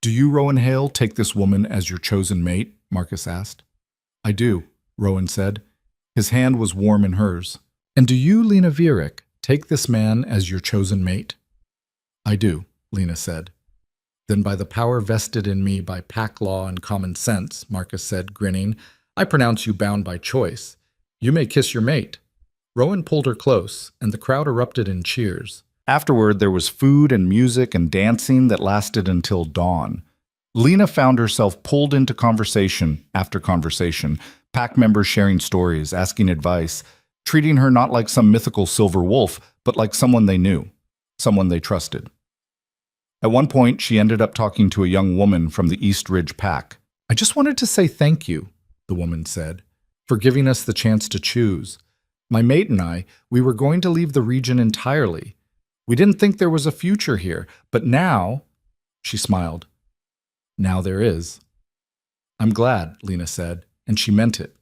Do you, Rowan Hale, take this woman as your chosen mate? Marcus asked. I do, Rowan said. His hand was warm in hers. And do you, Lena Vierik, take this man as your chosen mate? I do, Lena said. Then by the power vested in me by pack law and common sense, Marcus said, grinning, I pronounce you bound by choice. You may kiss your mate. Rowan pulled her close, and the crowd erupted in cheers. Afterward, there was food and music and dancing that lasted until dawn. Lena found herself pulled into conversation after conversation, pack members sharing stories, asking advice, treating her not like some mythical silver wolf, but like someone they knew, someone they trusted. At one point, she ended up talking to a young woman from the East Ridge pack. I just wanted to say thank you, the woman said, for giving us the chance to choose. My mate and I, we were going to leave the region entirely. We didn't think there was a future here, but now, she smiled. Now there is. I'm glad, Lena said, and she meant it.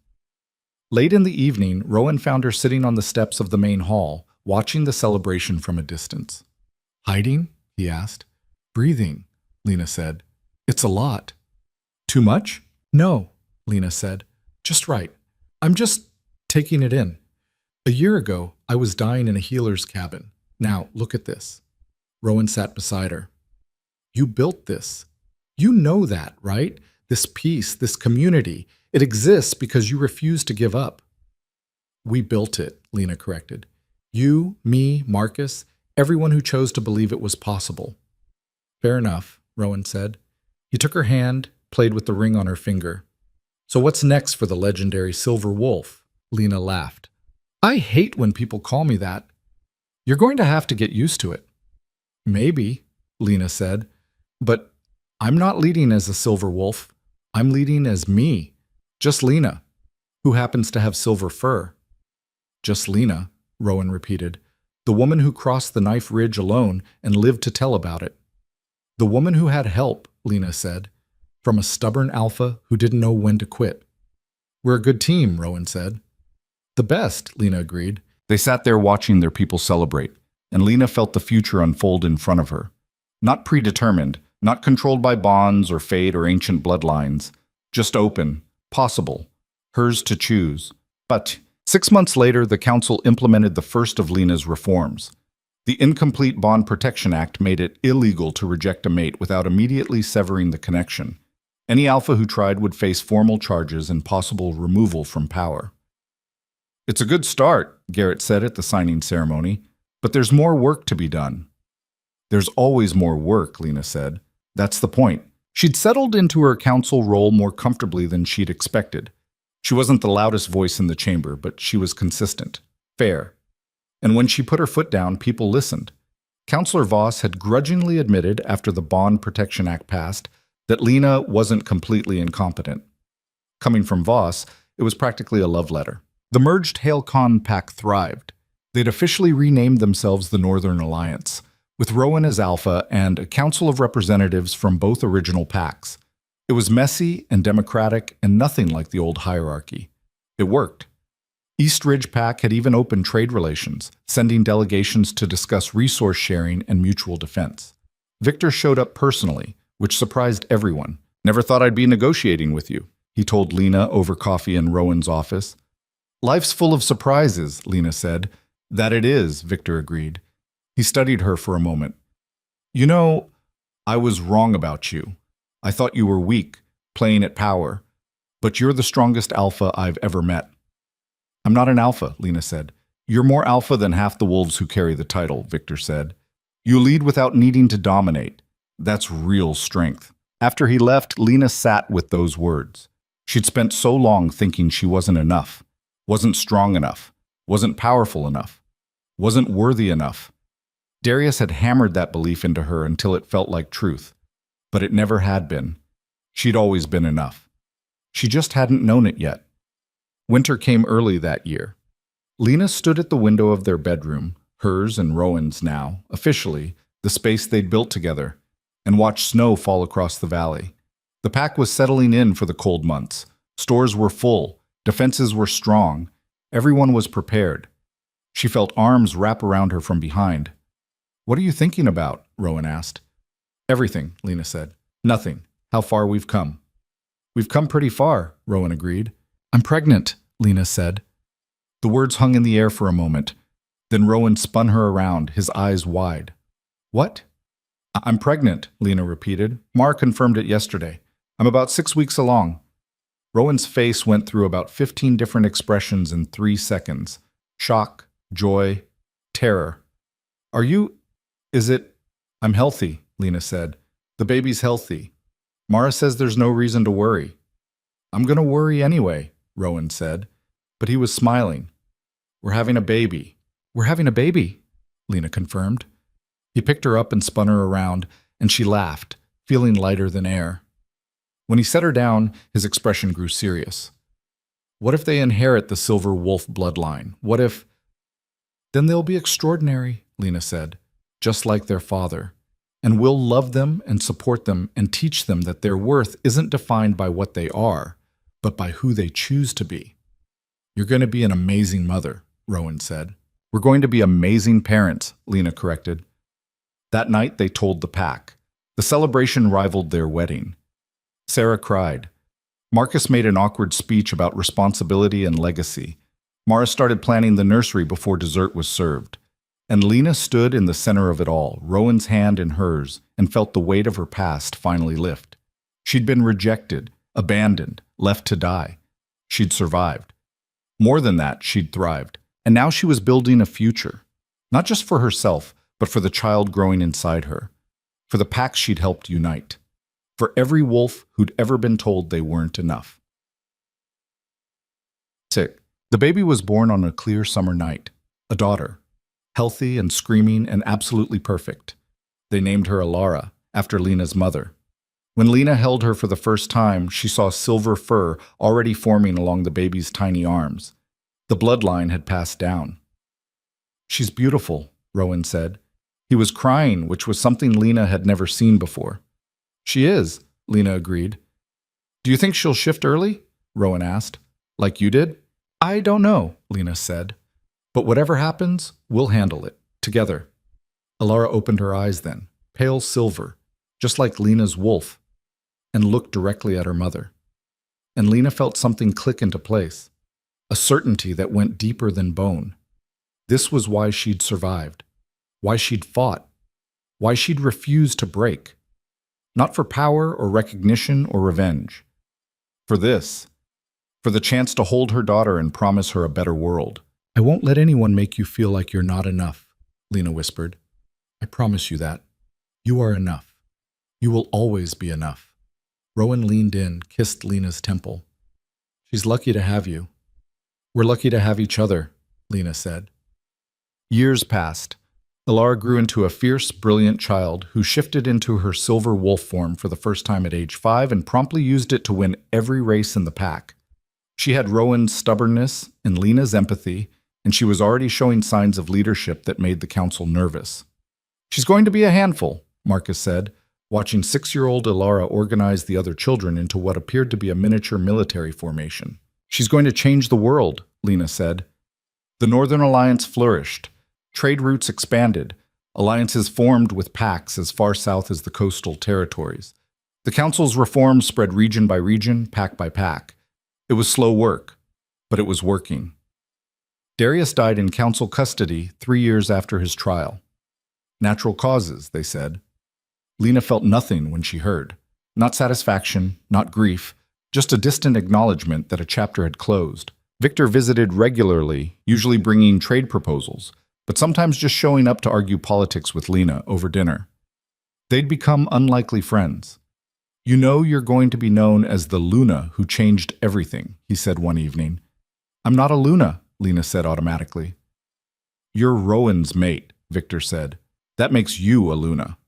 Late in the evening, Rowan found her sitting on the steps of the main hall, watching the celebration from a distance. Hiding? He asked. Breathing, Lena said. It's a lot. Too much? No, Lena said. Just right. I'm just taking it in. A year ago, I was dying in a healer's cabin. Now, look at this. Rowan sat beside her. You built this. You know that, right? This peace, this community. It exists because you refuse to give up. We built it, Lena corrected. You, me, Marcus, everyone who chose to believe it was possible. Fair enough, Rowan said. He took her hand, played with the ring on her finger. So what's next for the legendary Silver Wolf? Lena laughed. I hate when people call me that. You're going to have to get used to it. Maybe, Lena said, but I'm not leading as a Silver Wolf. I'm leading as me. Just Lena, who happens to have silver fur. Just Lena, Rowan repeated. The woman who crossed the knife ridge alone and lived to tell about it. The woman who had help, Lena said, from a stubborn alpha who didn't know when to quit. We're a good team, Rowan said. The best, Lena agreed. They sat there watching their people celebrate, and Lena felt the future unfold in front of her. Not predetermined, not controlled by bonds or fate or ancient bloodlines. Just open, possible, hers to choose. But 6 months later, the council implemented the first of Lena's reforms. The Incomplete Bond Protection Act made it illegal to reject a mate without immediately severing the connection. Any alpha who tried would face formal charges and possible removal from power. It's a good start, Garrett said at the signing ceremony, but there's more work to be done. There's always more work, Lena said. That's the point. She'd settled into her council role more comfortably than she'd expected. She wasn't the loudest voice in the chamber, but she was consistent, fair. And when she put her foot down, people listened. Councillor Voss had grudgingly admitted after the Bond Protection Act passed that Lena wasn't completely incompetent. Coming from Voss, it was practically a love letter. The merged Hailcon pack thrived. They'd officially renamed themselves the Northern Alliance, with Rowan as Alpha and a council of representatives from both original packs. It was messy and democratic and nothing like the old hierarchy. It worked. East Ridge Pack had even opened trade relations, sending delegations to discuss resource sharing and mutual defense. Victor showed up personally, which surprised everyone. "Never thought I'd be negotiating with you," he told Lena over coffee in Rowan's office. "Life's full of surprises," Lena said. "That it is," Victor agreed. He studied her for a moment. "You know, I was wrong about you. I thought you were weak, playing at power. But you're the strongest alpha I've ever met." "I'm not an alpha," Lena said. "You're more alpha than half the wolves who carry the title," Victor said. "You lead without needing to dominate. That's real strength." After he left, Lena sat with those words. She'd spent so long thinking she wasn't enough, wasn't strong enough, wasn't powerful enough, wasn't worthy enough. Darius had hammered that belief into her until it felt like truth. But it never had been. She'd always been enough. She just hadn't known it yet. Winter came early that year. Lena stood at the window of their bedroom, hers and Rowan's now, officially, the space they'd built together, and watched snow fall across the valley. The pack was settling in for the cold months. Stores were full, defenses were strong, everyone was prepared. She felt arms wrap around her from behind. "What are you thinking about?" Rowan asked. "Everything," Lena said. "Nothing. How far we've come." "We've come pretty far," Rowan agreed. "I'm pregnant," Lena said. The words hung in the air for a moment. Then Rowan spun her around, his eyes wide. "What?" "I'm pregnant," Lena repeated. "Mara confirmed it yesterday. I'm about 6 weeks along." Rowan's face went through about 15 different expressions in 3 seconds. Shock, joy, terror. "Are you... is it... I'm healthy," Lena said. "The baby's healthy. Mara says there's no reason to worry." "I'm gonna worry anyway," Rowan said. But he was smiling. "We're having a baby." "We're having a baby," Lena confirmed. He picked her up and spun her around, and she laughed, feeling lighter than air. When he set her down, his expression grew serious. "What if they inherit the Silver Wolf bloodline? What if—" "Then they'll be extraordinary," Lena said, "just like their father. And we'll love them and support them and teach them that their worth isn't defined by what they are, but by who they choose to be." "You're going to be an amazing mother," Rowan said. "We're going to be amazing parents," Lena corrected. That night they told the pack. The celebration rivaled their wedding. Sarah cried. Marcus made an awkward speech about responsibility and legacy. Mara started planning the nursery before dessert was served. And Lena stood in the center of it all, Rowan's hand in hers, and felt the weight of her past finally lift. She'd been rejected, abandoned, left to die. She'd survived. More than that, she'd thrived. And now she was building a future. Not just for herself, but for the child growing inside her. For the pack she'd helped unite. For every wolf who'd ever been told they weren't enough. The baby was born on a clear summer night. A daughter. Healthy and screaming and absolutely perfect. They named her Alara, after Lena's mother. When Lena held her for the first time, she saw silver fur already forming along the baby's tiny arms. The bloodline had passed down. "She's beautiful," Rowan said. He was crying, which was something Lena had never seen before. "She is," Lena agreed. "Do you think she'll shift early?" Rowan asked. "Like you did?" "I don't know," Lena said. "But whatever happens, we'll handle it, together." Alara opened her eyes then, pale silver, just like Lena's wolf, and looked directly at her mother. And Lena felt something click into place, a certainty that went deeper than bone. This was why she'd survived, why she'd fought, why she'd refused to break. Not for power or recognition or revenge. For this. For the chance to hold her daughter and promise her a better world. "I won't let anyone make you feel like you're not enough," Lena whispered. "I promise you that. You are enough. You will always be enough." Rowan leaned in, kissed Lena's temple. "She's lucky to have you." "We're lucky to have each other," Lena said. Years passed. Elara grew into a fierce, brilliant child who shifted into her silver wolf form for the first time at age 5 and promptly used it to win every race in the pack. She had Rowan's stubbornness and Lena's empathy, and she was already showing signs of leadership that made the council nervous. "She's going to be a handful," Marcus said, watching 6-year-old Elara organize the other children into what appeared to be a miniature military formation. "She's going to change the world," Lena said. The Northern Alliance flourished. Trade routes expanded. Alliances formed with packs as far south as the coastal territories. The council's reforms spread region by region, pack by pack. It was slow work, but it was working. Darius died in council custody 3 years after his trial. Natural causes, they said. Lena felt nothing when she heard. Not satisfaction, not grief, just a distant acknowledgement that a chapter had closed. Victor visited regularly, usually bringing trade proposals, but sometimes just showing up to argue politics with Lena over dinner. They'd become unlikely friends. "You know you're going to be known as the Luna who changed everything," he said one evening. "I'm not a Luna," Lena said automatically. "You're Rowan's mate," Victor said. "That makes you a Luna."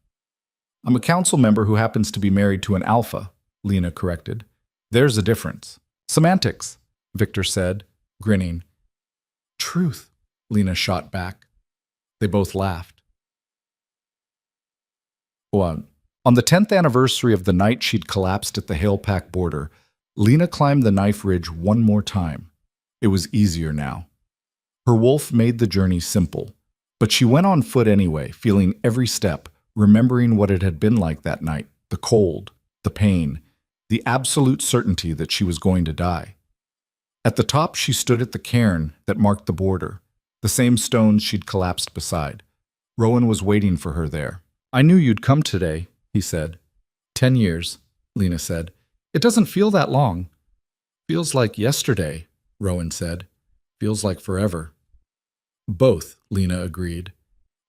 "I'm a council member who happens to be married to an alpha," Lena corrected. "There's a difference." "Semantics," Victor said, grinning. "Truth," Lena shot back. They both laughed. On the 10th anniversary of the night she'd collapsed at the Hailpack border, Lena climbed the knife ridge one more time. It was easier now. Her wolf made the journey simple, but she went on foot anyway, feeling every step, remembering what it had been like that night, the cold, the pain, the absolute certainty that she was going to die. At the top, she stood at the cairn that marked the border, the same stones she'd collapsed beside. Rowan was waiting for her there. "I knew you'd come today," he said. 10 years, Lena said. "It doesn't feel that long." "Feels like yesterday," Rowan said. "Feels like forever." "Both," Lena agreed.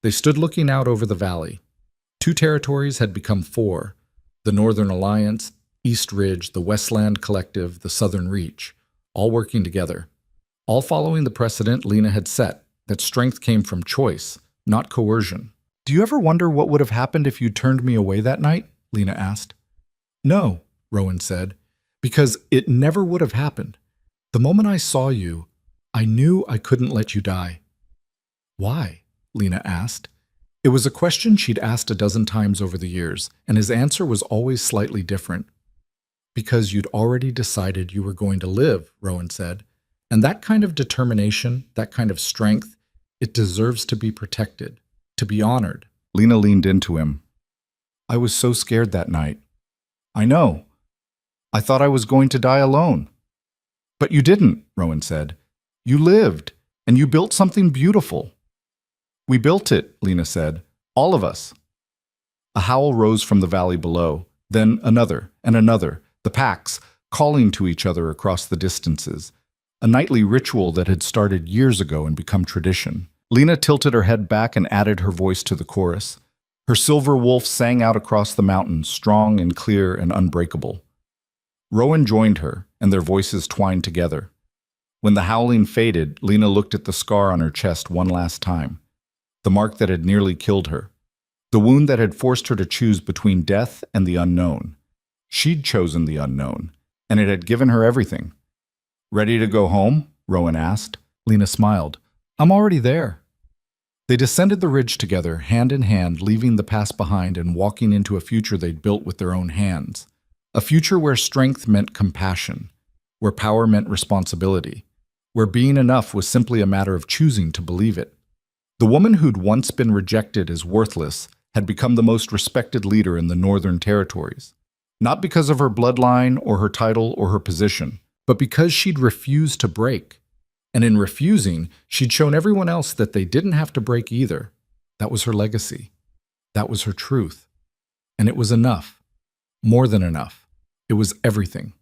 They stood looking out over the valley. 2 territories had become 4, the Northern Alliance, East Ridge, the Westland Collective, the Southern Reach, all working together, all following the precedent Lena had set, that strength came from choice, not coercion. "Do you ever wonder what would have happened if you turned me away that night?" Lena asked. "No," Rowan said, "because it never would have happened. The moment I saw you, I knew I couldn't let you die." "Why?" Lena asked. It was a question she'd asked a dozen times over the years, and his answer was always slightly different. "Because you'd already decided you were going to live," Rowan said. "And that kind of determination, that kind of strength, it deserves to be protected, to be honored." Lena leaned into him. "I was so scared that night." "I know. I thought I was going to die alone." "But you didn't," Rowan said. "You lived, and you built something beautiful." "We built it," Lena said. "All of us." A howl rose from the valley below, then another and another, the packs calling to each other across the distances, a nightly ritual that had started years ago and become tradition. Lena tilted her head back and added her voice to the chorus. Her silver wolf sang out across the mountains, strong and clear and unbreakable. Rowan joined her, and their voices twined together. When the howling faded, Lena looked at the scar on her chest one last time, the mark that had nearly killed her, the wound that had forced her to choose between death and the unknown. She'd chosen the unknown, and it had given her everything. "Ready to go home?" Rowan asked. Lena smiled. "I'm already there." They descended the ridge together, hand in hand, leaving the past behind and walking into a future they'd built with their own hands. A future where strength meant compassion, where power meant responsibility, where being enough was simply a matter of choosing to believe it. The woman who'd once been rejected as worthless had become the most respected leader in the Northern Territories. Not because of her bloodline or her title or her position, but because she'd refused to break. And in refusing, she'd shown everyone else that they didn't have to break either. That was her legacy. That was her truth. And it was enough. More than enough. It was everything.